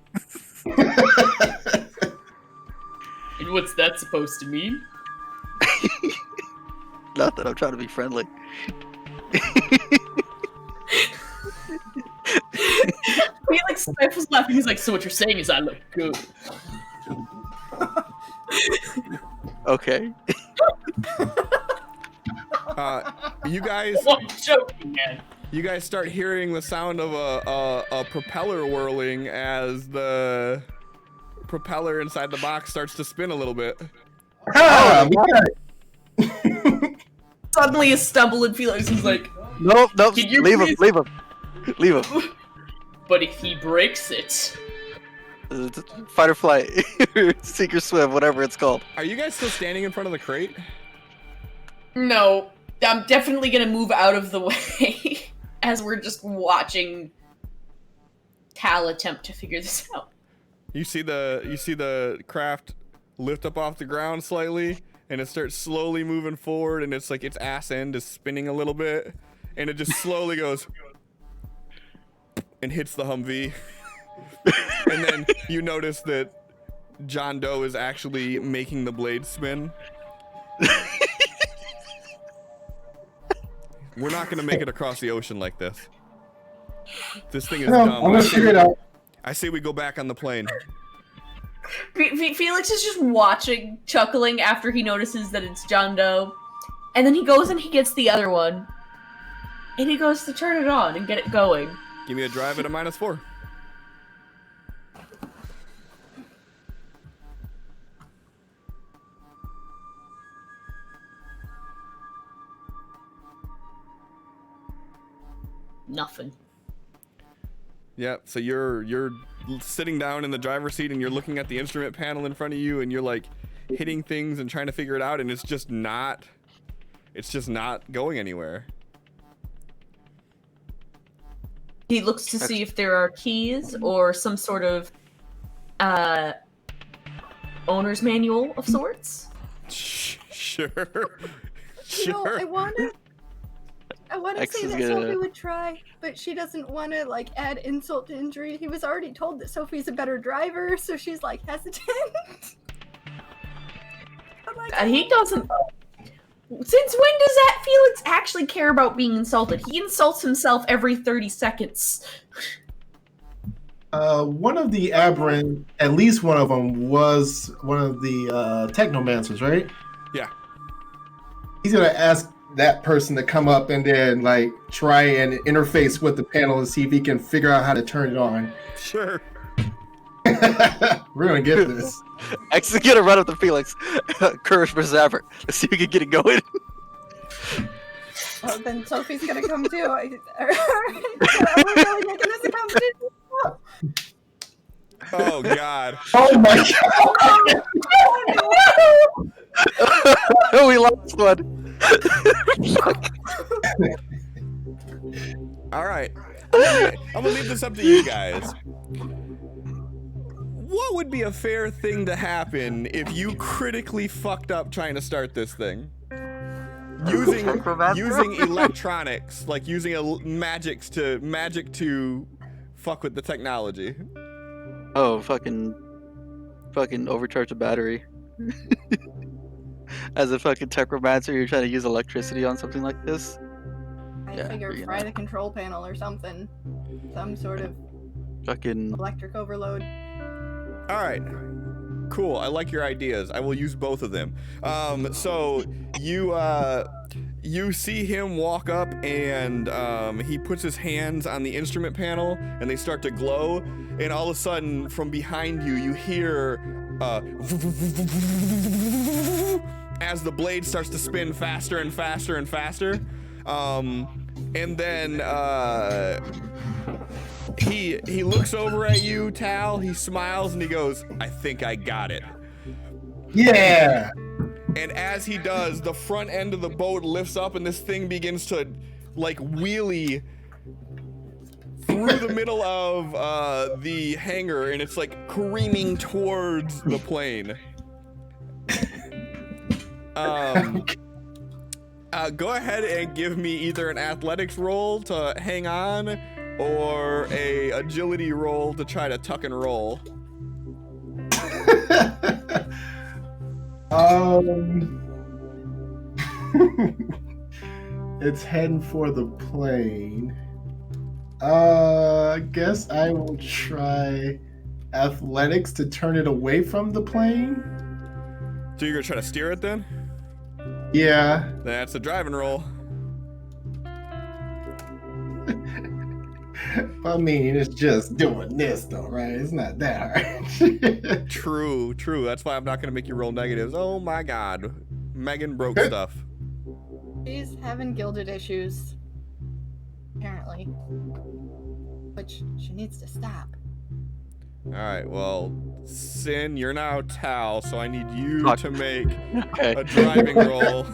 And what's that supposed to mean? Not that I'm trying to be friendly. Felix stifles laughing. He's like, so what you're saying is I look good. Okay. You guys, I'm joking, man. you guys start hearing the sound of a propeller whirling as the propeller inside the box starts to spin a little bit. Ah, we got it. Suddenly a stumble and Felix is like, Nope. Can you Leave him. please- Leave him. But if he breaks it, Fight or flight. Sink or swim, whatever it's called. Are you guys still standing in front of the crate? no, I'm definitely gonna move out of the way as we're just watching Tal attempt to figure this out. You see the craft lift up off the ground slightly, and it starts slowly moving forward, and it's like its ass end is spinning a little bit, and it just slowly goes and hits the Humvee. And then you notice that John Doe is actually making the blade spin. We're not gonna make it across the ocean like this. This thing is No, dumb. I'm gonna figure it out. I say we go back on the plane. Felix is just watching, chuckling after he notices that it's John Doe. And then he goes and he gets the other one. And he goes to turn it on and get it going. Give me a drive at a -4. nothing. Yeah, so you're sitting down in the driver's seat and you're looking at the instrument panel in front of you and you're like hitting things and trying to figure it out, and it's just not going anywhere. He looks to see if there are keys or some sort of owner's manual of sorts. Sure. You know, I want to X say is that gonna- Sophie would try, but she doesn't want to like add insult to injury. He was already told that Sophie's a better driver, so she's like hesitant. I'm like, He doesn't. Since when does that Felix actually care about being insulted? He insults himself every 30 seconds. One of the aberrant, at least one of them was one of the technomancers, right? Yeah. He's gonna ask that person to come up and then like try and interface with the panel to see if he can figure out how to turn it on. Sure. We're gonna get this. X is gonna run up to Felix. Courage versus effort. Let's see if we can get it going. oh, then Sophie's gonna come too. Are we really making this a competition? Oh God. Oh my god! We lost one. All right. I'm gonna leave this up to you guys. What would be a fair thing to happen if you critically fucked up trying to start this thing? Using electronics, like using magic to fuck with the technology. Oh, fucking overcharge the battery. As a fucking technomancer, you're trying to use electricity on something like this? I Yeah, figured you fry know. the control panel or something. Some sort of Fucking electric overload. All right. Cool. I like your ideas. I will use both of them. So you see him walk up and he puts his hands on the instrument panel and they start to glow, and all of a sudden from behind you you hear as the blade starts to spin faster and faster and faster. And then he looks over at you, Tal, he smiles and he goes, "I think I got it." Yeah. And as he does, the front end of the boat lifts up and this thing begins to like wheelie through the middle of the hangar, and it's like careening towards the plane. Go ahead and give me either an athletics roll to hang on or a agility roll to try to tuck and roll. It's heading for the plane. I guess I will try athletics to turn it away from the plane. So you're gonna try to steer it then? Yeah. That's a driving roll. I mean, it's just doing this though, right? It's not that hard. True. That's why I'm not gonna make you roll negatives. Oh my God, Megan broke stuff. She's having gilded issues. Apparently. Which she needs to stop. All right, well, Sin, you're now Tal, so I need you Fuck. to make okay. a driving roll.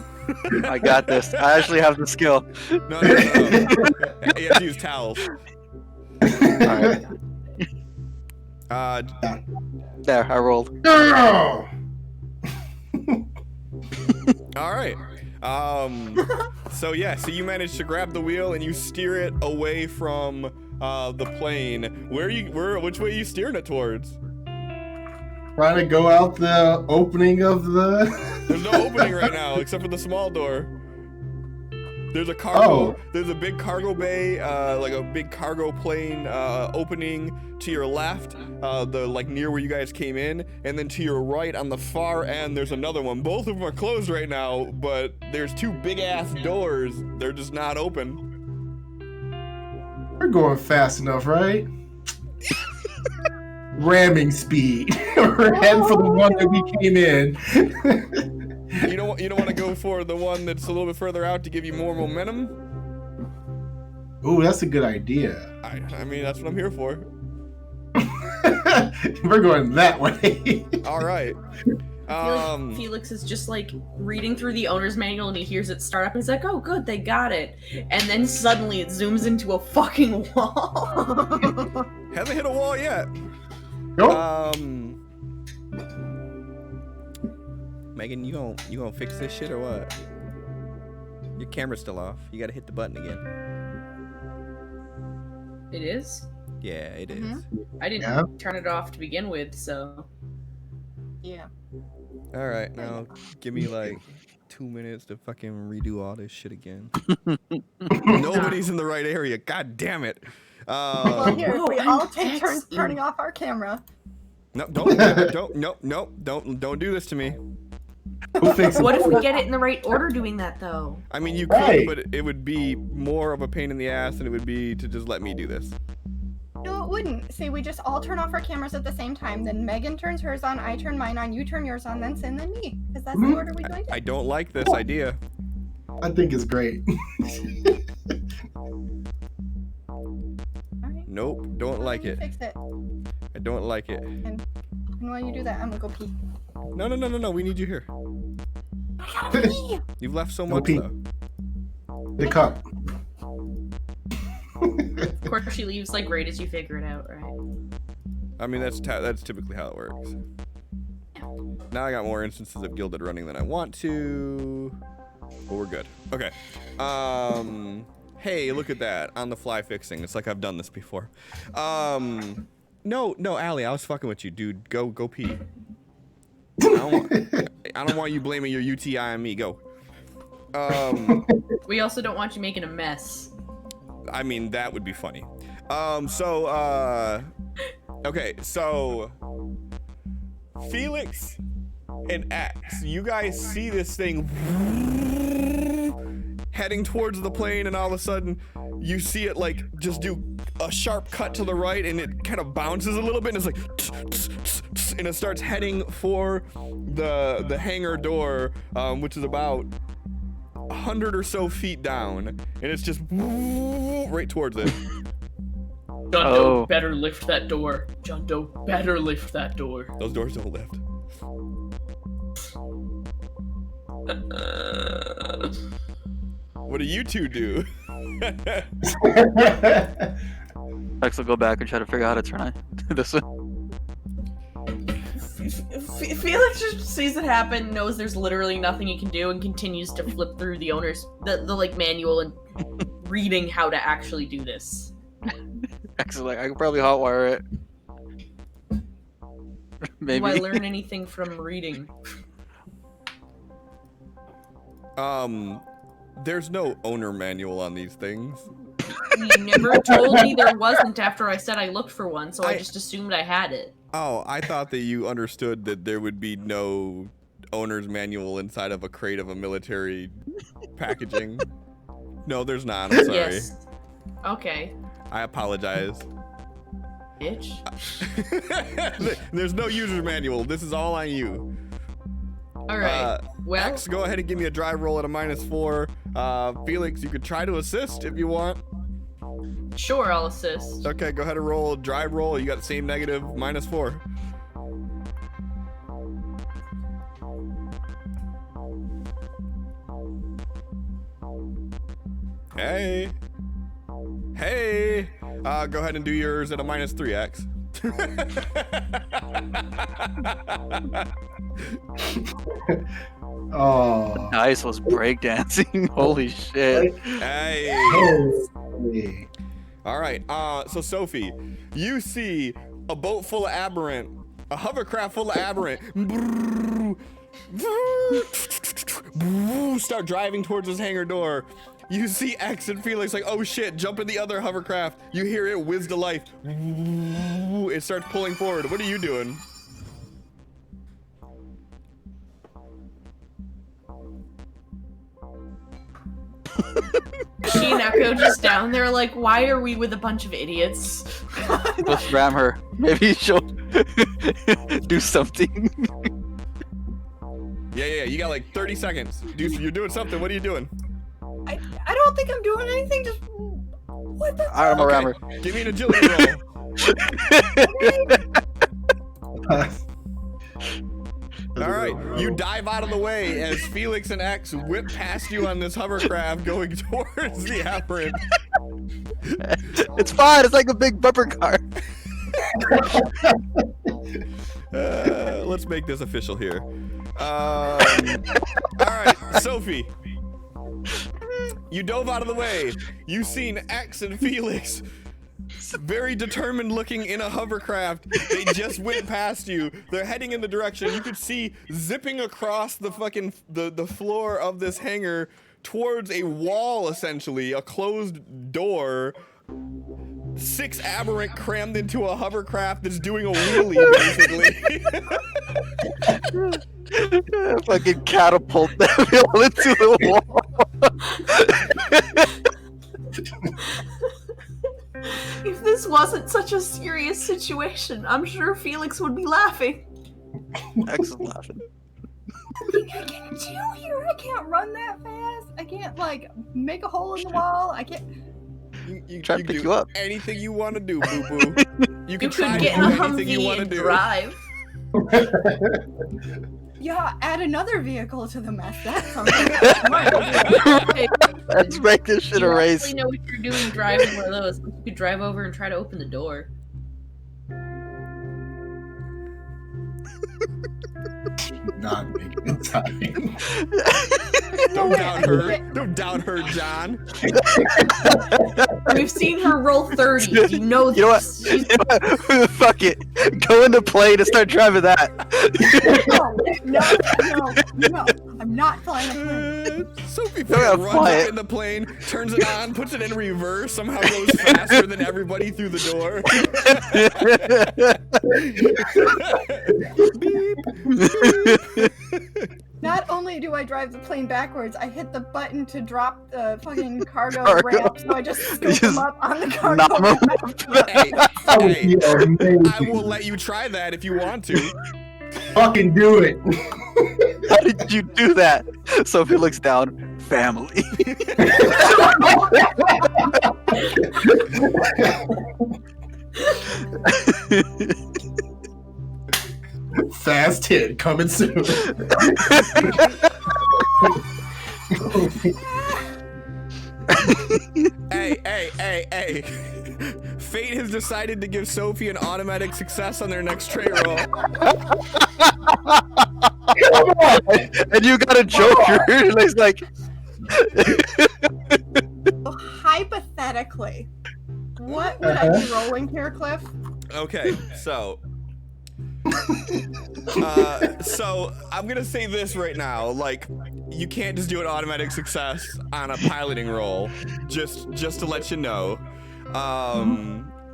I got this. I actually have the skill. No. You have to use towels. Alright. There, I rolled. No! All right. So you managed to grab the wheel and you steer it away from the plane. Which way are you steering it towards? Trying to go out the opening of the. There's no opening right now except for the small door. There's a cargo. Oh. There's a big cargo bay, like a big cargo plane opening to your left, near where you guys came in, and then to your right on the far end there's another one. Both of them are closed right now, but there's two big ass doors. They're just not open. We're going fast enough, right? Ramming speed. We're heading for the one that we came in. You don't want to go for the one that's a little bit further out to give you more momentum? Ooh, that's a good idea. I mean, that's what I'm here for. We're going that way. All right. I feel like Felix is just like reading through the owner's manual and he hears it start up and he's like, oh good, they got it. And then suddenly it zooms into a fucking wall. Haven't hit a wall yet. Nope. Megan, you gonna fix this shit or what? Your camera's still off. You gotta hit the button again. It is? Yeah, it is. I didn't turn it off to begin with, so. Yeah. All right, now give me like 2 minutes to fucking redo all this shit again. Nobody's in the right area. God damn it. Well, here, if we all take turns turning off our camera. No, don't do this to me. What if we get it in the right order doing that, though? I mean, you could, but it would be more of a pain in the ass than it would be to just let me do this. No, it wouldn't. Say we just all turn off our cameras at the same time. Then Megan turns hers on, I turn mine on, you turn yours on, then Sin, then me. Because that's the order we do it. I don't like this idea. I think it's great. Alright. Nope, don't like it. Fix it. I don't like it. And while you do that, I'm gonna go pee. No, we need you here. I gotta pee! You've left so Go much, pee. though. The cup. Of course, she leaves like right as you figure it out, right? I mean, that's typically how it works. Now I got more instances of Gilded running than I want to, but we're good. Okay. Hey, look at that. On the fly fixing. It's like I've done this before. No, Allie, I was fucking with you, dude. Go pee. I don't want you blaming your UTI on me. Go. We also don't want you making a mess. I mean, that would be funny. Okay, so Felix and X, you guys see this thing heading towards the plane, and all of a sudden you see it like just do a sharp cut to the right, and it kind of bounces a little bit, and it's like and it starts heading for the hangar door, which is about 100 or so feet down, and it's just right towards it. John Doe better lift that door. John Doe better lift that door. Those doors don't lift. What do you two do? Lex will go back and try to figure out how to turn on this one. Felix just sees it happen, knows there's literally nothing he can do, and continues to flip through the owner's the like manual and reading how to actually do this. Lex is like, I could probably hotwire it. Maybe. Do I learn anything from reading? There's no owner manual on these things. You never told me there wasn't after I said I looked for one, so I just assumed I had it. Oh, I thought that you understood that there would be no owner's manual inside of a crate of a military packaging. No, there's not. I'm sorry. Yes. Okay. I apologize. Bitch. There's no user manual. This is all on you. Alright. Well, X, go ahead and give me a drive roll at a -4. Felix, you could try to assist if you want. sure, I'll assist. Okay, go ahead and roll. Drive roll. You got the same negative, -4. Hey. Hey. Go ahead and do yours at a -3, X. Oh. Nice was breakdancing. Holy shit. Hey. Holy. All right. So Sophie, you see a boat full of aberrant, a hovercraft full of aberrant. Start driving towards this hangar door. You see X and Felix like, oh shit, jump in the other hovercraft. You hear it whiz to life. It starts pulling forward. What are you doing? She and Echo just down there like, why are we with a bunch of idiots? Just ram her. Maybe she'll do something. Yeah. You got like 30 seconds. You're doing something. What are you doing? I don't think I'm doing anything, just What the? Armor, Okay, armor. give me an agility roll. All right, you dive out of the way as Felix and X whip past you on this hovercraft going towards the aberrant. It's fine. It's like a big bumper car. Let's make this official here. All right, Sophie. You dove out of the way. You seen X and Felix very determined looking in a hovercraft. They just went past you. They're heading in the direction. You could see zipping across the fucking the floor of this hangar towards a wall, essentially, a closed door. 6 aberrant crammed into a hovercraft that's doing a wheelie, basically. Fucking catapult them into the wall. If this wasn't such a serious situation, I'm sure Felix would be laughing. X is laughing. I can't chill here. I can't run that fast. I can't like make a hole in the wall. I can't. You Try to can pick do you up. anything you want to do, boo boo. You can You try could to get do in a anything you want to Humvee and do. drive. Yeah, add another vehicle to the mess. That's something. Let's make this shit a You race. actually know what you're doing driving one of those. You could drive over and try to open the door. Not making it time. Don't doubt her. Don't doubt her, John. We've seen her roll 30. You know this. You know what? She's Fuck it. Go in the plane and start driving that. No. I'm not flying a plane. Sophie Yeah, runs fly up it. in the plane, turns it on, puts it in reverse, somehow goes faster than everybody through the door. Not only do I drive the plane backwards, I hit the button to drop the fucking cargo Cargo. ramp, so I just scoop Just them up on the cargo Knock 'em ramp. Hey, That would hey, be amazing. I will let you try that if you want to. Fucking do it. How did you do that? Sophie looks down. Family. Fast hit coming soon. Hey. Fate has decided to give Sophie an automatic success on their next trait roll. And you got a joker. It's like, Hypothetically, what would I be rolling here, Cliff? Okay, so I'm gonna say this right now, like, you can't just do an automatic success on a piloting roll, just to let you know.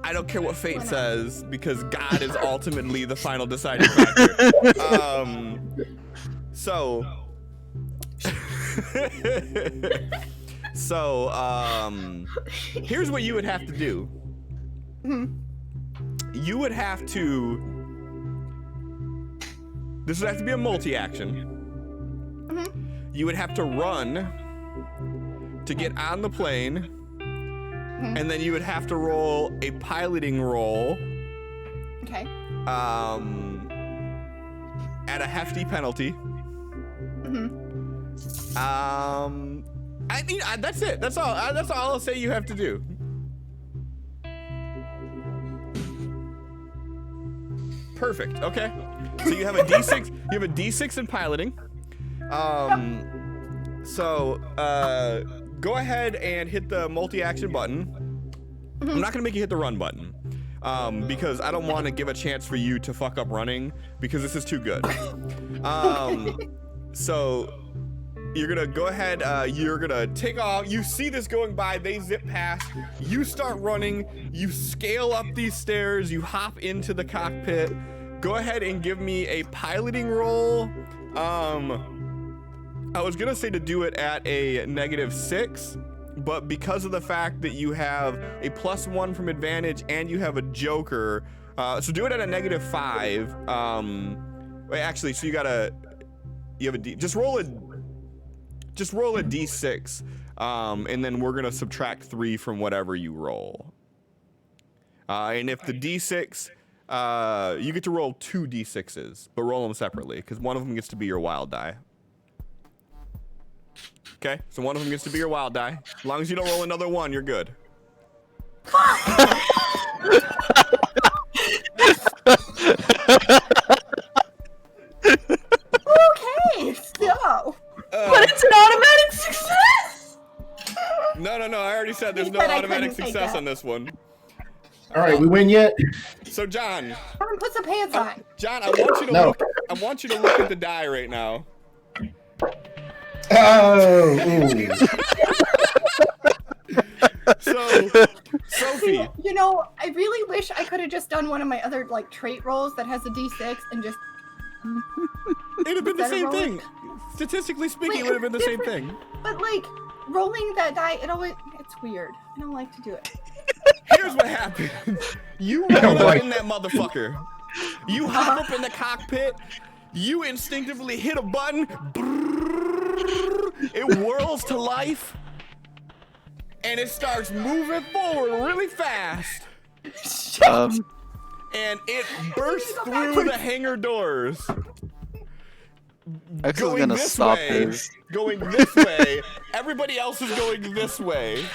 I don't care what fate says, because God is ultimately the final deciding factor. Here's what you would have to do. You would have to. This would have to be a multi-action. You would have to run to get on the plane, and then you would have to roll a piloting roll. Okay. At a hefty penalty. I mean, that's it. That's all. That's all I'll say you have to do. Perfect. Okay. So you have a D6. You have a D6 in piloting. Go ahead and hit the multi-action button. I'm not gonna make you hit the run button, because I don't want to give a chance for you to fuck up running, because this is too good. So you're gonna go ahead. You're gonna take off. You see this going by. They zip past. You start running. You scale up these stairs. You hop into the cockpit. Go ahead and give me a piloting roll. I was gonna say to do it at a -6, but because of the fact that you have a +1 from advantage and you have a joker, so do it at a -5. Wait, actually, so you have a D. Just roll a just roll a d6, and then we're gonna subtract 3 from whatever you roll. And if the d6, you get to roll 2 d6s, but roll them separately, because one of them gets to be your wild die. Okay, so one of them gets to be your wild die. As long as you don't roll another one, you're good. Okay, so. But it's an automatic success! No, I already said there's He no said I automatic couldn't take success that. on this one. All right, we win yet? So John, Come and put some pants on. John, I want you to look. I want you to look at the die right now. Oh, ooh. So, Sophie, You know, I really wish I could have just done one of my other like trait rolls that has a D6 and just. it'd have been the Better same roll thing. it. Statistically speaking, Wait, it would have been the same different- thing. But like rolling that die, it's weird. I don't like to do it. Here's what happened. You roll up in that motherfucker. You hop up in the cockpit. You instinctively hit a button. It whirls to life. And it starts moving forward really fast. And it bursts through the hangar doors. X is gonna stop his. Going this way. Everybody else is going this way.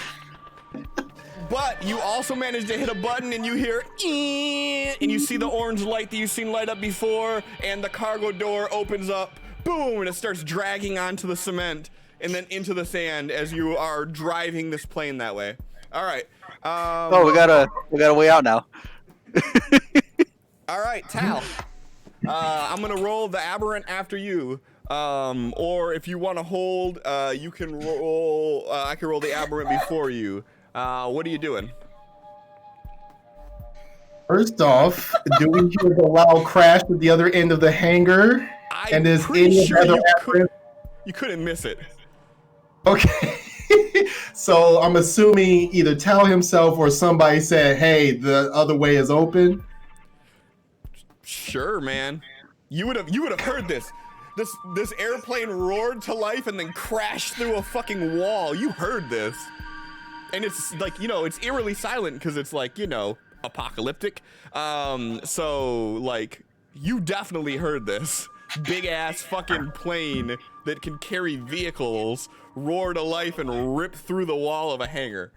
But you also manage to hit a button and you hear "ee," and you see the orange light that you've seen light up before, and the cargo door opens up, boom, and it starts dragging onto the cement and then into the sand as you are driving this plane that way. All right. Oh, we got a way out now. All right, Tal. I'm gonna roll the aberrant after you. Or if you want to hold, you can roll. I can roll the aberrant before you. What are you doing? First off, do we hear the loud crash at the other end of the hangar? And is any sure other you couldn't miss it. Okay. So I'm assuming either Tal himself or somebody said, "Hey, the other way is open." Sure, man. You would have heard this. This airplane roared to life and then crashed through a fucking wall. You heard this. And it's like, it's eerily silent because it's like, apocalyptic. So like, you definitely heard this. Big ass fucking plane that can carry vehicles roar to life and rip through the wall of a hangar.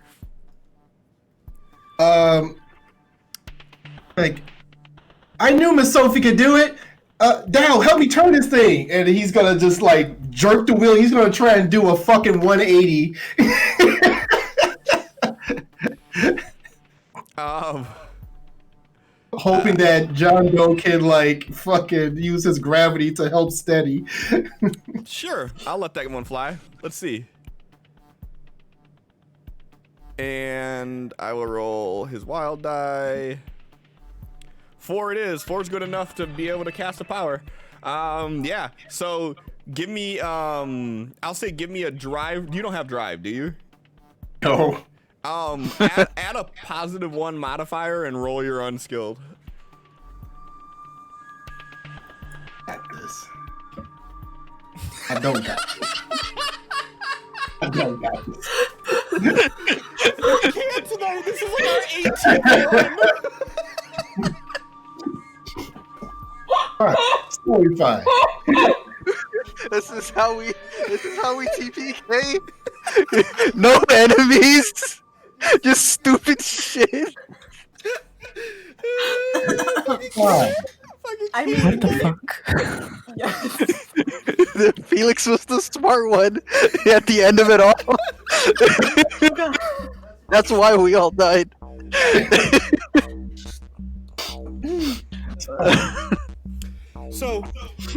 Like, I knew Miss Sophie could do it. Dow, help me turn this thing. And he's gonna just like jerk the wheel. He's gonna try and do a fucking 180. Hoping that John Doe can like fucking use his gravity to help steady. Sure, I'll let that one fly. Let's see. And I will roll his wild die. 4 it is. 4's good enough to be able to cast a power. Yeah. So give me I'll say give me a drive. You don't have drive, do you? No. Add a +1 modifier and roll your unskilled. Got this. I don't got this. I don't got this. We can't tonight. This is like our 18th one. Alright, totally fine. This is how we TPK. No enemies. Just stupid shit. Fine. I mean, What the fuck? yes. Felix was the smart one at the end of it all. That's why we all died. So,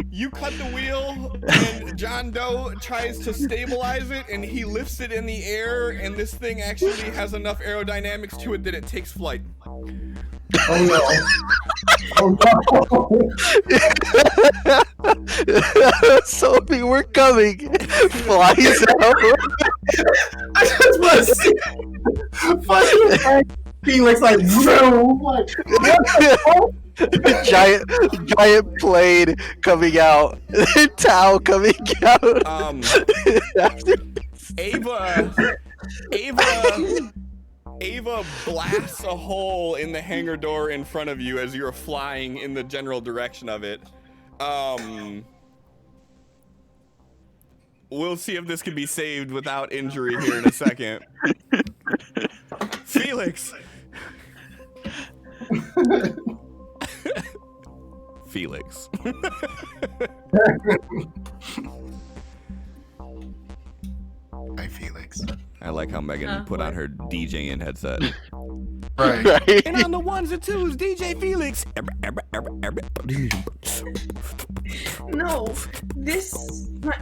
you cut the wheel, and John Doe tries to stabilize it, and he lifts it in the air, and this thing actually has enough aerodynamics to it that it takes flight. Oh no. Oh no. Sophie, we're coming. Flies out. I just want to see fucking Felix like, vroom, like what the fuck? giant plane coming out, Tao coming out. After Ava blasts a hole in the hangar door in front of you as you're flying in the general direction of it. We'll see if this can be saved without injury here in a second. Felix! Felix. Hi, Felix. I like how Megan put on her DJing headset. Right. And on the ones and twos, DJ Felix. No, this. For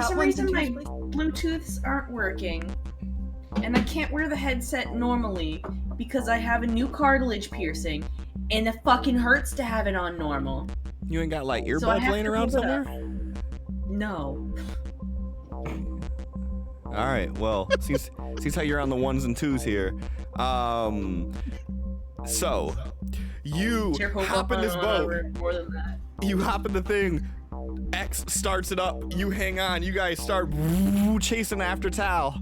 some reason, my Bluetooths aren't working. And I can't wear the headset normally because I have a new cartilage piercing. And it fucking hurts to have it on normal. You ain't got like earbuds laying around somewhere? No. All right, well, seems how you're on the ones and twos here. So, you hop in this boat. More than that. You hop in the thing. X starts it up. You hang on. You guys start chasing after Tal.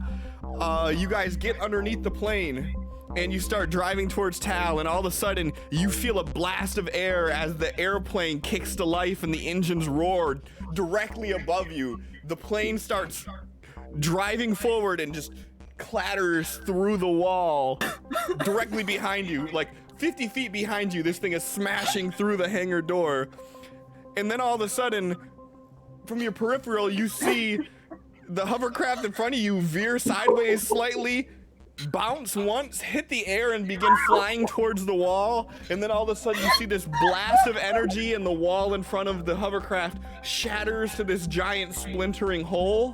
You guys get underneath the plane. And you start driving towards Tal, and all of a sudden, you feel a blast of air as the airplane kicks to life and the engines roar directly above you. The plane starts driving forward and just clatters through the wall directly behind you. Like 50 feet behind you, this thing is smashing through the hangar door. And then all of a sudden, from your peripheral, you see the hovercraft in front of you veer sideways slightly, bounce once, hit the air, and begin flying towards the wall. And then all of a sudden you see this blast of energy, and the wall in front of the hovercraft shatters to this giant splintering hole.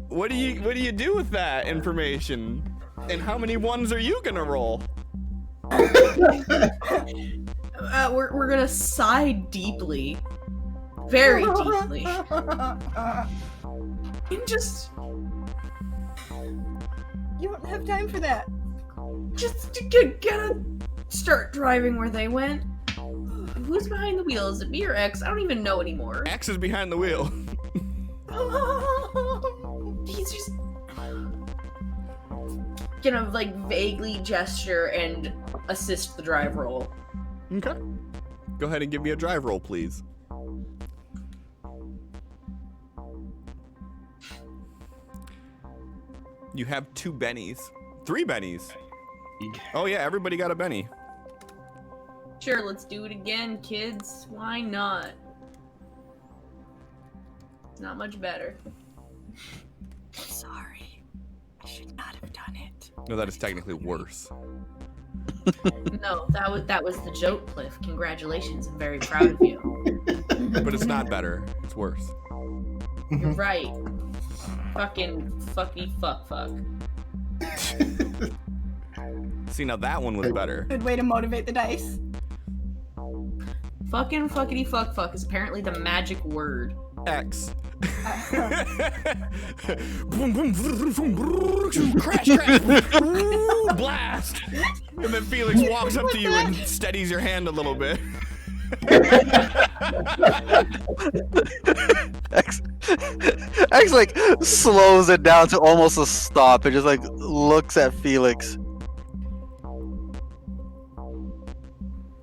What do you do with that information? And how many ones are you gonna roll? We're gonna sigh deeply. Very deeply. And just... You don't have time for that. Just to gotta start driving where they went. Who's behind the wheel? Is it me or X? I don't even know anymore. X is behind the wheel. He's just gonna like vaguely gesture and assist the drive roll. Okay. Go ahead and give me a drive roll, please. You have 2 bennies. 3 bennies. Oh yeah, everybody got a benny. Sure, let's do it again, kids. Why not? It's not much better. Sorry. I should not have done it. No, that is technically worse. No, that was the joke, Cliff. Congratulations, I'm very proud of you. But it's not better. It's worse. You're right. Fucking fucky fuck. See, now that one was better. Good way to motivate the dice. Fucking fuckity fuck is apparently the magic word. X. Boom, boom, crash, blast. And then Felix walks up to you and steadies your hand a little bit. X like slows it down to almost a stop and just like looks at Felix.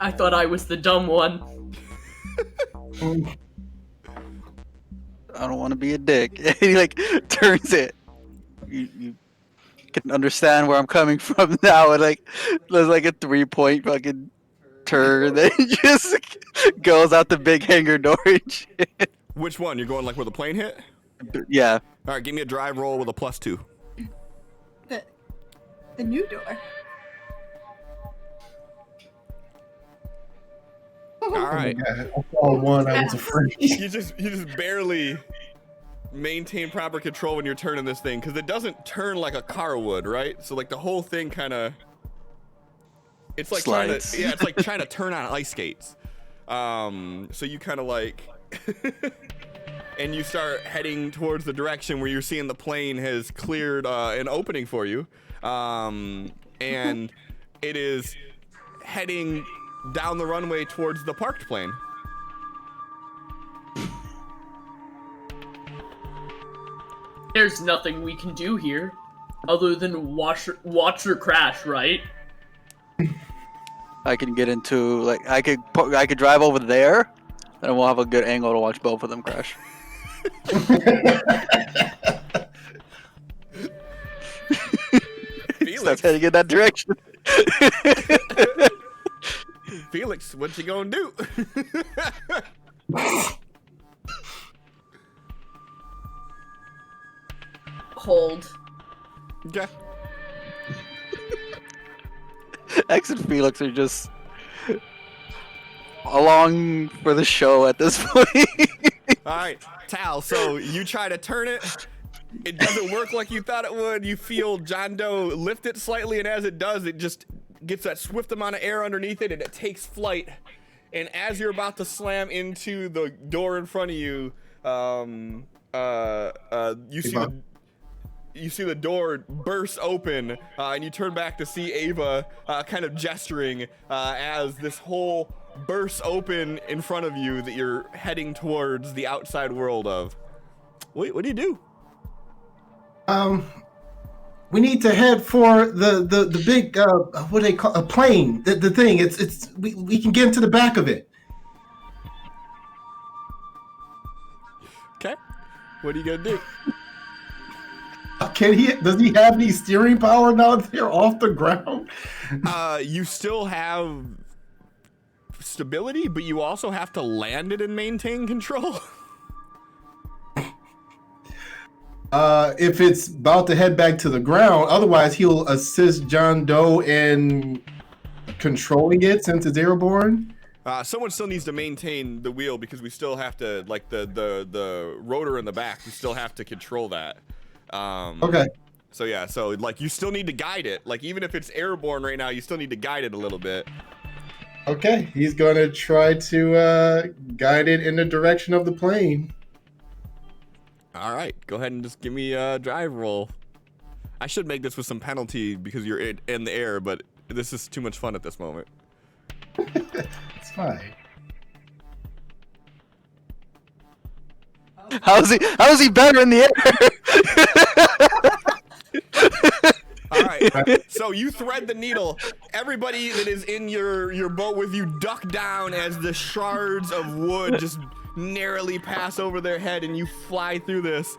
I thought I was the dumb one. I don't want to be a dick. And he like turns it. You can understand where I'm coming from now. And like there's like a 3-point fucking turn that just goes out the big hangar door and shit. Which one? You're going like where the plane hit? Yeah. All right, give me a drive roll with a +2. The new door. All right. I saw one. I was afraid. You just barely maintain proper control when you're turning this thing, because it doesn't turn like a car would, right? So like the whole thing kind of, it's like slides. it's like trying to turn on ice skates. So you kind of like, and you start heading towards the direction where you're seeing the plane has cleared an opening for you, and it is heading down the runway towards the parked plane. There's nothing we can do here, other than watch her crash, right? I can get into like I could drive over there, and we'll have a good angle to watch both of them crash. Felix, That's heading in that direction. Felix, what you gonna do? Hold. Okay. X and Felix are just along for the show at this point. All right, Tal. So you try to turn it. It doesn't work like you thought it would. You feel John Doe lift it slightly, and as it does, it just gets that swift amount of air underneath it, and it takes flight. And as you're about to slam into the door in front of you, you see the door burst open, and you turn back to see Ava kind of gesturing as this hole bursts open in front of you that you're heading towards the outside world of. What do you do? We need to head for the big what do they call a plane? The thing. We can get into the back of it. Okay. What are you gonna do? Does he have any steering power now that they're off the ground? You still have stability, but you also have to land it and maintain control. If it's about to head back to the ground, otherwise he'll assist John Doe in controlling it since it's airborne. Someone still needs to maintain the wheel because we still have to, like the rotor in the back, we still have to control that. Okay. So yeah, so like you still need to guide it. Like even if it's airborne right now, you still need to guide it a little bit. Okay, he's gonna try to guide it in the direction of the plane. All right, go ahead and just give me a drive roll. I should make this with some penalty because you're in the air, but this is too much fun at this moment. It's fine. How is he better in the air? All right, so you thread the needle. Everybody that is in your boat with you duck down as the shards of wood just narrowly pass over their head, and you fly through this.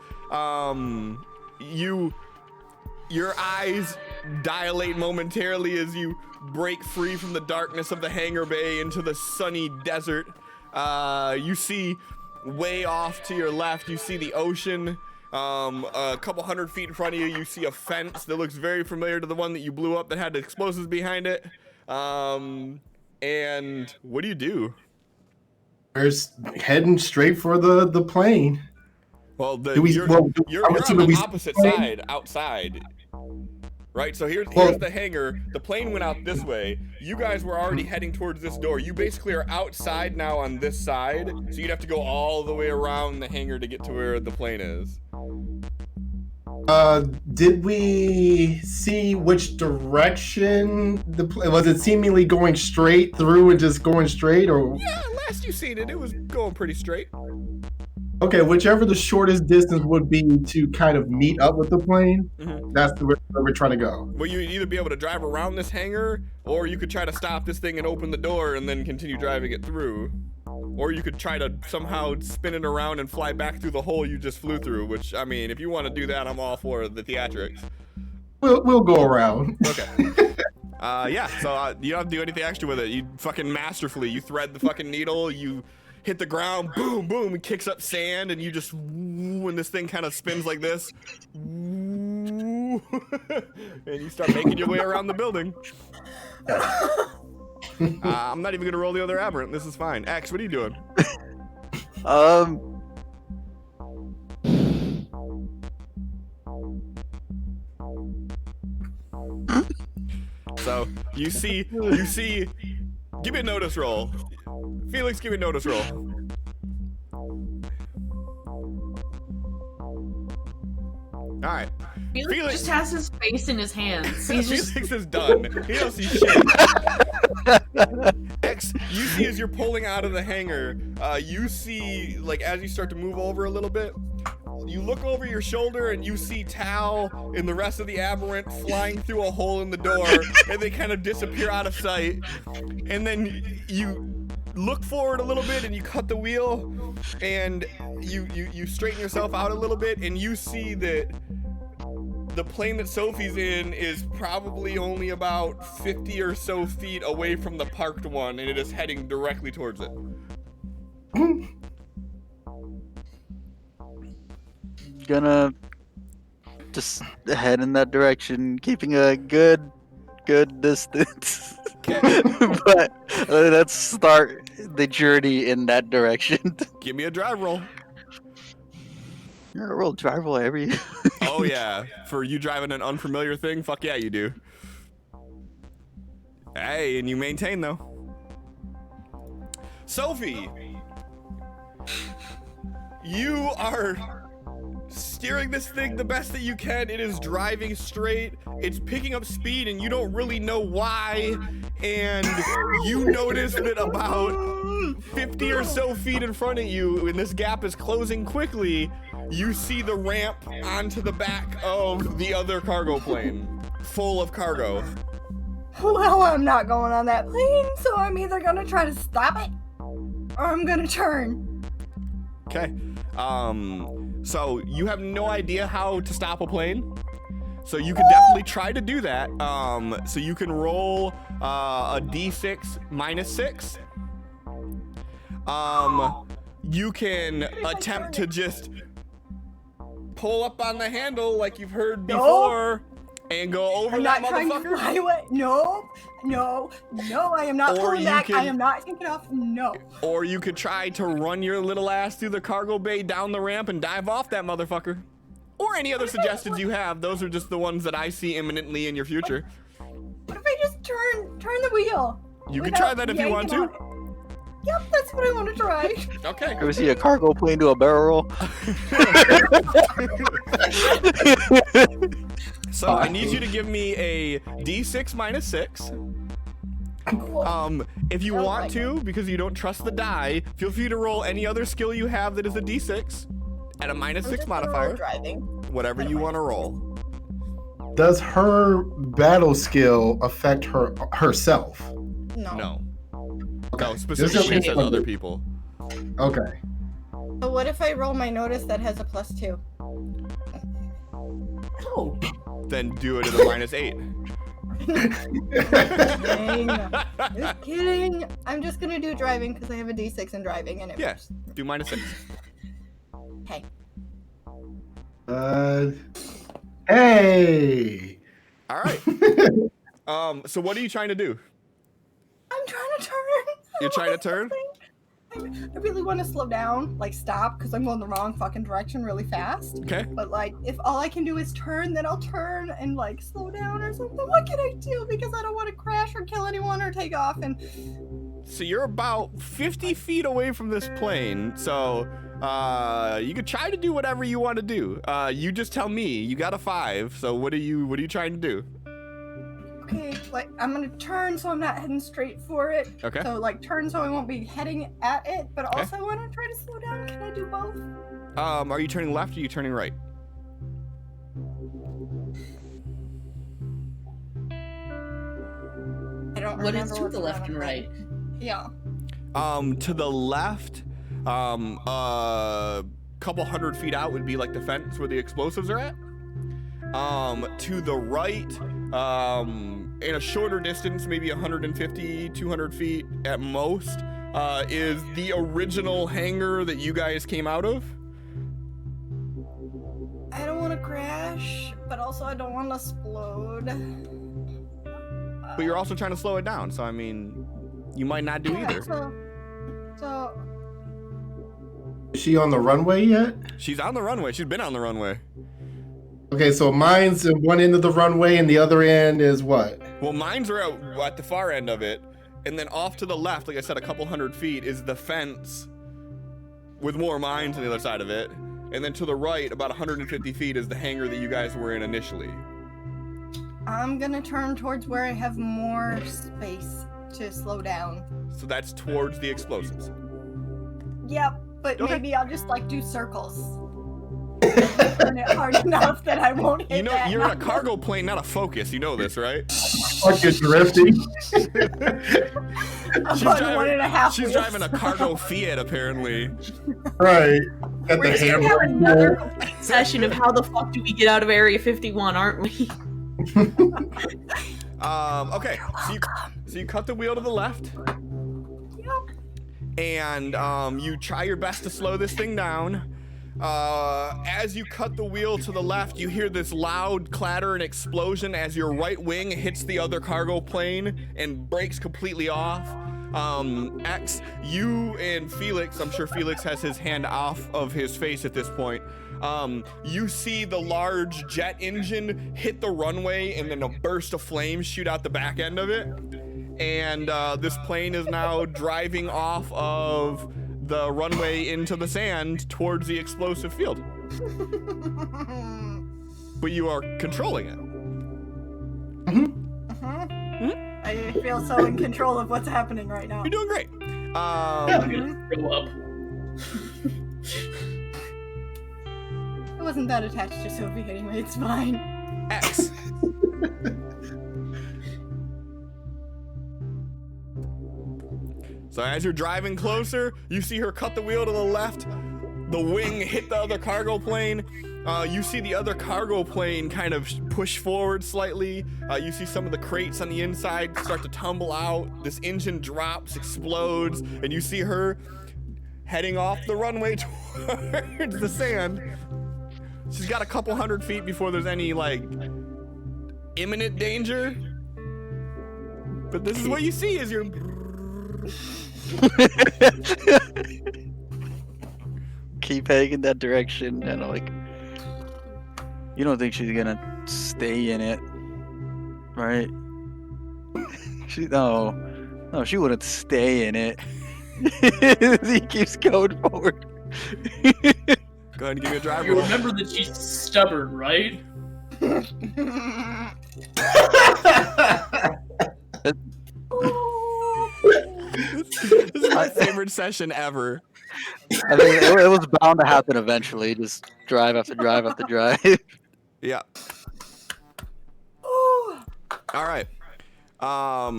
Your eyes dilate momentarily as you break free from the darkness of the hangar bay into the sunny desert. You see way off to your left, you see the ocean. A couple 100 feet in front of you, you see a fence that looks very familiar to the one that you blew up that had explosives behind it. And what do you do? We're heading straight for the plane. Well, you're on the opposite side, outside. Right, so here's the hangar. The plane went out this way. You guys were already heading towards this door. You basically are outside now on this side, so you'd have to go all the way around the hangar to get to where the plane is. Did we see which direction was it seemingly going straight through and just going straight, or? Yeah, last you seen it, it was going pretty straight. Okay, whichever the shortest distance would be to kind of meet up with the plane, that's where we're trying to go. Well, you'd either be able to drive around this hangar, or you could try to stop this thing and open the door and then continue driving it through. Or you could try to somehow spin it around and fly back through the hole you just flew through, which, I mean, if you want to do that, I'm all for the theatrics. We'll go around. Okay. Yeah, so you don't have to do anything extra with it. You fucking masterfully, you thread the fucking needle, you hit the ground, boom, boom, it kicks up sand, and you just, when this thing kind of spins like this, and you start making your way around the building. I'm not even gonna roll the other aberrant. This is fine. X, what are you doing? So you see. Give me a notice roll. Felix, give me a notice roll. All right. Felix just has his face in his hands. He's just Felix is done. He don't see shit. X, you see as you're pulling out of the hangar, you see, like, as you start to move over a little bit, you look over your shoulder and you see Tal and the rest of the aberrant flying through a hole in the door, and they kind of disappear out of sight. And then you look forward a little bit and you cut the wheel, and you straighten yourself out a little bit, and you see that the plane that Sophie's in is probably only about 50 or so feet away from the parked one, and it is heading directly towards it. Gonna just head in that direction, keeping a good distance. Okay. But let's start the journey in that direction. Give me a drive roll. You're gonna roll drive roll every. Oh yeah, for you driving an unfamiliar thing? Fuck yeah, you do. Hey, and you maintain though. Sophie, you are steering this thing the best that you can. It is driving straight. It's picking up speed and you don't really know why. And you notice that about 50 or so feet in front of you, and this gap is closing quickly, you see the ramp onto the back of the other cargo plane, full of cargo. Well, I'm not going on that plane, so I'm either gonna try to stop it, or I'm gonna turn. Okay. So you have no idea how to stop a plane. So you could definitely try to do that. So you can roll a d6 minus 6. You can attempt to just pull up on the handle like you've heard before and go over I'm that not trying to motherfucker. fly away. No, I am not Or pulling you back. I can- am not taking off. No. Or you could try to run your little ass through the cargo bay down the ramp and dive off that motherfucker. Or any other suggestions you have. Those are just the ones that I see imminently in your future. What if I just turn the wheel? You can try that if you want yanking to. on it? Yep, that's what I want to try. Okay. Ever see a cargo plane do a barrel roll? So I need you to give me a d6 minus 6. If you want to, because you don't trust the die, feel free to roll any other skill you have that is a d6 at a minus 6 modifier. Driving. Whatever you want to roll. Does her battle skill affect herself? No. No. Okay. No, specifically it Just- says other people. Okay. But what if I roll my notice that has a +2? Oh, Then do it at a minus 8. Dang. Just kidding. I'm just gonna do driving because I have a D6 in driving and it Yeah, works. do minus 6. Okay. Hey. All right. So what are you trying to do? I'm trying to turn. You're trying to turn? I really want to slow down, like stop, because I'm going the wrong fucking direction really fast. Okay. But like, if all I can do is turn, then I'll turn and like slow down or something. What can I do? Because I don't want to crash or kill anyone or take off. And So you're about 50 feet away from this plane. So you could try to do whatever you want to do. You just tell me. You got a 5. So what are you trying to do? okay, like I'm gonna turn so I'm not heading straight for it. Okay. So like turn so I won't be heading at it, but Okay. also I want to try to slow down. Can I do both? Are you turning left or are you turning right? I don't What is remember to what's the left around and the right? Yeah. To the left, a couple hundred feet out would be like the fence where the explosives are at. To the right, in a shorter distance, maybe 150, 200 feet at most, is the original hangar that you guys came out of. I don't want to crash, but also I don't want to explode. But you're also trying to slow it down, so I mean, you might not do either. So Is she on the runway yet? She's on the runway. She's been on the runway. Okay, so mine's at one end of the runway and the other end is what? Well, mines are out at the far end of it, and then off to the left, like I said, a couple hundred feet, is the fence with more mines on the other side of it. And then to the right, about 150 feet, is the hangar that you guys were in initially. I'm gonna turn towards where I have more space to slow down. So that's towards the explosives. Yep, but Okay. maybe I'll just like do circles. Turn it hard enough that I won't hit You know, that you're in a number. cargo plane, not a Focus. You know this, right? Fucking drifting. I'm on 1.5 she's wheels. driving a cargo Fiat, apparently. Right. At We're the just gonna have hammer. another complete session of how the fuck do we get out of Area 51, aren't we? Okay. So you cut the wheel to the left. And you try your best to slow this thing down. As you cut the wheel to the left, you hear this loud clatter and explosion as your right wing hits the other cargo plane and breaks completely off. X, you and Felix, I'm sure Felix has his hand off of his face at this point. You see the large jet engine hit the runway and then a burst of flames shoot out the back end of it. And this plane is now driving off of the runway into the sand towards the explosive field. But you are controlling it. I feel so in control of what's happening right now. You're doing great. I'm gonna throw up. I wasn't that attached to Sophie anyway, it's fine. X. So as you're driving closer, you see her cut the wheel to the left. The wing hit the other cargo plane. You see the other cargo plane kind of push forward slightly. You see some of the crates on the inside start to tumble out. This engine drops, explodes, and you see her heading off the runway towards the sand. She's got a couple 100 feet before there's any, like, imminent danger. But this is what you see as you're... Keep heading in that direction, and I'm like, you don't think she's gonna stay in it, right? No, she wouldn't stay in it. He keeps going forward. Go ahead and give me a drive You roll. remember that she's stubborn, right? This is my favorite session ever. I mean, it was bound to happen eventually. Just drive after drive after drive. Yeah. All right.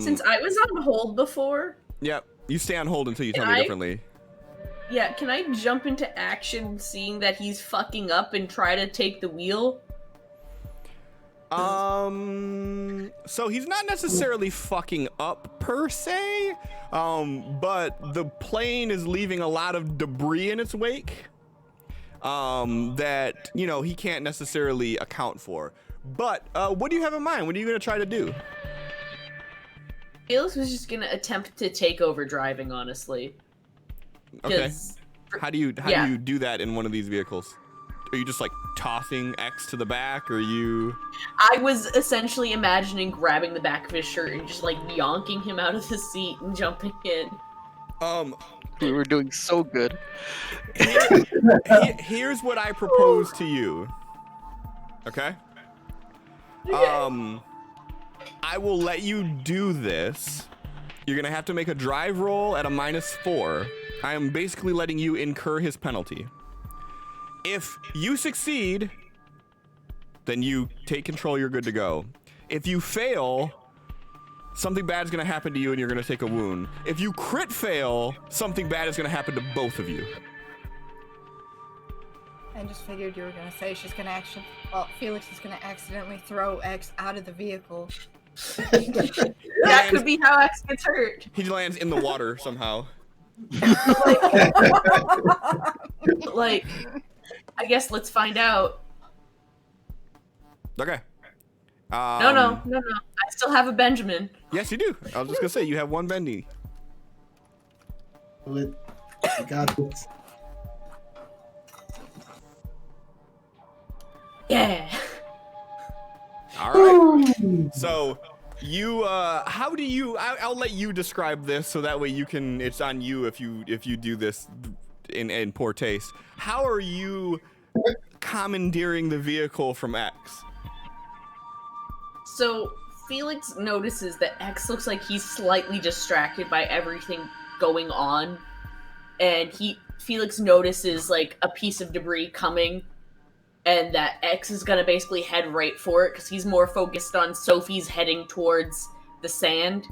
Since I was on hold before, Yep. You stay on hold until you tell Can me I? differently. yeah, can I jump into action seeing that he's fucking up and try to take the wheel? So he's not necessarily fucking up per se, but the plane is leaving a lot of debris in its wake, that, you know, he can't necessarily account for. But, what do you have in mind? What are you gonna try to do? Felix was just gonna attempt to take over driving, honestly. Okay. 'Cause- How do you Yeah. do that in one of these vehicles? Are you just like tossing X to the back, or are you? I was essentially imagining grabbing the back of his shirt and just like yonking him out of the seat and jumping in. We were doing so good. Here's what I propose to you. Okay? I will let you do this. You're gonna have to make a drive roll at a -4. I am basically letting you incur his penalty. If you succeed, then you take control, you're good to go. If you fail, something bad is gonna happen to you and you're gonna take a wound. If you crit fail, something bad is gonna happen to both of you. I just figured you were gonna say she's gonna actually. Well, Felix is gonna accidentally throw X out of the vehicle. That could be how X gets hurt. He lands in the water somehow. Like, I guess let's find out. Okay. No. I still have a Benjamin. Yes, you do. I was just gonna say you have one bendy. You got this. Yeah. All right. So you, how do you? I'll let you describe this so that way you can. It's on you if you do this in poor taste. How are you commandeering the vehicle from X? So Felix notices that X looks like he's slightly distracted by everything going on, and Felix notices like a piece of debris coming, and that X is gonna basically head right for it because he's more focused on Sophie's heading towards the sand.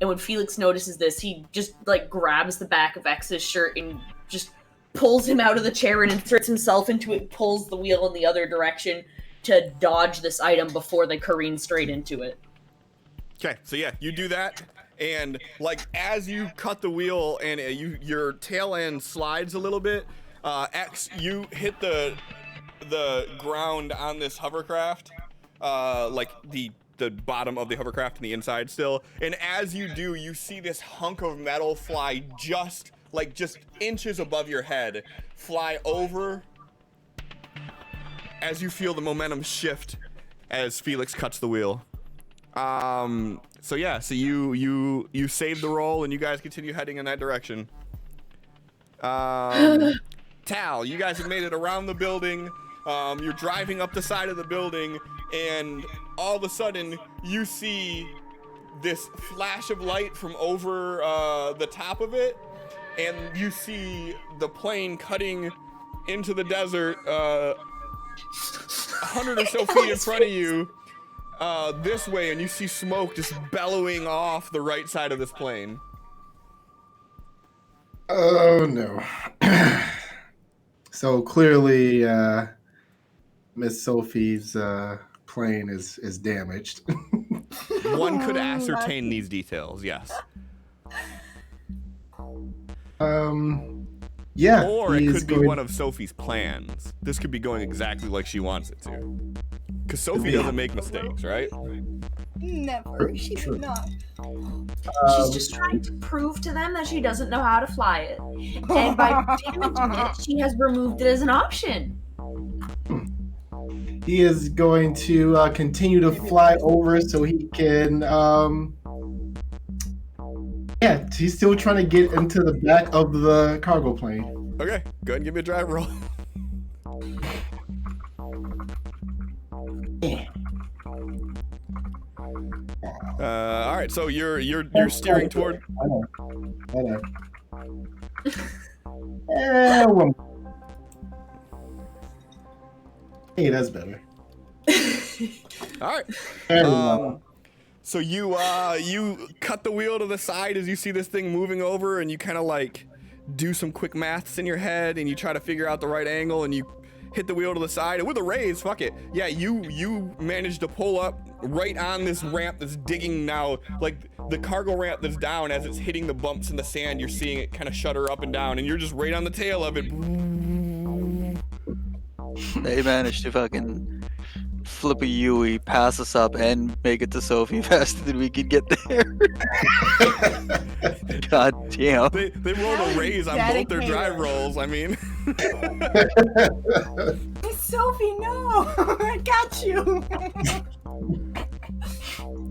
And when Felix notices this, he just like grabs the back of X's shirt and just pulls him out of the chair and inserts himself into it, pulls the wheel in the other direction to dodge this item before they careen straight into it. Okay, so yeah, you do that, and like as you cut the wheel and your tail end slides a little bit, X, you hit the ground on this hovercraft, like the bottom of the hovercraft and the inside still, and as you do, you see this hunk of metal fly just inches above your head, fly over as you feel the momentum shift as Felix cuts the wheel. So yeah, so you save the roll and you guys continue heading in that direction. Tal, you guys have made it around the building. You're driving up the side of the building, and all of a sudden you see this flash of light from over the top of it, and you see the plane cutting into the desert 100 or so feet in front of you this way, and you see smoke just bellowing off the right side of this plane. Oh no. So clearly Miss Sophie's plane is damaged. One could ascertain these details, yes. Yeah. Or it could be one of Sophie's plans. This could be going exactly like she wants it to. Because Sophie doesn't make mistakes, right? Never. She did not. She's just trying to prove to them that she doesn't know how to fly it. And by damaging it, she has removed it as an option. He is going to continue to fly over so he can yeah, he's still trying to get into the back of the cargo plane. Okay, go ahead and give me a drive roll. All right, so you're steering toward. Hold on. Hey, that's better. All right. So you cut the wheel to the side as you see this thing moving over, and you kind of like do some quick maths in your head, and you try to figure out the right angle, and you hit the wheel to the side, and with a raise, fuck it. Yeah, you managed to pull up right on this ramp that's digging now, like the cargo ramp that's down as it's hitting the bumps in the sand. You're seeing it kind of shudder up and down, and you're just right on the tail of it. They managed to fucking flip a Yui, pass us up, and make it to Sophie faster than we could get there. God damn. They rolled a raise on both their drive rolls, I mean. Sophie, no! I got you!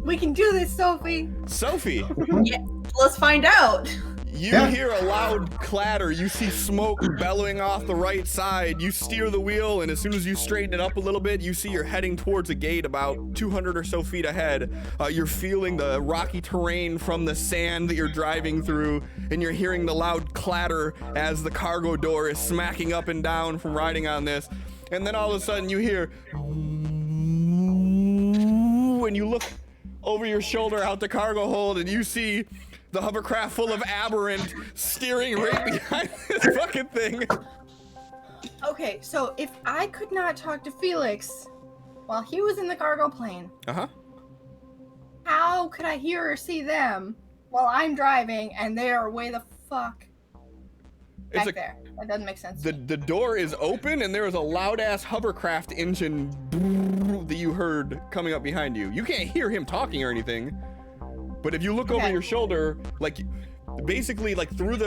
We can do this, Sophie! Sophie! Yeah, let's find out! You hear a loud clatter, you see smoke bellowing off the right side, you steer the wheel, and as soon as you straighten it up a little bit, you see you're heading towards a gate about 200 or so feet ahead. You're feeling the rocky terrain from the sand that you're driving through, and you're hearing the loud clatter as the cargo door is smacking up and down from riding on this. And then all of a sudden you hear, and you look over your shoulder out the cargo hold, and you see the hovercraft full of aberrant steering right behind this fucking thing. Okay, so if I could not talk to Felix while he was in the cargo plane, how could I hear or see them while I'm driving and they are way the fuck back there? That doesn't make sense. The door is open and there is a loud ass hovercraft engine that you heard coming up behind you. You can't hear him talking or anything. But if you look over your shoulder, like basically like through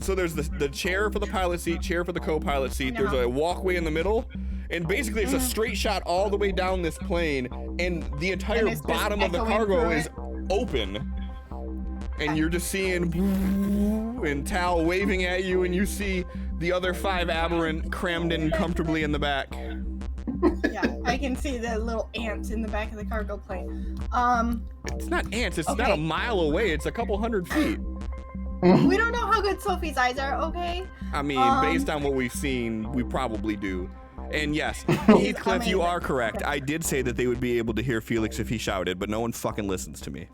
so there's the chair for the pilot seat, chair for the co-pilot seat, there's a walkway in the middle, and basically it's a straight shot all the way down this plane, and the entire bottom of the cargo is open. And you're just seeing and Tal waving at you, and you see the other 5 aberrant crammed in comfortably in the back. Yeah, I I can see the little ants in the back of the cargo plane. It's not ants. It's not Okay. a mile away. It's a couple hundred feet. We don't know how good Sophie's eyes are, okay? I mean, based on what we've seen, we probably do. And yes, Heathcliff, you are correct. I did say that they would be able to hear Felix if he shouted, but no one fucking listens to me.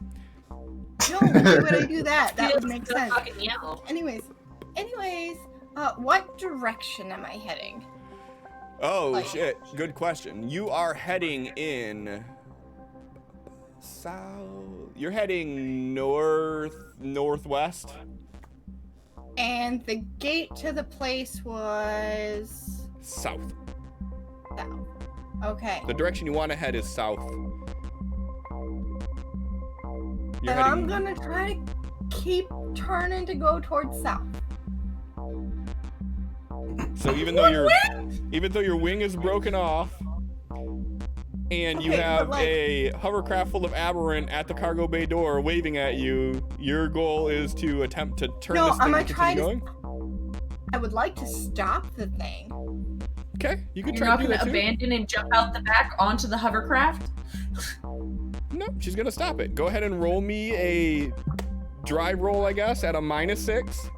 No, why would I do that? That would make sense. Fucking yell. Anyways, what direction am I heading? Oh, Like- shit. Good question. You are heading in... south... You're heading northwest? And the gate to the place was South. south. Okay. The direction you want to head is south. You're Then I'm heading... gonna try to keep turning to go towards south. So even though your wing is broken off, and you Okay, but, have like- a hovercraft full of aberrant at the cargo bay door waving at you, your goal is to attempt to turn No, this thing I'm and gonna try continue to. going. I would like to stop the thing. Okay, you can You're try not to do gonna that too. abandon and jump out the back onto the hovercraft? No, she's gonna stop it. Go ahead and roll me a drive roll, I guess, at a -6.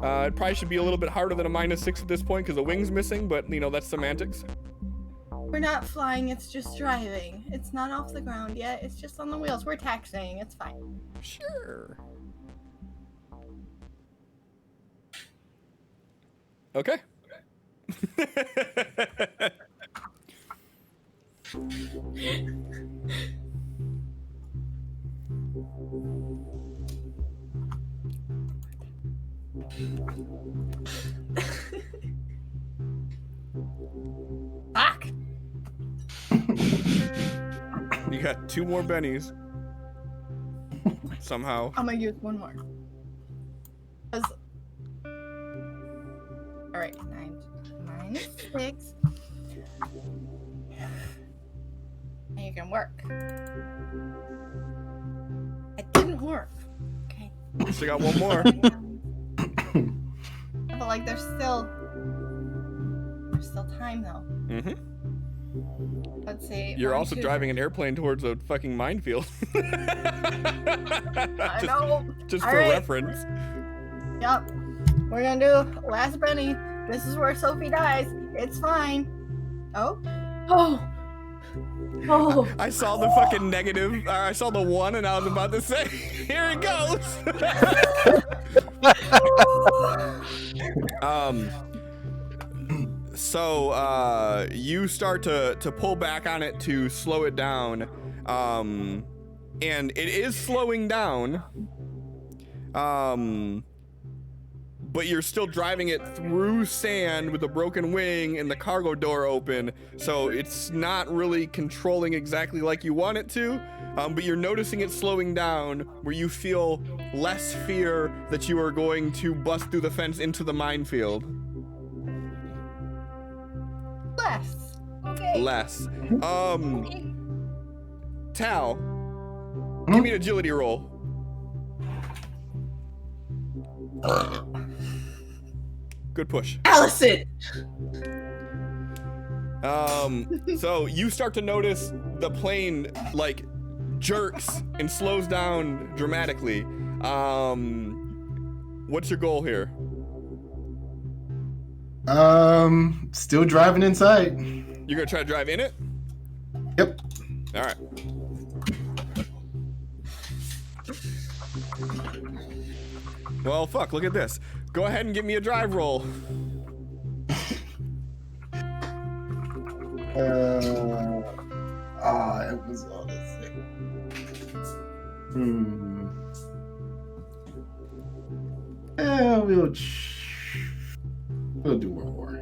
It probably should be a little bit harder than a -6 at this point because the wing's missing, but you know, that's semantics. We're not flying, it's just driving. It's not off the ground yet, it's just on the wheels. We're taxiing, it's fine. Sure. Okay. Fuck! You got 2 more bennies. Somehow. I'm gonna use one more. Alright, 9 -6. And you can work. It didn't work. Okay. Still got 1 more. But like there's still time though. Mm-hmm. Let's see. You're one, also two, driving an airplane towards a fucking minefield. I just, know. just for All right. reference. Yep. We're gonna do last Benny. This is where Sophie dies. It's fine. Oh. Oh. Oh. I saw the fucking negative. I saw the 1, and I was about to say, here it goes. So you start to pull back on it to slow it down, and it is slowing down, but you're still driving it through sand with a broken wing and the cargo door open, so it's not really controlling exactly like you want it to, but you're noticing it slowing down where you feel less fear that you are going to bust through the fence into the minefield. Less. Okay. Less. Tal, give me an agility roll. Good push. Allison! So you start to notice the plane like jerks and slows down dramatically. What's your goal here? Still driving inside. You're gonna try to drive in it? Yep. All right. Well, fuck, look at this. Go ahead and give me a drive roll. It was all this thing. Yeah, we'll do one more.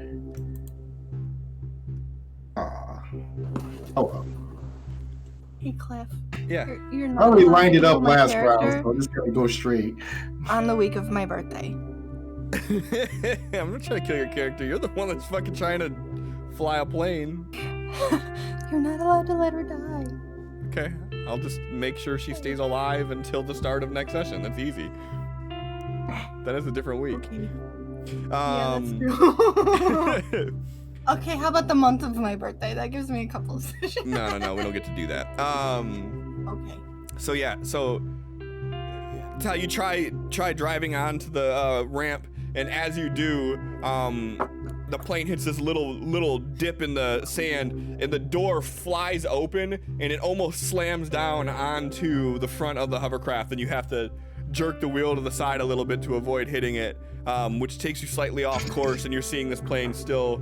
Oh well. Hey Cliff. Yeah. You're I not already allowed lined to it up kill my last round, character so this gotta go straight. on the week of my birthday. I'm not trying to kill your character. You're the one that's fucking trying to fly a plane. You're not allowed to let her die. Okay. I'll just make sure she stays alive until the start of next session. That's easy. That is a different week. Okay. Yeah, that's true. Okay, how about the month of my birthday? That gives me a couple of sessions. No, we don't get to do that. Okay. So yeah, so Tal, you try driving onto the ramp, and as you do, the plane hits this little dip in the sand, and the door flies open, and it almost slams down onto the front of the hovercraft, and you have to jerk the wheel to the side a little bit to avoid hitting it, which takes you slightly off course, and you're seeing this plane still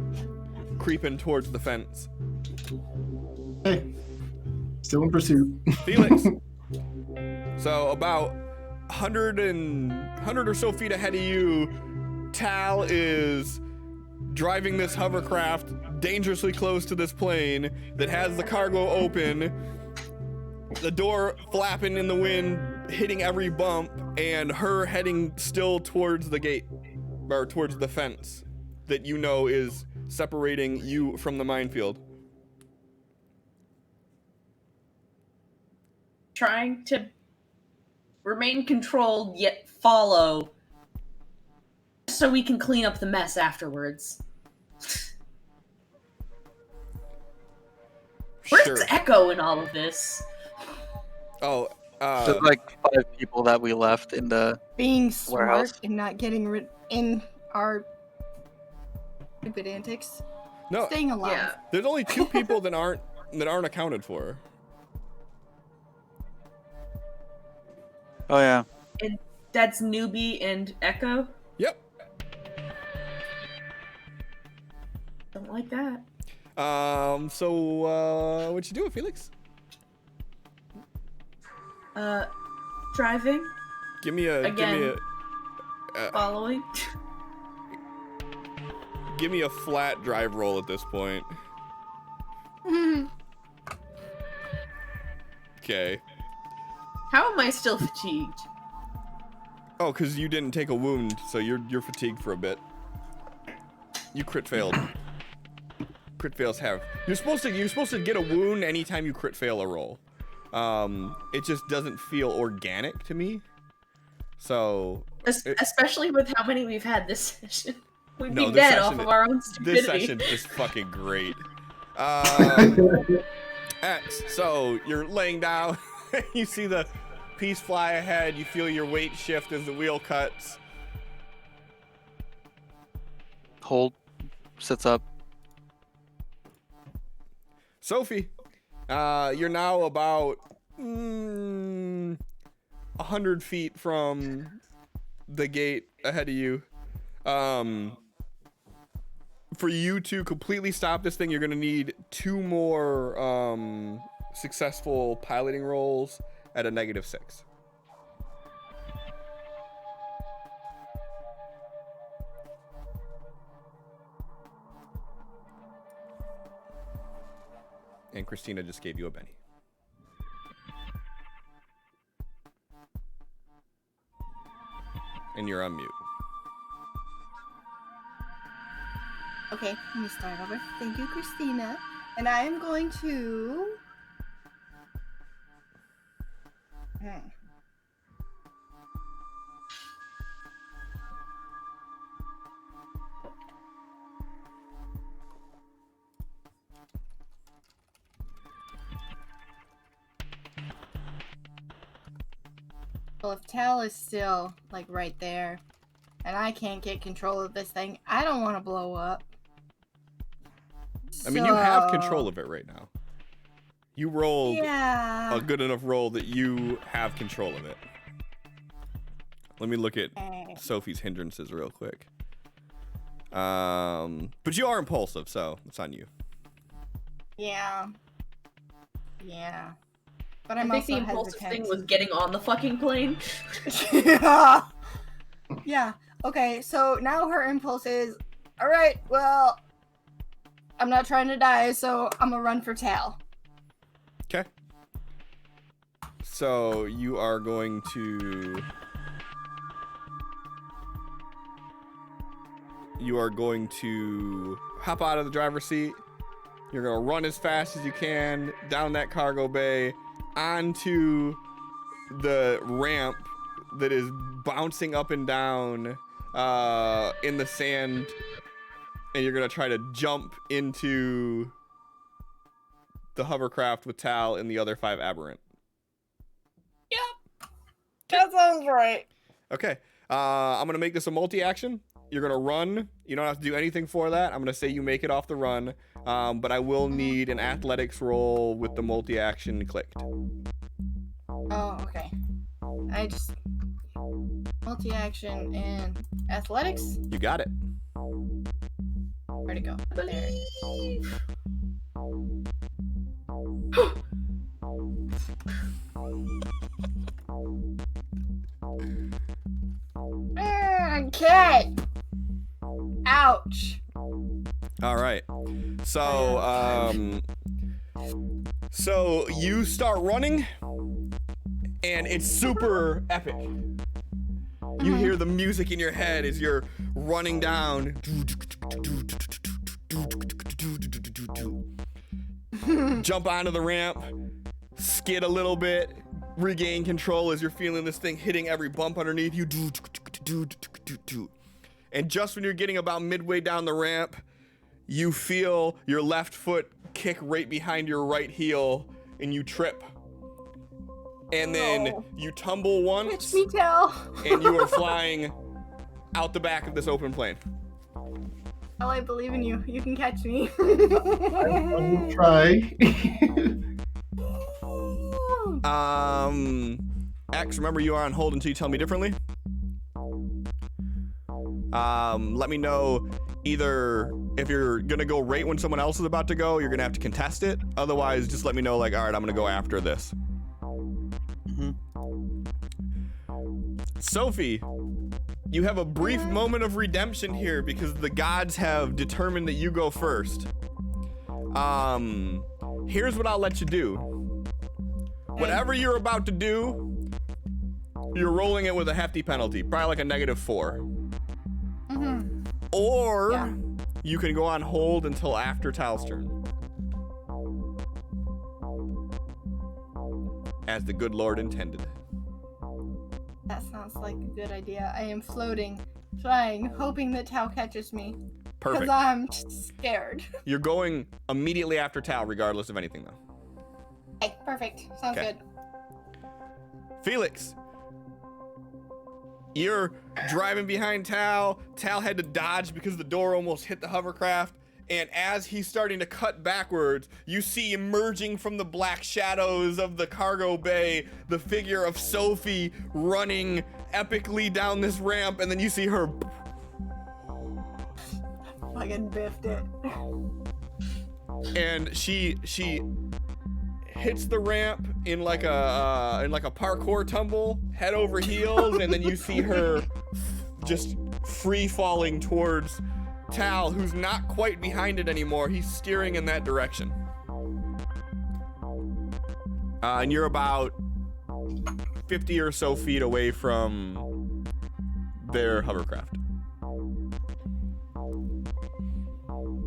creeping towards the fence. Hey, still in pursuit. Felix. So about 100 or so feet ahead of you, Tal is driving this hovercraft dangerously close to this plane that has the cargo open, the door flapping in the wind, hitting every bump, and her heading still towards the gate, or towards the fence that you know is separating you from the minefield. Trying to remain controlled yet follow, so we can clean up the mess afterwards. Where's Echo in all of this? Oh, There's like 5 people that we left in the Being smart warehouse. and not getting rid in our stupid antics. no, Staying alive. Yeah. there's only 2 people that aren't accounted for. Oh yeah. And that's Newbie and Echo? Yep. Don't like that. So what you doing, Felix? Driving? Give me a Following? give me a flat drive roll at this point. Okay. How am I still fatigued? Oh, because you didn't take a wound, so you're fatigued for a bit. You crit failed. Crit fails have. You're supposed to get a wound anytime you crit fail a roll. It just doesn't feel organic to me. So Especially with how many we've had this session. We'd No, be this dead off session of our own stupidity. this session is fucking great. X. So you're laying down. You see the piece fly ahead. You feel your weight shift as the wheel cuts. Hold. Sits up. Sophie, you're now about 100 feet from the gate ahead of you. For you to completely stop this thing, you're gonna need 2 more successful piloting rolls at a -6. And Christina just gave you a Benny. And you're on mute. Okay, let me start over. Thank you, Christina. And I am going to... Well, if Tal is still, like, right there, and I can't get control of this thing, I don't want to blow up. I mean, you have control of it right now. You rolled Yeah. a good enough roll that you have control of it. Let me look at Sophie's hindrances real quick. But you are impulsive, so it's on you. Yeah. Yeah. But I I'm think the also impulsive hesitant. thing was getting on the fucking plane. Yeah. Yeah. Okay, so now her impulse is, all right, well, I'm not trying to die, so I'm gonna run for Tal. Okay. So you are going to hop out of the driver's seat. You're gonna run as fast as you can down that cargo bay onto the ramp that is bouncing up and down in the sand And you're gonna try to jump into the hovercraft with Tal and the other 5 aberrant. That sounds right. Okay. I'm gonna make this a multi-action. You're gonna run. You don't have to do anything for that. I'm gonna say you make it off the run. But I will need an athletics roll with the multi-action clicked. Oh, okay. I just multi-action and athletics. You got it. Where'd it go? There. Okay. Ouch. All right. So, so you start running, and it's super epic. You hear the music in your head as you're running down. Jump onto the ramp, skid a little bit, regain control as you're feeling this thing hitting every bump underneath you. And just when you're getting about midway down the ramp, you feel your left foot kick right behind your right heel, and you trip. And then you tumble once, Catch me, Tal. and you are flying out the back of this open plane. Oh, I believe in you. You can catch me. I'll try. X, remember you are on hold until you tell me differently. Let me know either if you're gonna go right when someone else is about to go, you're gonna have to contest it. Otherwise, just let me know, like, all right, I'm gonna go after this. Sophie, you have a brief moment of redemption here because the gods have determined that you go first. Here's what I'll let you do. Whatever you're about to do, you're rolling it with a hefty penalty, probably like a -4. Or you can go on hold until after Tal's turn. As the good Lord intended. That sounds like a good idea. I am floating, flying, hoping that Tal catches me. Perfect. Because I'm scared. You're going immediately after Tal, regardless of anything, though. Okay, perfect. Sounds Okay. good. Felix, you're driving behind Tal. Tal had to dodge because the door almost hit the hovercraft. And as he's starting to cut backwards, you see emerging from the black shadows of the cargo bay the figure of Sophie running epically down this ramp, and then you see her. Fucking biffed it. And she hits the ramp in like a parkour tumble, head over heels, and then you see her just free falling towards Tal, who's not quite behind it anymore. He's steering in that direction. And you're about 50 or so feet away from their hovercraft.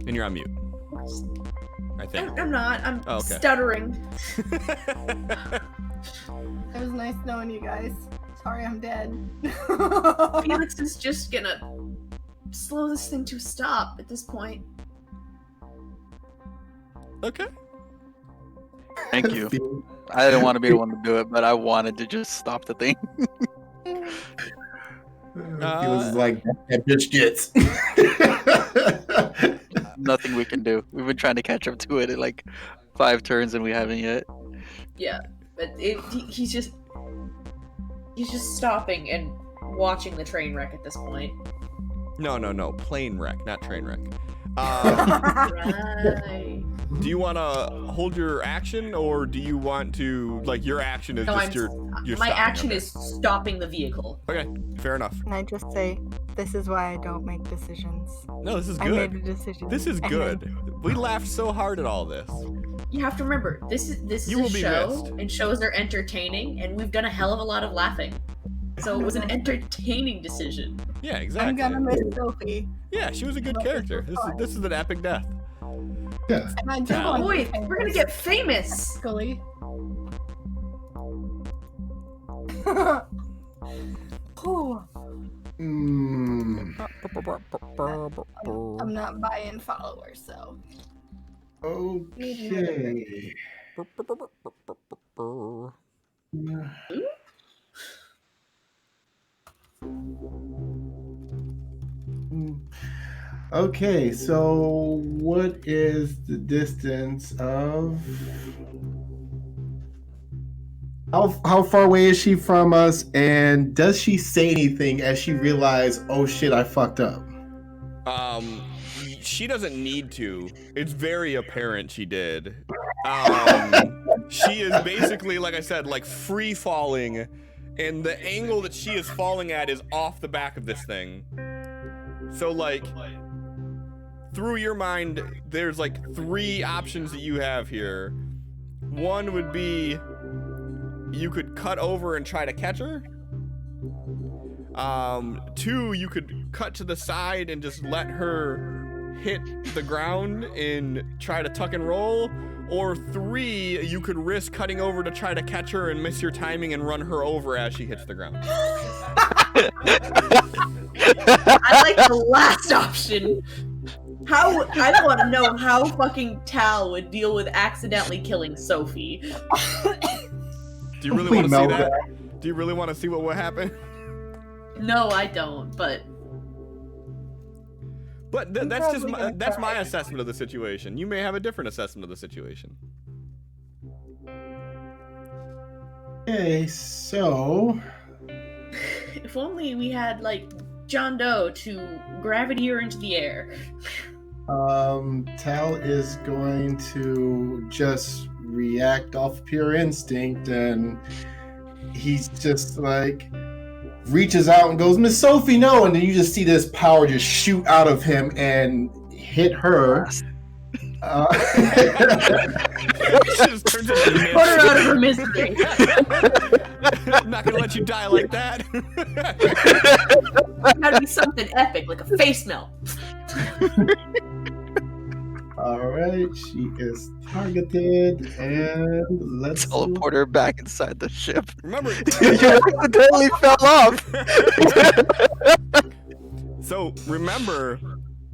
And you're on mute. I think. I'm not. I'm Oh, okay. stuttering. It was nice knowing you guys. Sorry I'm dead. Felix is just gonna slow this thing to a stop at this point. Okay. Thank you. I didn't want to be the one to do it, but I wanted to just stop the thing. He was like, that bitch gets. Nothing we can do. We've been trying to catch up to it in like 5 turns and we haven't yet. Yeah, but he's just stopping and watching the train wreck at this point. No. Plane wreck, not train wreck. Right. Do you want to hold your action, or do you want to, like, your action is No, just your my stopping, action okay. is stopping the vehicle. Okay, fair enough. Can I just say, this is why I don't make decisions. No, this is I made good. a decision. This is and good. We laughed so hard at all this. You have to remember, this is You a will be show, missed. and shows are entertaining, and we've done a hell of a lot of laughing. So it was an entertaining decision. Yeah, I'm exactly. gonna miss Sophie. Yeah, she was a good character. This is an epic death. Yeah. And I do Tal. want to Boy, be we're gonna get famous! Scully. Ooh. I'm not buying followers, so. Okay. Okay, so what is the distance of how far away is she from us, and does she say anything as she realized, oh shit, I fucked up? She doesn't need to. It's very apparent she did. She is basically, like I said, like free falling, and the angle that she is falling at is off the back of this thing. So like, through your mind, there's like 3 options that you have here. One would be you could cut over and try to catch her. 2, you could cut to the side and just let her hit the ground and try to tuck and roll. Or 3, you could risk cutting over to try to catch her and miss your timing and run her over as she hits the ground. I like the last option. I want to know how fucking Tal would deal with accidentally killing Sophie. Do you really want to see that? Do you really want to see what would happen? No, I don't, but that's my assessment of the situation. You may have a different assessment of the situation. Okay, so if only we had, like, John Doe to gravity her into the air. Tal is going to just react off pure instinct, and he's just like reaches out and goes, Miss Sophie, no, and then you just see this power just shoot out of him and hit her. Put her out of her misery. I'm not gonna let you die like that. Gotta be something epic, like a face melt. Alright, she is targeted, and let's teleport her back inside the ship. Remember, you accidentally fell off. So remember,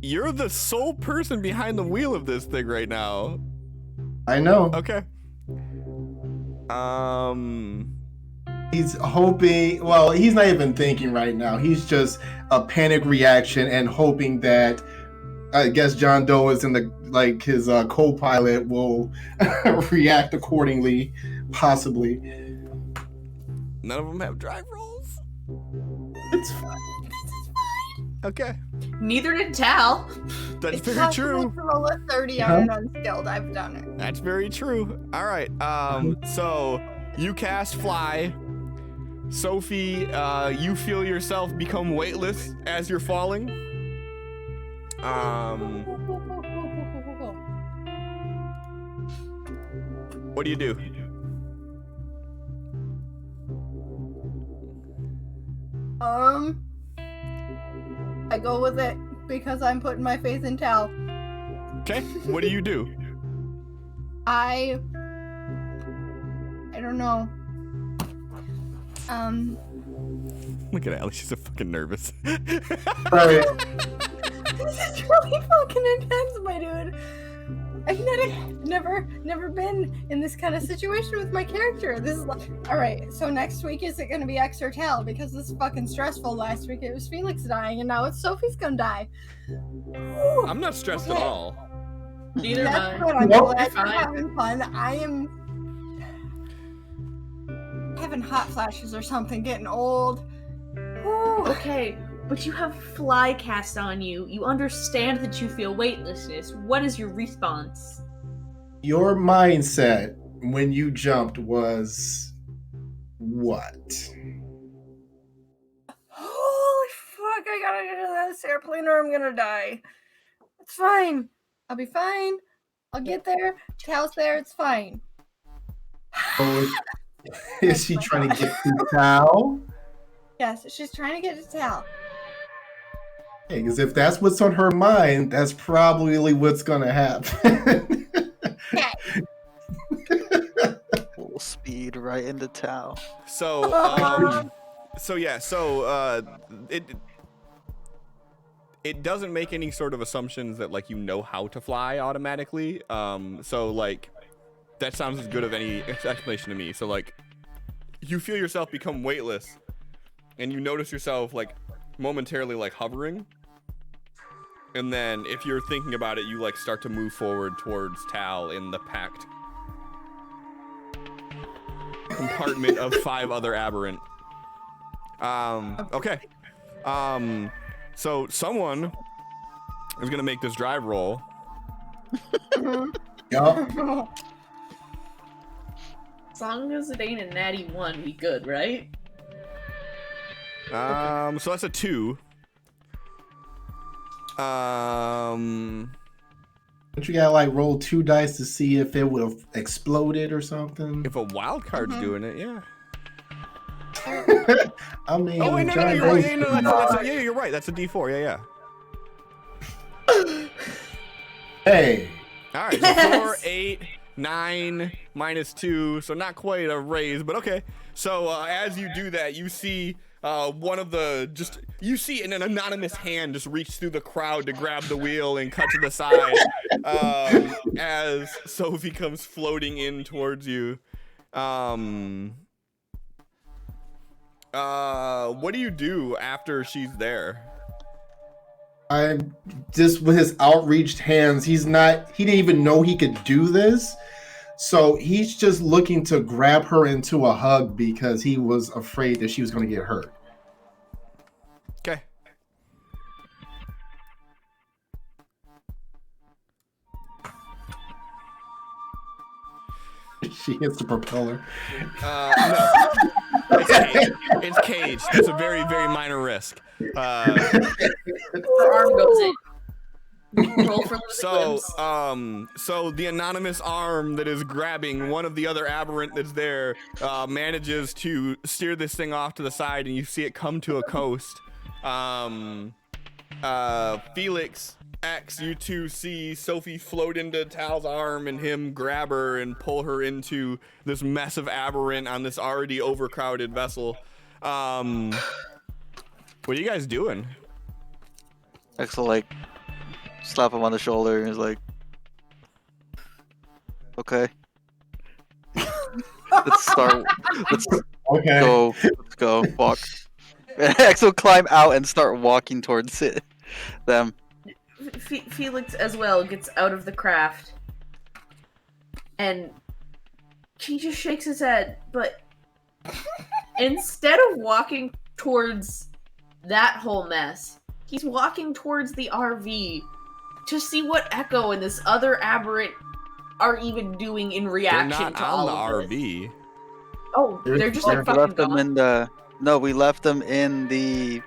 you're the sole person behind the wheel of this thing right now. I know. Okay. He's hoping, well, he's not even thinking right now. He's just a panic reaction and hoping that, I guess, John Doe is in the, like, his co-pilot will react accordingly, possibly. None of them have drive rolls? It's fine. This is fine. Okay. Neither did Tal. That's It's very possible true. to roll a 30 on an unskilled. I've done it. That's very true. All right. So you cast Fly. Sophie, you feel yourself become weightless as you're falling. What do you do? I go with it because I'm putting my faith in Tal. Okay. What do you do? I don't know. Look at Allie. She's so fucking nervous. Sorry. This is really fucking intense, my dude. I've never been in this kind of situation with my character. This is like, all right. So next week is it gonna be X or Tal because this is fucking stressful. Last week it was Felix dying, and now it's Sophie's gonna die. I'm not stressed at all. Neither am That's I. good. I'm Nope. glad you're having fun. I am having hot flashes or something. Getting old. Whew. Okay, but you have Fly cast on you. You understand that you feel weightlessness. What is your response? Your mindset when you jumped was what? Holy fuck, I gotta get to this airplane or I'm gonna die. It's fine. I'll be fine. I'll get there. Tal's there. It's fine. Oh, is she trying to get to Tal? Yes, she's trying to get to Tal. Because if that's what's on her mind, that's probably what's gonna happen. Full speed right into Tao. So, it doesn't make any sort of assumptions that like you know how to fly automatically. So like that sounds as good of any explanation to me. So like you feel yourself become weightless, and you notice yourself like momentarily like hovering. And then if you're thinking about it, you like start to move forward towards Tal in the packed compartment of 5 other aberrant. Okay. So someone is gonna make this drive roll. Yup. As long as it ain't a natty 1, we good, right? So that's a 2. But you gotta like roll 2 dice to see if it would have exploded or something. If a wild card's doing it, yeah. I mean, Oh wait, no, giant you're right. roll- Yeah, no, yeah, you're right. That's a D4. Yeah. Hey, All right, so 4, 8, 9, -2, so not quite a raise, but okay. So as you do that, you see one of the you see an anonymous hand just reach through the crowd to grab the wheel and cut to the side as Sophie comes floating in towards you. What do you do after she's there? I just with his outreached hands, he didn't even know he could do this. So he's just looking to grab her into a hug because he was afraid that she was going to get hurt. Okay. She hits the propeller. No. It's caged. It's a very, very minor risk. Her arm goes in. Roll for So the anonymous arm that is grabbing one of the other aberrant that's there manages to steer this thing off to the side, and you see it come to a coast. Felix, X, you two see Sophie float into Tal's arm and him grab her and pull her into this mess of aberrant on this already overcrowded vessel. What are you guys doing? X will like slap him on the shoulder and is like, okay. Let's start. Let's Okay. go. Let's go. Walk. And X will climb out and start walking towards it. Them. Felix as well gets out of the craft, and he just shakes his head. But instead of walking towards that whole mess, he's walking towards the RV to see what Echo and this other aberrant are even doing in They're reaction not to on all the of this. RV. Oh, they're just like We fucking left them gone. in the. No, we left them in the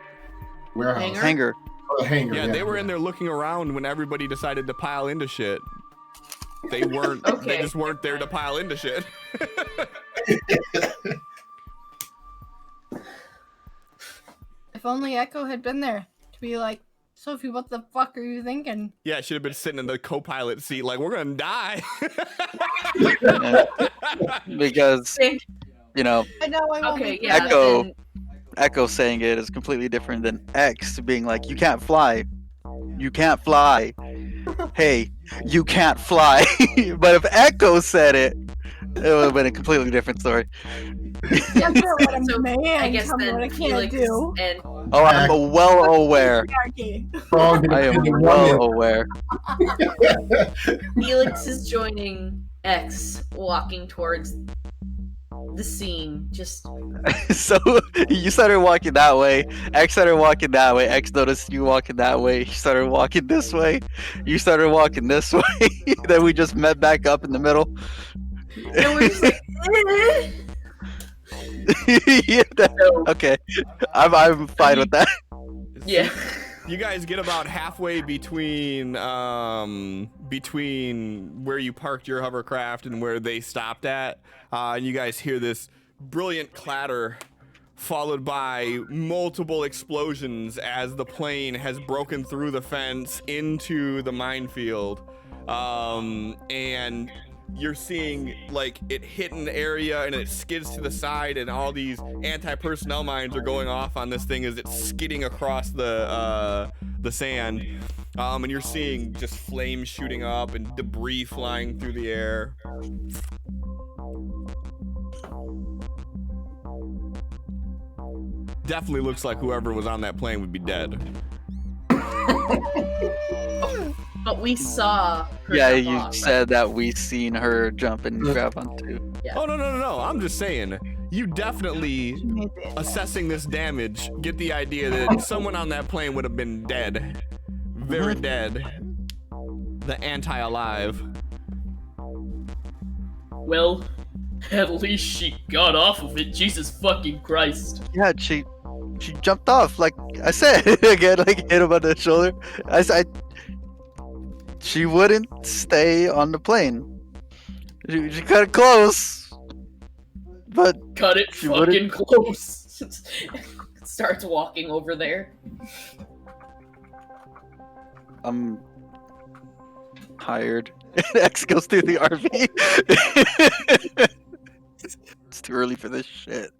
Warehouse. Hangar? hangar. Oh, hangar. Yeah, they were in there looking around when everybody decided to pile into shit. They weren't. They Okay. just weren't there to pile into shit. If only Echo had been there to be like, Sophie, what the fuck are you thinking? Yeah, I should have been sitting in the co-pilot seat, like we're gonna die. Because, you know, I know I won't Okay, be yeah. Echo. then- Echo saying it is completely different than X being like, you can't fly. You can't fly. Hey, you can't fly. But if Echo said it, it would have been a completely different story. I'm gonna let a So, man I guess tell me then what I can't Felix do. and Oh, I'm well aware. Patriarchy. I am well aware. Felix is joining X, walking towards the scene. Just So you started walking that way. X started walking that way. X noticed you walking that way. He started walking this way. You started walking this way. Then we just met back up in the middle. and we're just like, eh. Yeah, So, okay, I'm fine with that. yeah. You guys get about halfway between where you parked your hovercraft and where they stopped at, and you guys hear this brilliant clatter, followed by multiple explosions as the plane has broken through the fence into the minefield, and you're seeing like it hit an area and it skids to the side, and all these anti-personnel mines are going off on this thing as it's skidding across the sand. And you're seeing just flames shooting up and debris flying through the air. Definitely looks like whoever was on that plane would be dead. But we saw her Yeah, jump you off, said that we seen her jump and grab onto. Yeah. Oh, no. I'm just saying, you definitely, assessing this damage, get the idea that someone on that plane would have been dead. Very dead. The anti-alive. Well, at least she got off of it. Jesus fucking Christ. Yeah, she jumped off, like I said, again, like hit him on the shoulder. She wouldn't stay on the plane. She cut it close, but Cut it She fucking wouldn't- close. Starts walking over there. I'm tired. X goes through the RV. It's too early for this shit.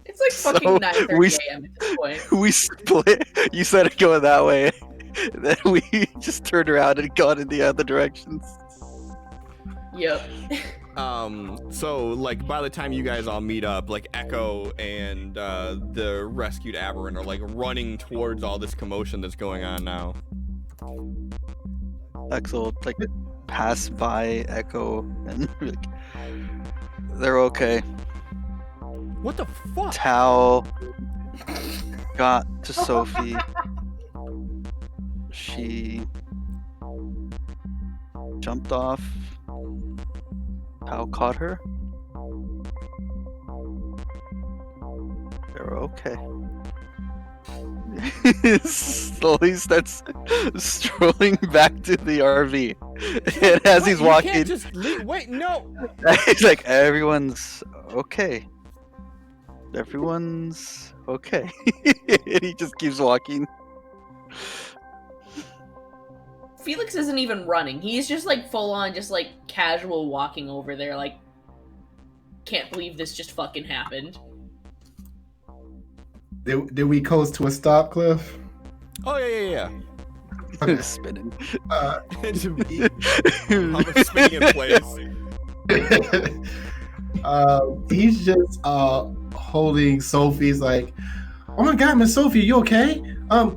It's like So, fucking 9:30 we- a.m. at this point. We split. You said it going that way. Then we just turned around and gone in the other directions. Yep. So like by the time you guys all meet up, like Echo and the rescued Aberrant are like running towards all this commotion that's going on now. X will like pass by Echo and like, they're okay. What the fuck? Tao got to Sophie. She jumped off. Tao caught her. They're okay. Slowly starts strolling back to the RV. And as he's You walking, can't just leave. Wait, no. he's like, everyone's okay. Everyone's okay. And he just keeps walking. Felix isn't even running. He's just like full on, just like casual walking over there. Like, can't believe this just fucking happened. Did we coast to a stop, Cliff? Oh yeah. Okay. Spinning. Uh, I'm spinning in place. He's just holding Sophie's like, oh my god, Miss Sophie, you okay? I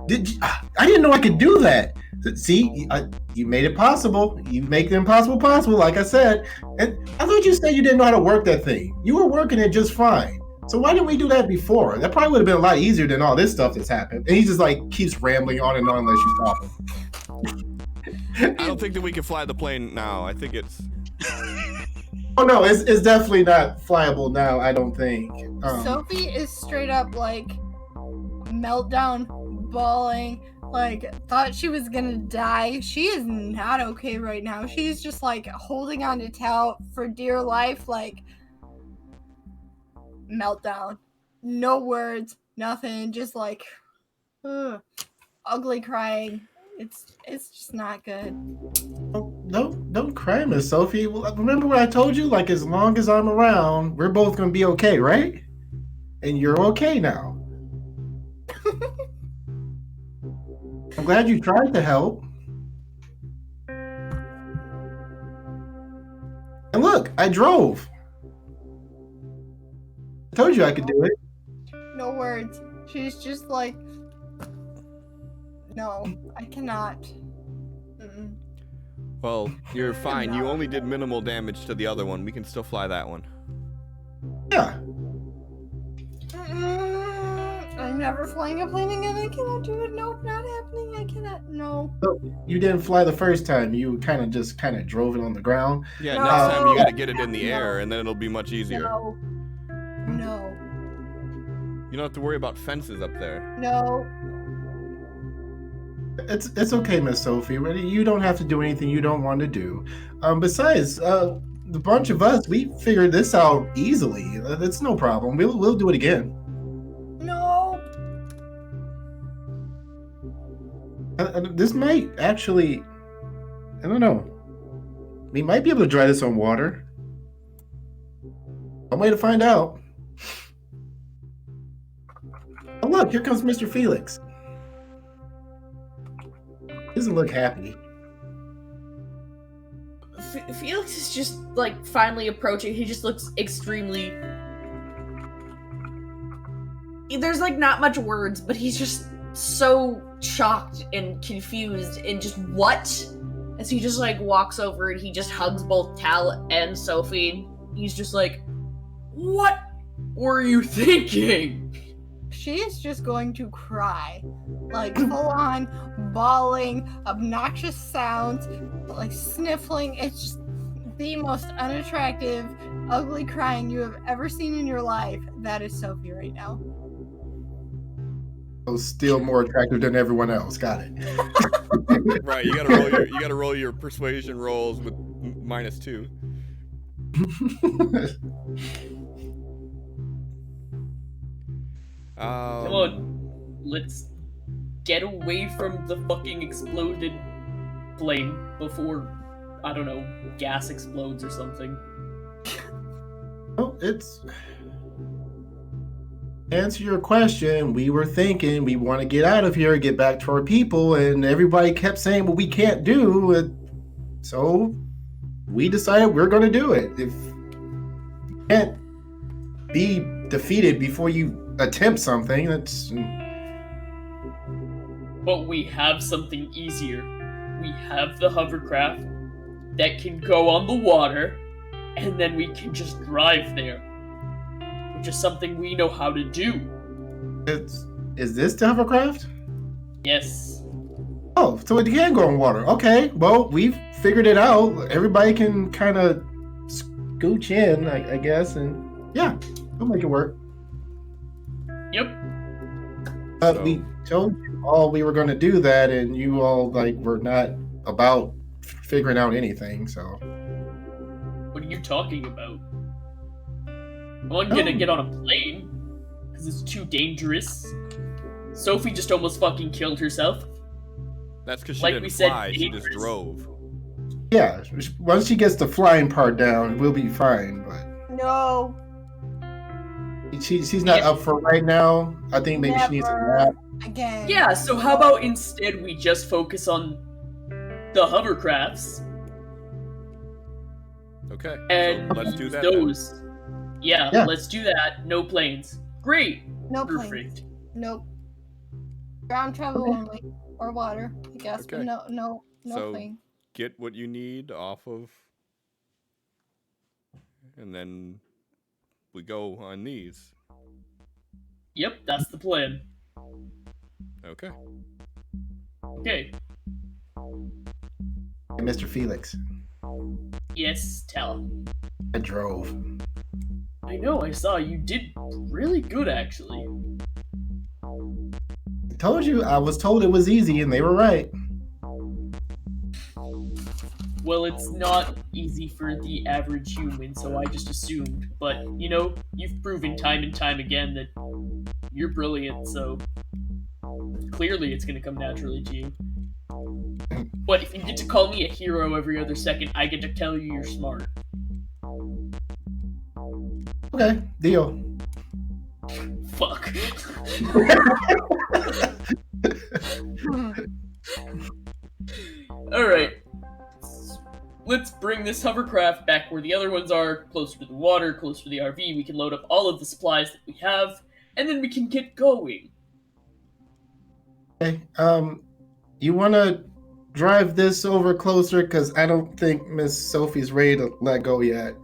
didn't know I could do that. See, you made it possible. You make the impossible possible, like I said. And I thought you said you didn't know how to work that thing. You were working it just fine. So why didn't we do that before? That probably would have been a lot easier than all this stuff that's happened. And he just like keeps rambling on and on unless you stop him. I don't think that we can fly the plane now. I think it's. Oh no, it's definitely not flyable now. I don't think. Sophie is straight up like meltdown, bawling, like thought she was gonna die. She is not okay right now. She's just like holding on to Tao for dear life, like meltdown. No words, nothing, just like ugly crying. It's just not good. Don't cry, Miss Sophie. Well, remember what I told you? Like, as long as I'm around, we're both gonna be okay, right? And you're okay now. I'm glad you tried to help. And look, I drove. I told you I could do it. No words. She's just like, no, I cannot. Mm-mm. Well, you're fine. You only did minimal damage to the other one. We can still fly that one. Yeah. I'm never flying a plane again. I cannot do it. Nope, not happening. I cannot. No. You didn't fly the first time. You kind of drove it on the ground. Yeah, No. next time you gotta get it in the air, and then it'll be much easier. No. No. You don't have to worry about fences up there. No. It's okay, Miss Sophie. You don't have to do anything you don't want to do. Besides, the bunch of us, we figured this out easily. It's no problem. We'll do it again. No. This might actually, I don't know. We might be able to dry this on water. One way to find out. Oh look, here comes Mr. Felix. He doesn't look happy. Felix is just like finally approaching. He just looks extremely. There's like not much words, but he's just so shocked and confused and just what? As he just like walks over and he just hugs both Tal and Sophie. He's just like, what were you thinking? She is just going to cry. Like full on bawling, obnoxious sounds, like sniffling. It's just the most unattractive, ugly crying you have ever seen in your life. That is Sophie right now. Oh, still more attractive than everyone else. Got it. Right, you gotta roll your persuasion rolls with -2. Come on, let's get away from the fucking exploded plane before, I don't know, gas explodes or something. Oh, it's... Answer your question, we were thinking we want to get out of here, get back to our people, and everybody kept saying what we can't do, so we decided we're going to do it. If you can't be defeated before you attempt something, that's... But we have something easier. We have the hovercraft that can go on the water, and then we can just drive there. Which is something we know how to do. Is this the hovercraft? Yes. Oh, so it can go on water. Okay, well, we've figured it out. Everybody can kind of scooch in, I guess, and yeah, we'll make it work. Yep. But we told you all we were going to do that, and you all were not about figuring out anything. So. What are you talking about? I'm not gonna get on a plane because it's too dangerous. Sophie just almost fucking killed herself. That's because she Like didn't we said, fly, she just dangerous. drove. Yeah, once she gets the flying part down, we'll be fine. But No. she's not up for right now. I think maybe she needs a nap. Again. Yeah, so how about instead we just focus on the hovercrafts Okay, and so let's do use that. then. those. Yeah, let's do that. No planes. Great. No Perfect. planes. Nope. Ground travel only. Or water, I guess. Okay. But no So- plane. Get what you need off of, and then we go on these. Yep, that's the plan. Okay. Okay. Hey, Mr. Felix, Yes, tell. I drove. I know, I saw you did really good actually. I told you, I was told it was easy, and they were right. Well, it's not easy for the average human, so I just assumed. But, you know, you've proven time and time again that you're brilliant, so clearly it's gonna come naturally to you. But if you get to call me a hero every other second, I get to tell you you're smart. Okay, deal. Fuck. Alright. Let's bring this hovercraft back where the other ones are, closer to the water, closer to the RV. We can load up all of the supplies that we have, and then we can get going. Okay, you want to drive this over closer? Because I don't think Miss Sophie's ready to let go yet.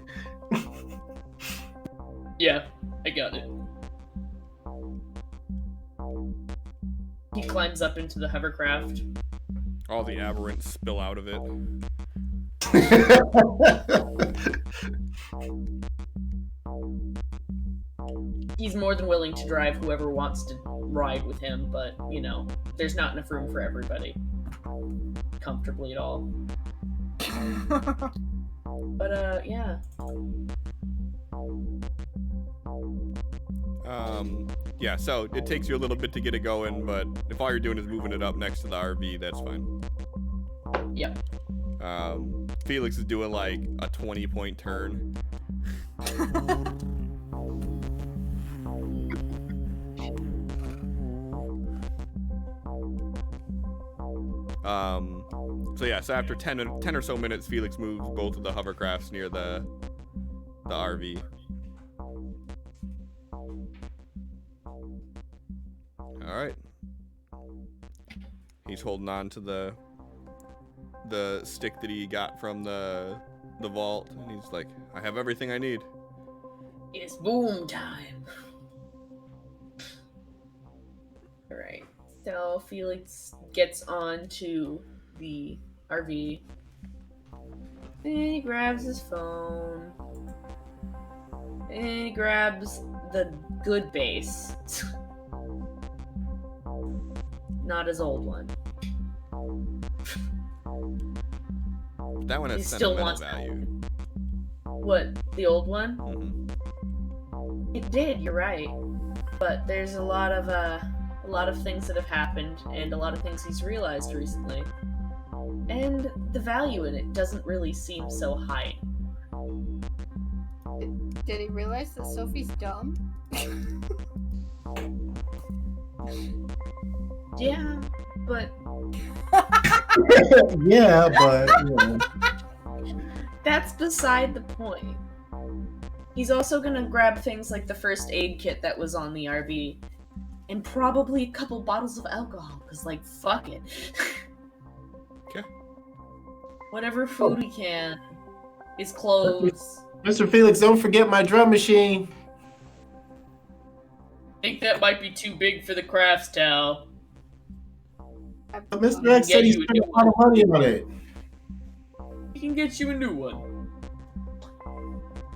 Yeah, I got it. He climbs up into the hovercraft. All the aberrants spill out of it. He's more than willing to drive whoever wants to ride with him, but, you know, there's not enough room for everybody. Comfortably at all. But, yeah. Yeah, so it takes you a little bit to get it going, but if all you're doing is moving it up next to the RV, that's fine. Yep. Felix is doing like a 20-point turn. So after 10 or so minutes, Felix moves both of the hovercrafts near the RV. All right. He's holding on to the stick that he got from the vault, and he's like, I have everything I need. It is boom time. Alright, so Felix gets onto the RV. And he grabs his phone. And he grabs the good base. Not his old one. That one has He still sentimental wants value. What, the old one? Mm-hmm. It did, you're right. But there's a lot of things that have happened and a lot of things he's realized recently. And the value in it doesn't really seem so high. Did he realize that Sophie's dumb? Yeah, but Yeah, but you know. that's beside the point. He's also gonna grab things like the first aid kit that was on the RV. And probably a couple bottles of alcohol, because, like, fuck it. Okay. Whatever food he can. His clothes. Mr. Felix, don't forget my drum machine. I think that might be too big for the crafts towel. Mr. X said he spent a lot of money on it. He can get you a new one.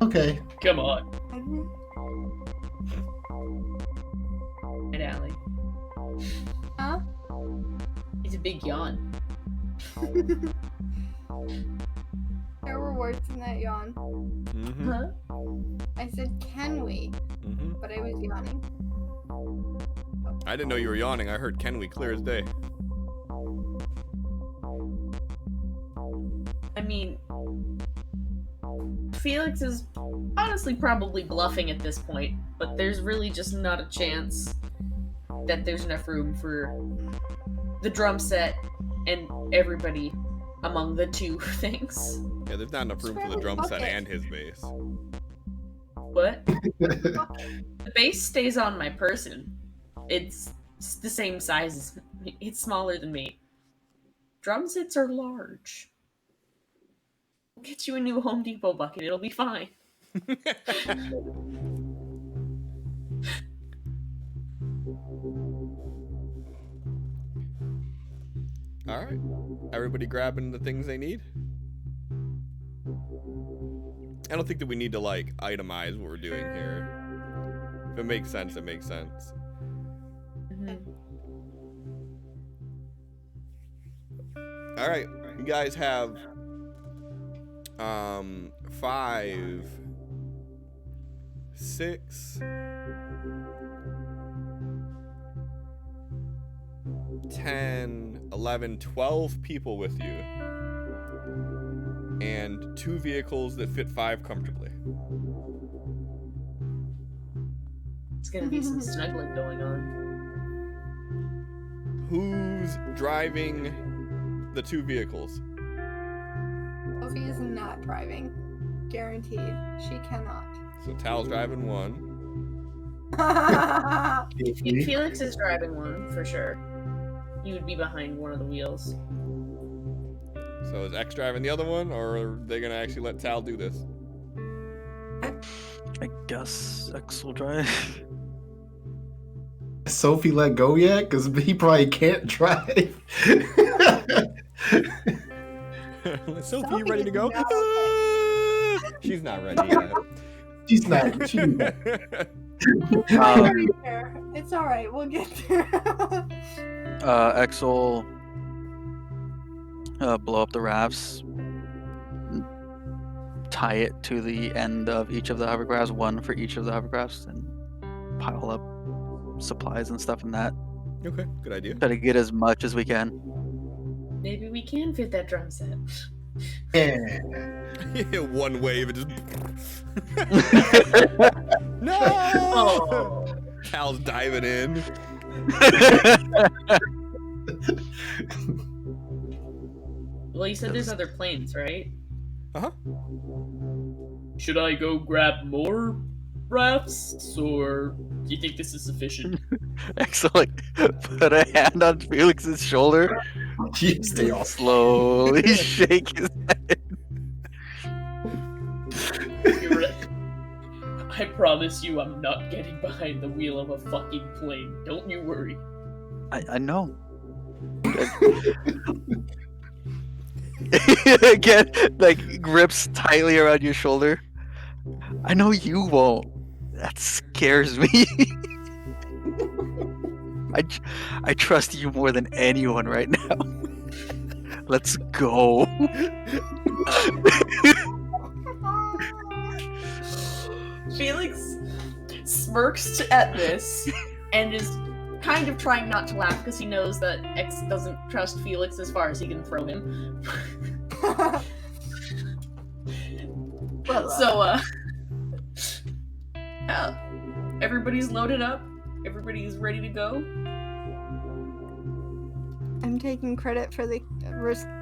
Okay. Come on. Right, Allie. Huh? It's a big yawn. There were words in that yawn. Mm-hmm. Huh? I said, can we? Mm-hmm. But I was yawning. I didn't know you were yawning. I heard Can we clear as day. I mean, Felix is honestly probably bluffing at this point, but there's really just not a chance that there's enough room for the drum set and everybody among the two things. Yeah, there's not enough room for the drum set and his bass. What? The base stays on my person. It's the same size as me. It's smaller than me. Drum sets are large. I'll get you a new Home Depot bucket. It'll be fine. All right. Everybody grabbing the things they need? I don't think that we need to, like, itemize what we're doing here. If it makes sense, it makes sense. All right. You guys have 5, 6, 10, 11, 12 people with you. And 2 vehicles that fit 5 comfortably. It's gonna be some snuggling going on. Who's driving the 2 vehicles? Sophie is not driving. Guaranteed. She cannot. So Tal's driving 1. Felix is driving one, for sure. He would be behind one of the wheels. So is X driving the other one, or are they gonna actually let Tal do this? I guess X will drive. Sophie let go yet? Because he probably can't drive. Sophie, you ready to go? She's not ready yet. She's not. She's not. It's alright, we'll get there. X will blow up the rafts, tie it to the end of each of the hovercrafts, one for each of the hovercrafts, and pile up supplies and stuff in that. Okay, good idea. Try to get as much as we can. Maybe we can fit that drum set. Yeah. One wave, it just. No! Oh. Cal's diving in. Well, you said there's other planes, right? Uh-huh. Should I go grab more rafts, or do you think this is sufficient? Excellent. Put a hand on Felix's shoulder. You stay off. Slowly shake his head. You're right. I promise you I'm not getting behind the wheel of a fucking plane. Don't you worry. I know. Again, like grips tightly around your shoulder. I know you won't. That scares me. I trust you more than anyone right now. Let's go. Felix smirks at this and is kind of trying not to laugh because he knows that X doesn't trust Felix as far as he can throw him. So, everybody's loaded up. Everybody's ready to go. I'm taking credit for the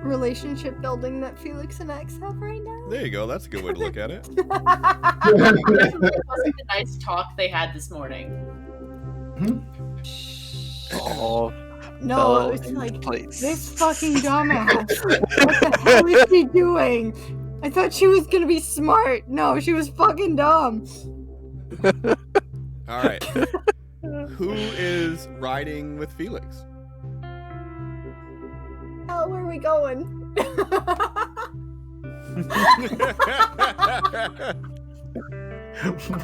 relationship building that Felix and X have right now. There you go. That's a good way to look at it. It wasn't the nice talk they had this morning. Oh, No, it's like this fucking dumbass. What the hell is she doing? I thought she was gonna be smart. No, she was fucking dumb. All right. Who is riding with Felix? Oh, where are we going?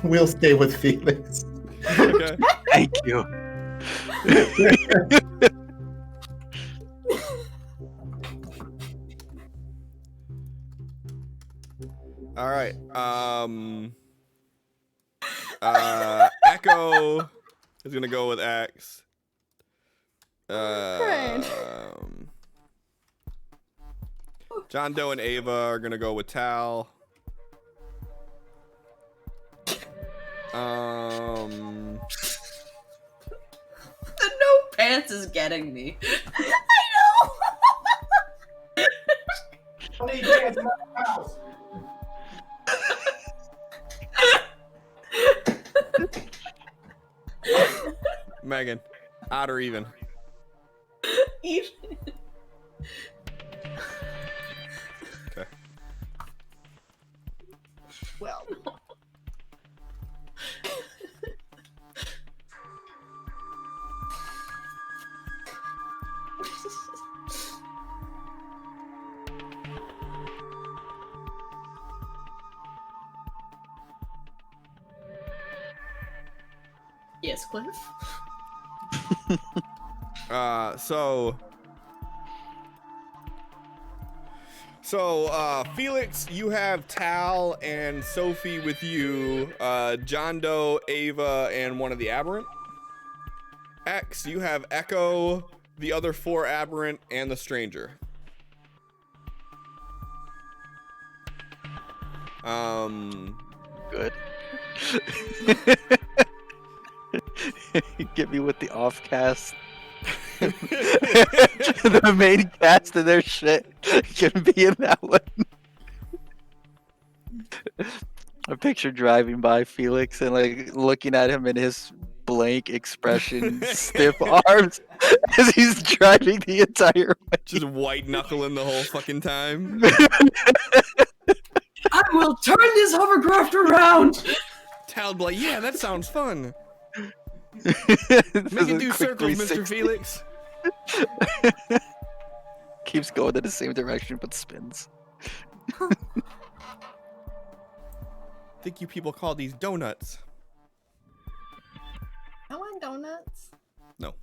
We'll stay with Felix. Okay. thank you. All right. Echo is gonna go with X. John Doe and Ava are gonna go with Tal. The no pants is getting me. I know. Megan, odd or even? Even. Okay. Well, Yes, Cliff? So Felix, you have Tal and Sophie with you, John Doe, Ava, and one of the Aberrant. X, you have Echo, the other 4 Aberrant, and the Stranger. Good. Get me with the off cast. The main cast of their shit can be in that one. I picture driving by Felix and like looking at him in his blank expression, stiff arms as he's driving the entire way. Just white knuckling the whole fucking time. I will turn this hovercraft around! Tal be like, yeah, that sounds fun. This Make is it a do quick circles, Mr. 360. Felix. Keeps going in the same direction but spins. Think you people call these donuts? I want donuts. No.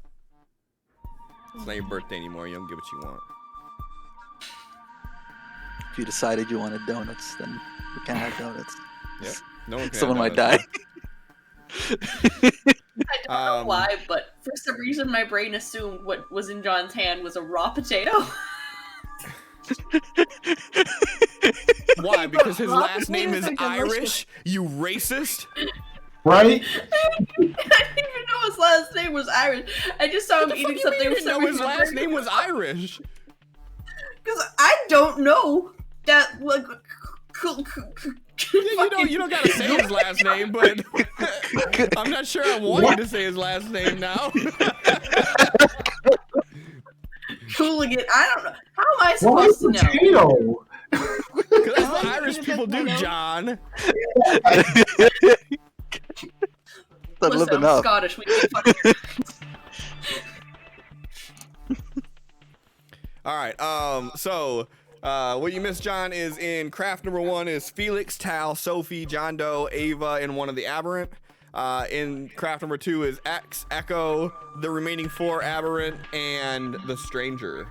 It's not your birthday anymore. You don't get what you want. If you decided you wanted donuts, then we can't have donuts. Yep. No one can Someone have might die. donuts. I don't know why, but for some reason my brain assumed what was in John's hand was a raw potato. Why? Because his Raw last name is potatoes are delicious. Irish, you racist? Right? I didn't even know his last name was Irish. I just saw him eating something. You didn't know his last name was Irish. Because I don't know that. Like, You don't gotta say his last name, but I'm not sure I want you to say his last name now. Hooligan. I don't know. How am I supposed to know? Potato? Because that's what Irish people do, John. Listen, I'm Scottish. We can fucking... All right. So what you missed, John, is in craft number 1 is Felix, Tal, Sophie, John Doe, Ava, and one of the Aberrant. In craft number 2 is X, Echo, the remaining 4 Aberrant, and the Stranger.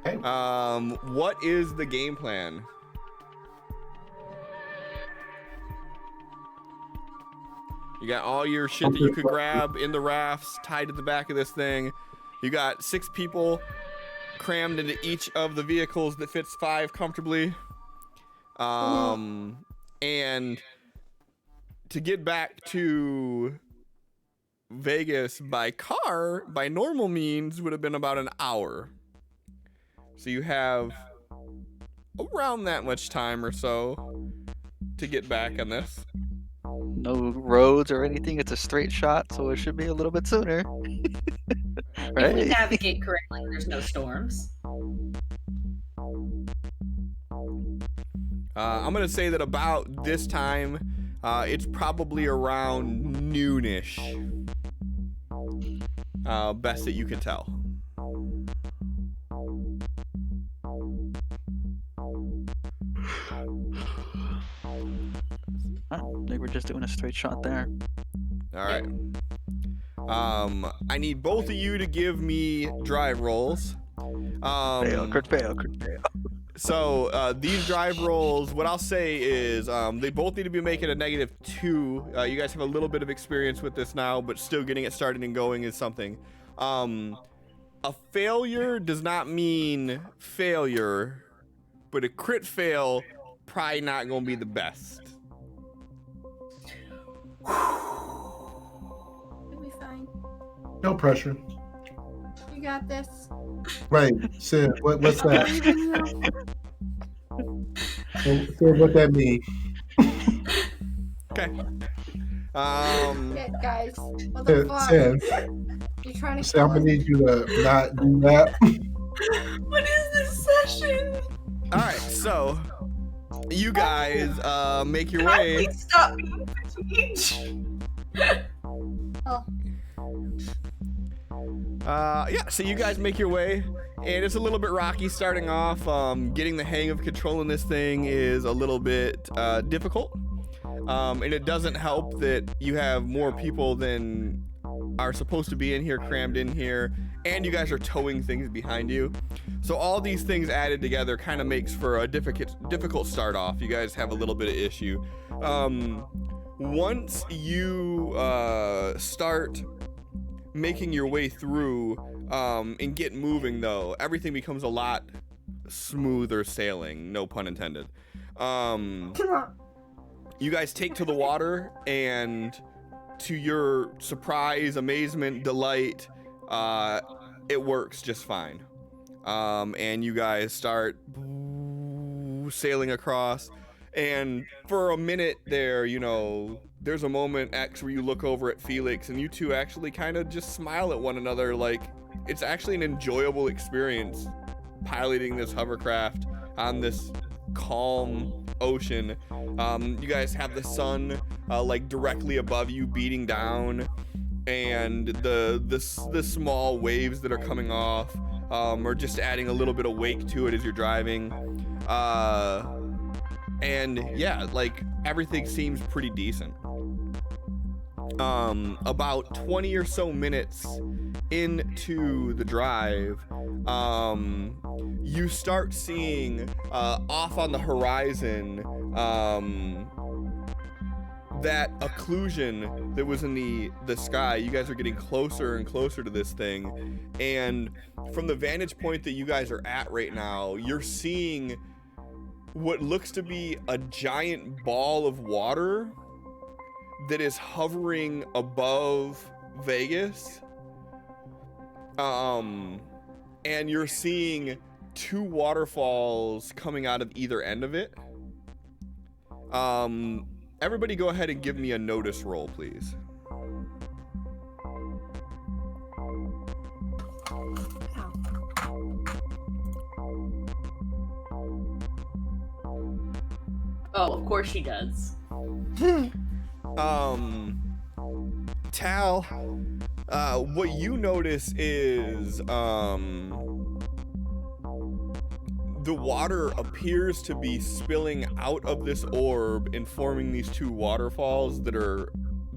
Okay. What is the game plan? You got all your shit that you could grab in the rafts tied to the back of this thing. You got 6 people crammed into each of the vehicles that fits 5 comfortably. And to get back to Vegas by car, by normal means, would have been about an hour. So you have around that much time or so to get back on this. No roads or anything. It's a straight shot, so it should be a little bit sooner. If we Right? navigate correctly, there's no storms. I'm gonna say that about this time, it's probably around noonish. Best that you can tell. I think we're just doing a straight shot there. All right. I need both of you to give me drive rolls. Fail, crit fail, crit fail. So these drive rolls, what I'll say is they both need to be making a -2. You guys have a little bit of experience with this now, but still getting it started and going is something. A failure does not mean failure, but a crit fail probably not gonna be the best. You'll be fine. No pressure. You got this. Right. Sid, what's I that? believe in you. Sid, what that mean? Okay. Shit, guys. What the fuck? Sid, You're trying to Sid, I'm kill gonna us. need you to not do that. What is this session? All right. So you guys make your Can I way. please stop being fatigued? Oh, Yeah, so you guys make your way, and it's a little bit rocky starting off. Getting the hang of controlling this thing is a little bit difficult. And it doesn't help that you have more people than are supposed to be in here, crammed in here, and you guys are towing things behind you. So all these things added together kind of makes for a difficult start off. You guys have a little bit of issue. Once you start making your way through and get moving, though, everything becomes a lot smoother sailing, no pun intended. You guys take to the water, and to your surprise, amazement, delight, it works just fine. And you guys start sailing across, and for a minute there, you know, there's a moment, X, where you look over at Felix, and you two actually kind of just smile at one another, like it's actually an enjoyable experience piloting this hovercraft on this calm ocean. You guys have the sun like directly above you beating down, and the small waves that are coming off are just adding a little bit of wake to it as you're driving. And yeah, like everything seems pretty decent. About 20 or so minutes into the drive, you start seeing off on the horizon that occlusion that was in the sky, you guys are getting closer and closer to this thing, and from the vantage point that you guys are at right now, you're seeing what looks to be a giant ball of water that is hovering above Vegas. And you're seeing 2 waterfalls coming out of either end of it. Everybody go ahead and give me a notice roll, please. Oh, of course she does. Tal, what you notice is, the water appears to be spilling out of this orb and forming these 2 waterfalls that are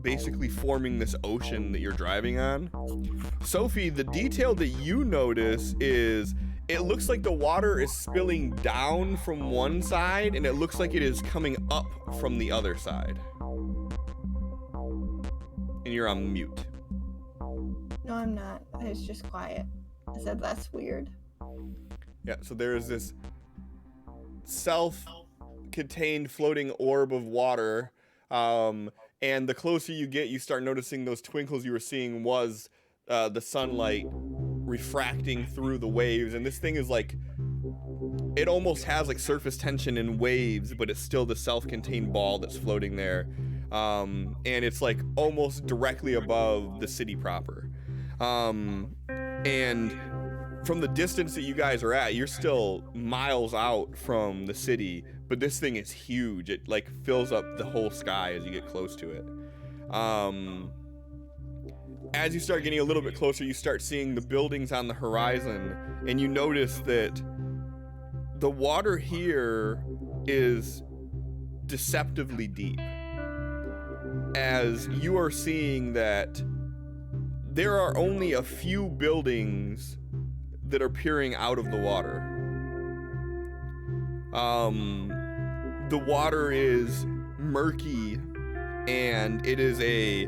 basically forming this ocean that you're driving on. Sophie, the detail that you notice is it looks like the water is spilling down from one side and it looks like it is coming up from the other side. And you're on mute. No, I'm not. I was just quiet. I said that's weird. Yeah, so there is this self-contained floating orb of water, and the closer you get, you start noticing those twinkles you were seeing was the sunlight refracting through the waves, and this thing is like, it almost has like surface tension in waves, but it's still the self-contained ball that's floating there, and it's like almost directly above the city proper, and from the distance that you guys are at, you're still miles out from the city, but this thing is huge. It like fills up the whole sky as you get close to it. As you start getting a little bit closer, you start seeing the buildings on the horizon, and you notice that the water here is deceptively deep. As you are seeing that there are only a few buildings that are peering out of the water. The water is murky, and it is a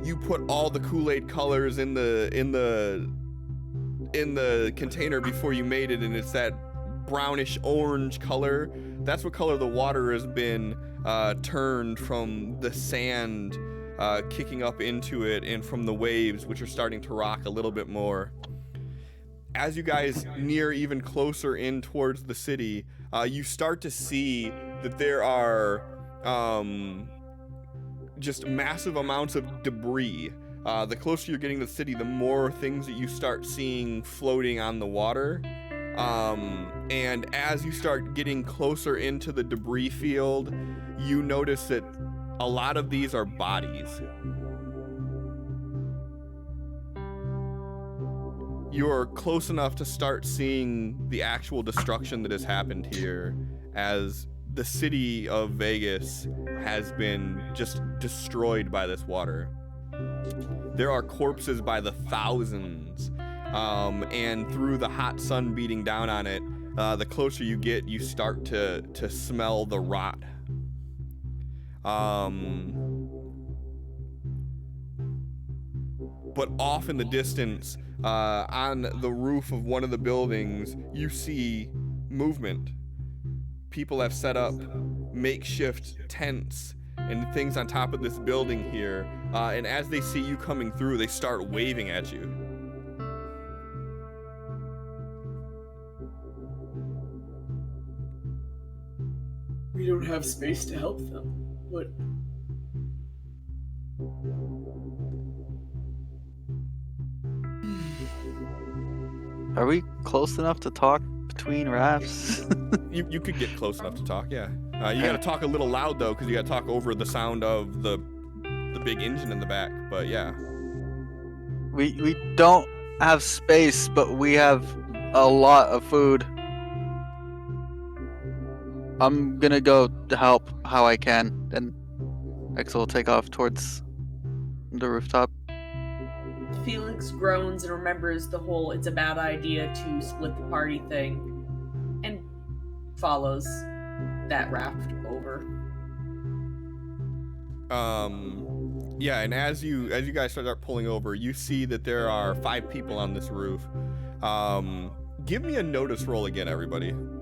you put all the Kool-Aid colors in the container before you made it, and it's that brownish orange color. That's what color the water has been turned from the sand kicking up into it and from the waves, which are starting to rock a little bit more. As you guys near even closer in towards the city, you start to see that there are just massive amounts of debris. The closer you're getting to the city, the more things that you start seeing floating on the water. And as you start getting closer into the debris field, you notice that a lot of these are bodies. You're close enough to start seeing the actual destruction that has happened here, as the city of Vegas has been just destroyed by this water. There are corpses by the thousands, and through the hot sun beating down on it, the closer you get, you start to smell the rot. But off in the distance, on the roof of one of the buildings, you see movement. People have set up makeshift tents and things on top of this building here, and as they see you coming through, they start waving at you. We don't have space to help them. What? Are we close enough to talk between rafts? You could get close enough to talk, yeah. You gotta talk a little loud though, because you gotta talk over the sound of the big engine in the back. But yeah. We don't have space, but we have a lot of food. I'm gonna go to help how I can, and X will take off towards the rooftop. Felix groans and remembers the whole "it's a bad idea to split the party" thing, and follows. that raft over. Yeah, and as you guys start pulling over, you see that there are 5 people on this roof. Give me a notice roll again, everybody. I'm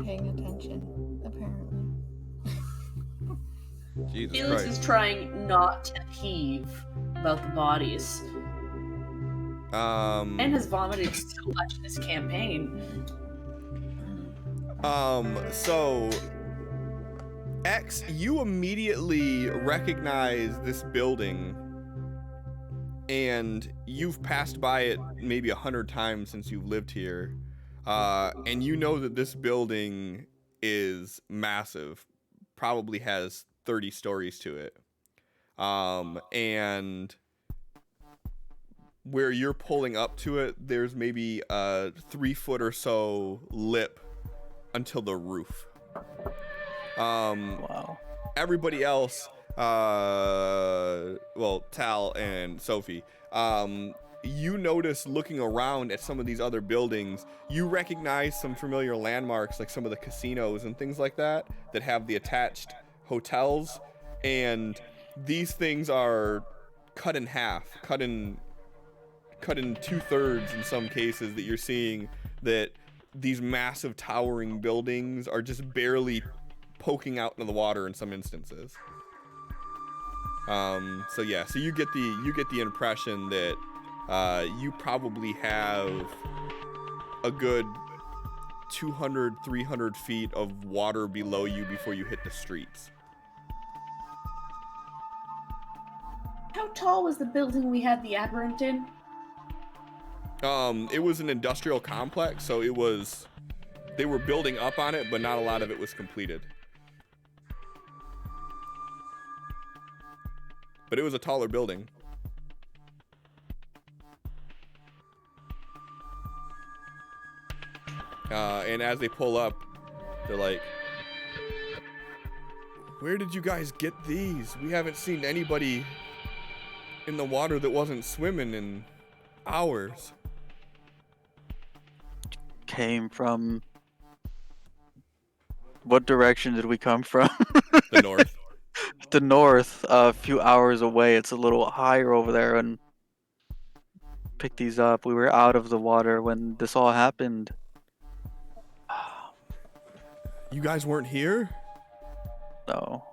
paying attention, apparently. Jesus Felix Christ. is trying not to heave about the bodies. And has vomited so much in this campaign. So X, you immediately recognize this building, and you've passed by it maybe 100 times since you've lived here, and you know that this building is massive, probably has 30 stories to it, and where you're pulling up to it, there's maybe a 3-foot or so lip until the roof. Wow. Everybody else, well, Tal and Sophie, you notice looking around at some of these other buildings, you recognize some familiar landmarks, like some of the casinos and things like that have the attached hotels, and these things are cut in half, cut in 2/3 in some cases, that you're seeing that these massive towering buildings are just barely poking out into the water in some instances. So yeah, so you get the impression that you probably have a good 200-300 feet of water below you before you hit the streets. How tall was the building we had the aberrant in? It was an industrial complex, so they were building up on it, but not a lot of it was completed. But it was a taller building. And as they pull up, they're like, "Where did you guys get these? We haven't seen anybody in the water that wasn't swimming in hours." Came from... What direction did we come from? The north. The north, a few hours away. It's a little higher over there, and picked these up. We were out of the water when this all happened. You guys weren't here? No,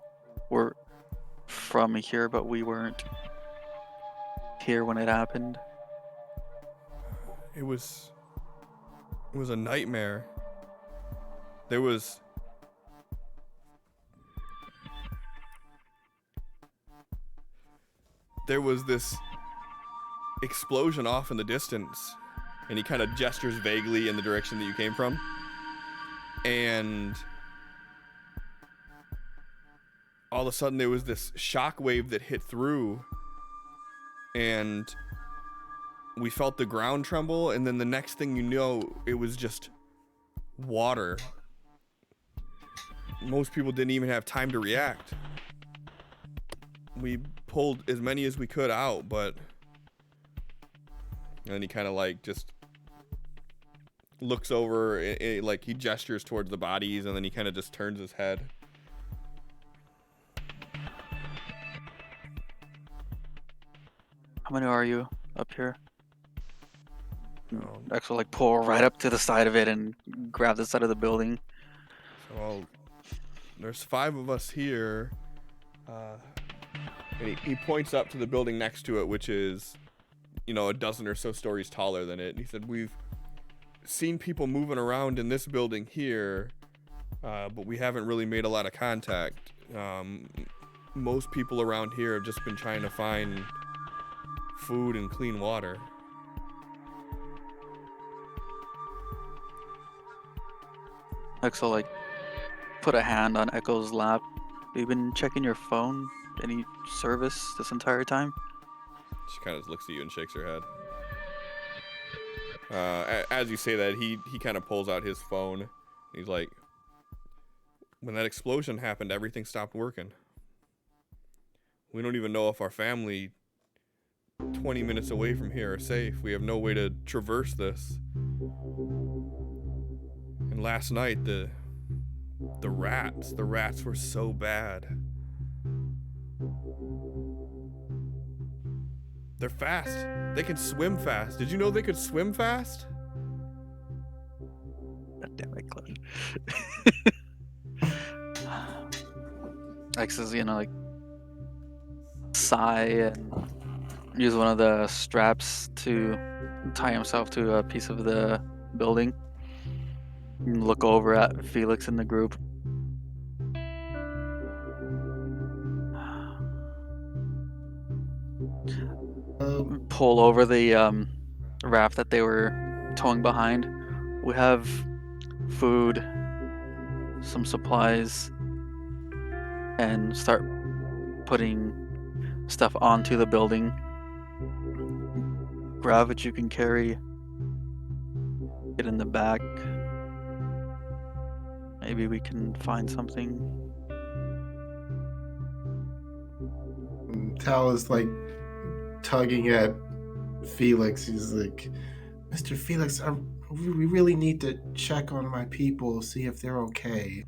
we're from here, but we weren't here when it happened. It was a nightmare. There was this explosion off in the distance, and he kind of gestures vaguely in the direction that you came from, and all of a sudden there was this shockwave that hit through, and we felt the ground tremble, and then the next thing you know, it was just water. Most people didn't even have time to react. We pulled as many as we could out, but... And then he kind of like just looks over, like he gestures towards the bodies, and then he kind of just turns his head. How many are you up here? Oh. X will like pull right up to the side of it and grab the side of the building. So there's 5 of us here. And he points up to the building next to it, which is, a dozen or so stories taller than it. And he said, "We've seen people moving around in this building here, but we haven't really made a lot of contact. Most people around here have just been trying to find food and clean water." X will like put a hand on Echo's lap. Have you been checking your phone? Any service this entire time? She kind of looks at you and shakes her head. As you say that, he kind of pulls out his phone. He's like, "When that explosion happened, everything stopped working. We don't even know if our family 20 minutes away from here are safe. We have no way to traverse this. And last night, the rats were so bad. They're fast. They can swim fast. Did you know they could swim fast? God damn it, Cliff. X is, like, sigh and use one of the straps to tie himself to a piece of the building. And look over at Felix in the group. Pull over the raft that they were towing behind. We have food, some supplies, and start putting stuff onto the building. Grab what you can carry. Get in the back. Maybe we can find something. Tal is like tugging at Felix. He's like, Mr. Felix, we really need to check on my people, see if they're okay.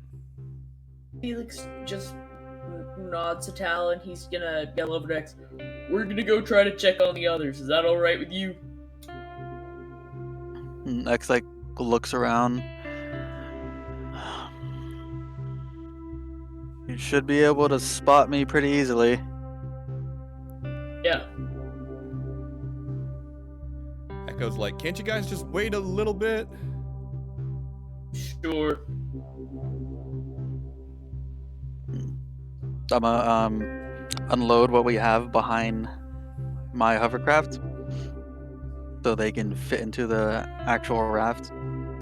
Felix just nods to Tal, and he's gonna yell over to X. We're gonna go try to check on the others. Is that all right with you? X like looks around. You should be able to spot me pretty easily. Yeah. Echo's like, can't you guys just wait a little bit? Sure. I'm gonna unload what we have behind my hovercraft so they can fit into the actual raft,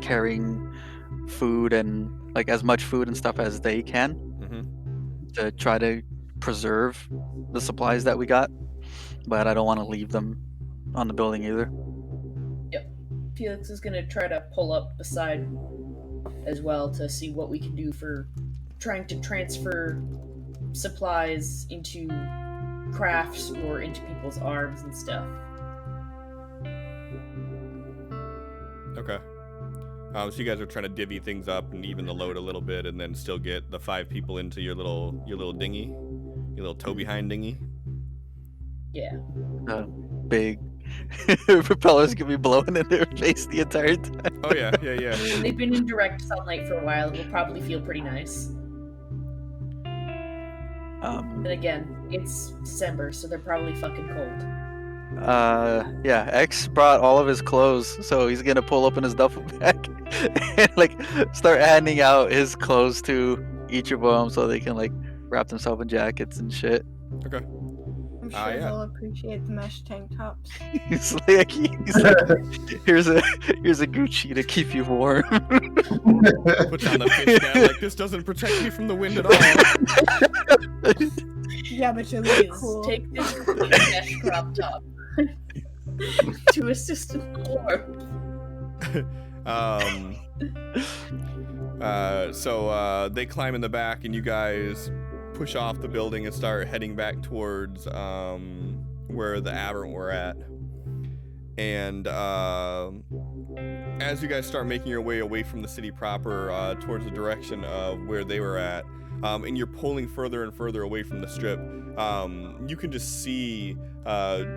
carrying food and like as much food and stuff as they can to try to preserve the supplies that we got, but I don't want to leave them on the building either. Yep. Felix is gonna try to pull up beside as well to see what we can do for trying to transfer supplies into crafts or into people's arms and stuff. Okay. So you guys are trying to divvy things up and even the load a little bit, and then still get the 5 people into your little dinghy, your little tow behind dinghy. Yeah. Big propellers gonna be blowing in their face the entire time. Oh yeah. They've been in direct sunlight for a while. It'll probably feel pretty nice. And again, it's December, so they're probably fucking cold. Yeah, X brought all of his clothes, so he's gonna pull up in his duffel bag and like start handing out his clothes to each of them so they can like wrap themselves in jackets and shit. Okay. I'm sure yeah. they'll appreciate the mesh tank tops. he's like, here's a Gucci to keep you warm. Puts on the fish net like, this doesn't protect me from the wind at all. Yeah, but you Please, look cool. take this mesh crop top to assist in the war. So they climb in the back, and you guys push off the building and start heading back towards where the aberrant were at. And as you guys start making your way away from the city proper towards the direction of where they were at, and you're pulling further and further away from the strip, you can just see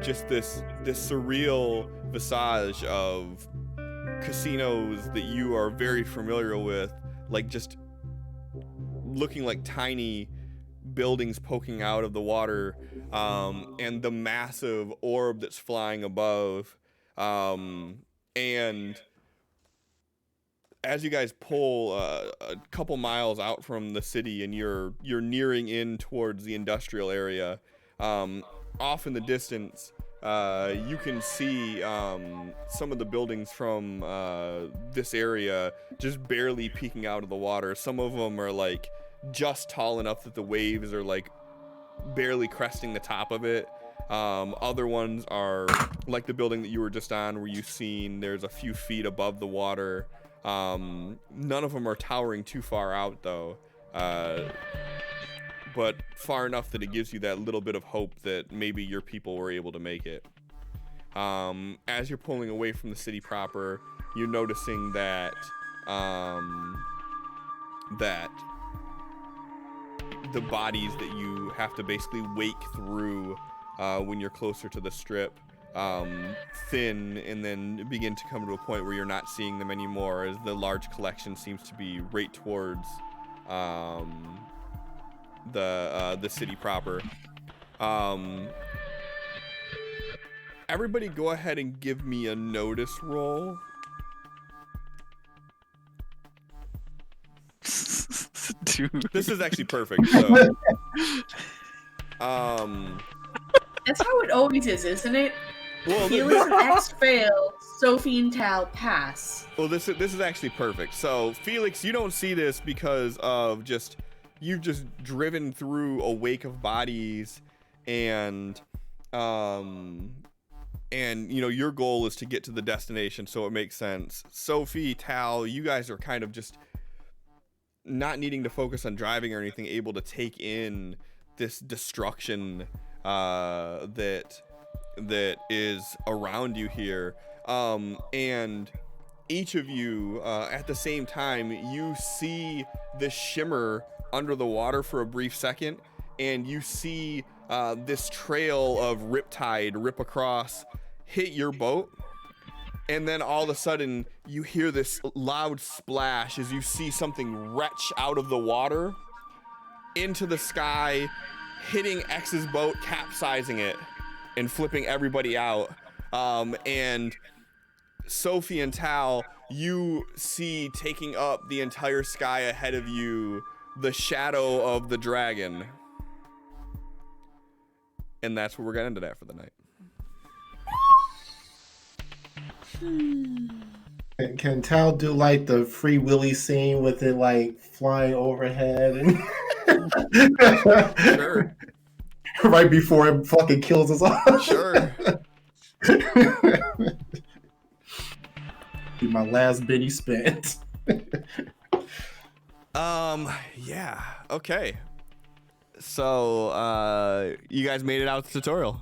just this surreal visage of casinos that you are very familiar with, like just looking like tiny buildings poking out of the water, and the massive orb that's flying above, and as you guys pull a couple miles out from the city and you're nearing in towards the industrial area, off in the distance, you can see some of the buildings from this area just barely peeking out of the water. Some of them are like just tall enough that the waves are like barely cresting the top of it. Other ones are like the building that you were just on, where you've seen there's a few feet above the water. None of them are towering too far out though, but far enough that it gives you that little bit of hope that maybe your people were able to make it. as you're pulling away from the city proper, you're noticing that that the bodies that you have to basically wake through when you're closer to the strip thin and then begin to come to a point where you're not seeing them anymore, as the large collection seems to be right towards the city proper. Everybody go ahead and give me a notice roll. Dude. This is actually perfect. So, That's how it always is, isn't it? well, Felix and X fail, Sophie and Tal pass. well, this is actually perfect. So, Felix, you don't see this because of you've just driven through a wake of bodies, and you know, your goal is to get to the destination, so it makes sense. Sophie, Tal, you guys are kind of just not needing to focus on driving or anything, able to take in this destruction that is around you here, and each of you at the same time, you see this shimmer under the water for a brief second, and you see this trail of riptide rip across, hit your boat, and then all of a sudden you hear this loud splash as you see something retch out of the water into the sky, hitting X's boat, capsizing it and flipping everybody out. And Sophie and Tal, you see taking up the entire sky ahead of you the shadow of the dragon. And that's where we're gonna end it at for the night. Can Tal do like the Free Willy scene with it like flying overhead and Sure. right before it fucking kills us all? Sure. Be my last penny spent. Yeah. Okay. So, you guys made it out of the tutorial.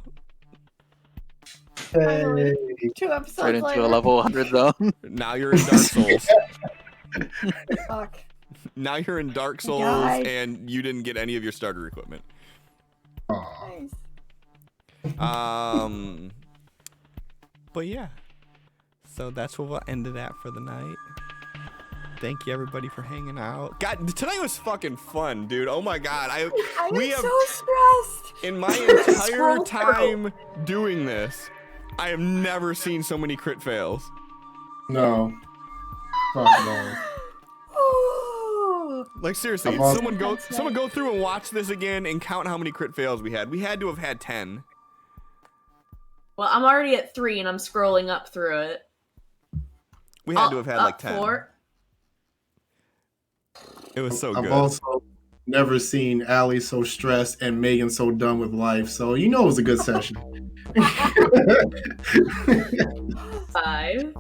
Hey. 2 episodes Right into later. a level 100 zone. Now you're in Dark Souls. Fuck. Now you're in Dark Souls, Guys. and you didn't get any of your starter equipment. Aw. Nice. But yeah. So that's what we'll end it at for the night. Thank you everybody for hanging out. God, tonight was fucking fun, dude. Oh my god. I'm we have so stressed. in my entire Scroll time doing this, I have never seen so many crit fails. No. Fuck no. Ooh. Like seriously, I'm all- someone go That's someone right. go through and watch this again and count how many crit fails we had. We had to have had 10. Well, I'm already at 3 and I'm scrolling up through it. We had to have had like Up 10. 4. It was so I've good. also never seen Allie so stressed and Megan so done with life, so you know it was a good session. 5.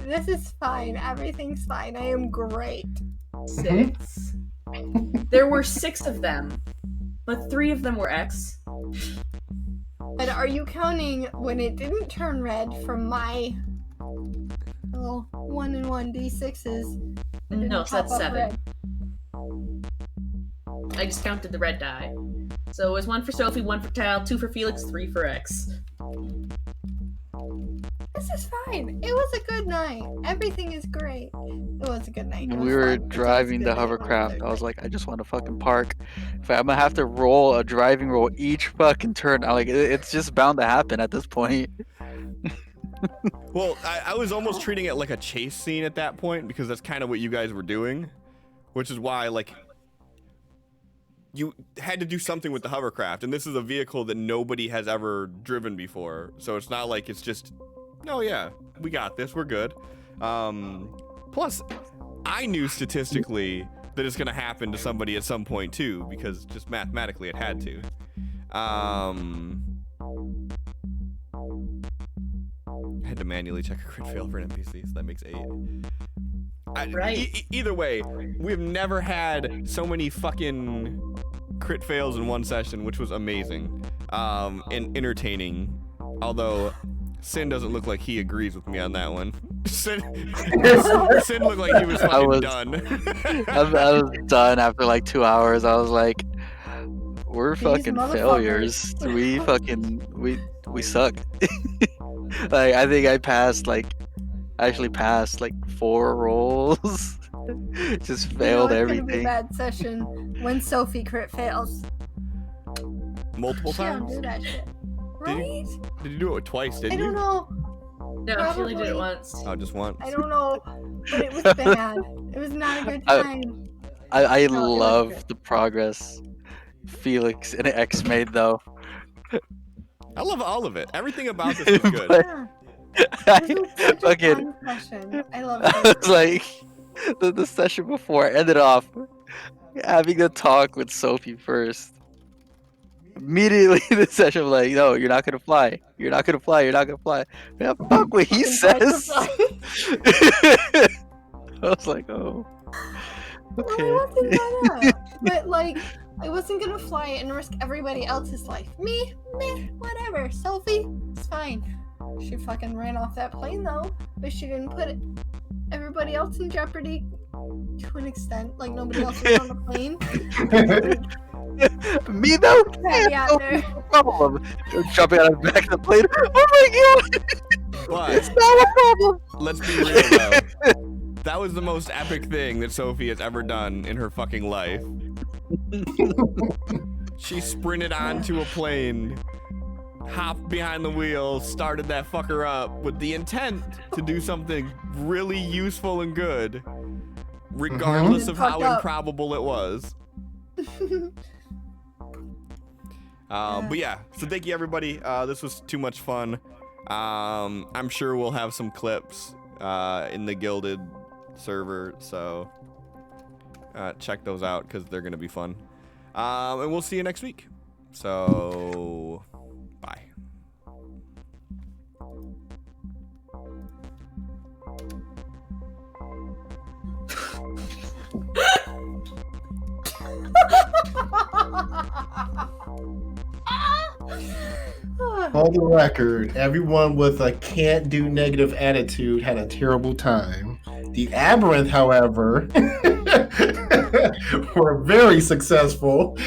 This is fine. Everything's fine. I am great. 6. There were 6 of them, but 3 of them were X. And are you counting when it didn't turn red from my little 1 and 1 d6s? that didn't No, so pop that's up 7. red? I just counted the red die. So it was 1 for Sophie, 1 for Tal, 2 for Felix, 3 for X. This is fine. It was a good night. Everything is great. It was a good night. It When was we were fun. It's always a driving good the night when hovercraft, we're I was like, I just want to fucking park. If I'm gonna have to roll a driving roll each fucking turn, I'm like, it's just bound to happen at this point. Well, I was almost treating it like a chase scene at that point because that's kind of what you guys were doing, which is why like you had to do something with the hovercraft, and this is a vehicle that nobody has ever driven before, so it's not like it's just, no, yeah, we got this, we're good. Plus, I knew statistically that it's gonna happen to somebody at some point too, because just mathematically it had to. I had to manually check a crit fail for an NPC, so that makes 8. Right. Either way, we've never had so many fucking crit fails in one session, which was amazing and entertaining. Although Sin doesn't look like he agrees with me on that one. Sin looked like he was fucking done. I was done after like 2 hours. I was like, we're These fucking failures. We suck. Like, I think I actually passed like 4 rolls. Just failed everything. It's gonna be a bad session when Sophie crit fails. Multiple She don't times? do that shit. Right? Did you do it twice, didn't I you? don't know. No, she only did it once. Oh, just once. I don't know. But it was bad. It was not a good time. I No, it was love good. the progress Felix and X made though. I love all of it. Everything about this was good. Yeah. It was such a Fucking, fun session. I love I it. was like, the session before ended off having a talk with Sophie first. Immediately the session was like, no, you're not gonna fly. You're not gonna fly. You're not gonna fly. Yeah, fuck what he Fucking tried to says. fly. I was like, oh, okay. No, I wasn't gonna. But like, I wasn't gonna fly and risk everybody else's life. Me, meh, whatever. Sophie, it's fine. She fucking ran off that plane though, but she didn't put everybody else in jeopardy to an extent. Like nobody else was on the plane. Me though? Caveat No there. problem. Jumping out of the back of the plane. Oh my god! But It's not a problem. let's be real though. That was the most epic thing that Sophie has ever done in her fucking life. She sprinted onto a plane, hopped behind the wheel, started that fucker up with the intent to do something really useful and good, regardless of how Fucked up. improbable it was. But yeah, so thank you everybody. This was too much fun. I'm sure we'll have some clips in the Gilded server, so check those out because they're gonna be fun. And we'll see you next week. So bye. On the record, everyone with a can't do negative attitude had a terrible time. The Aberrant, however, were very successful.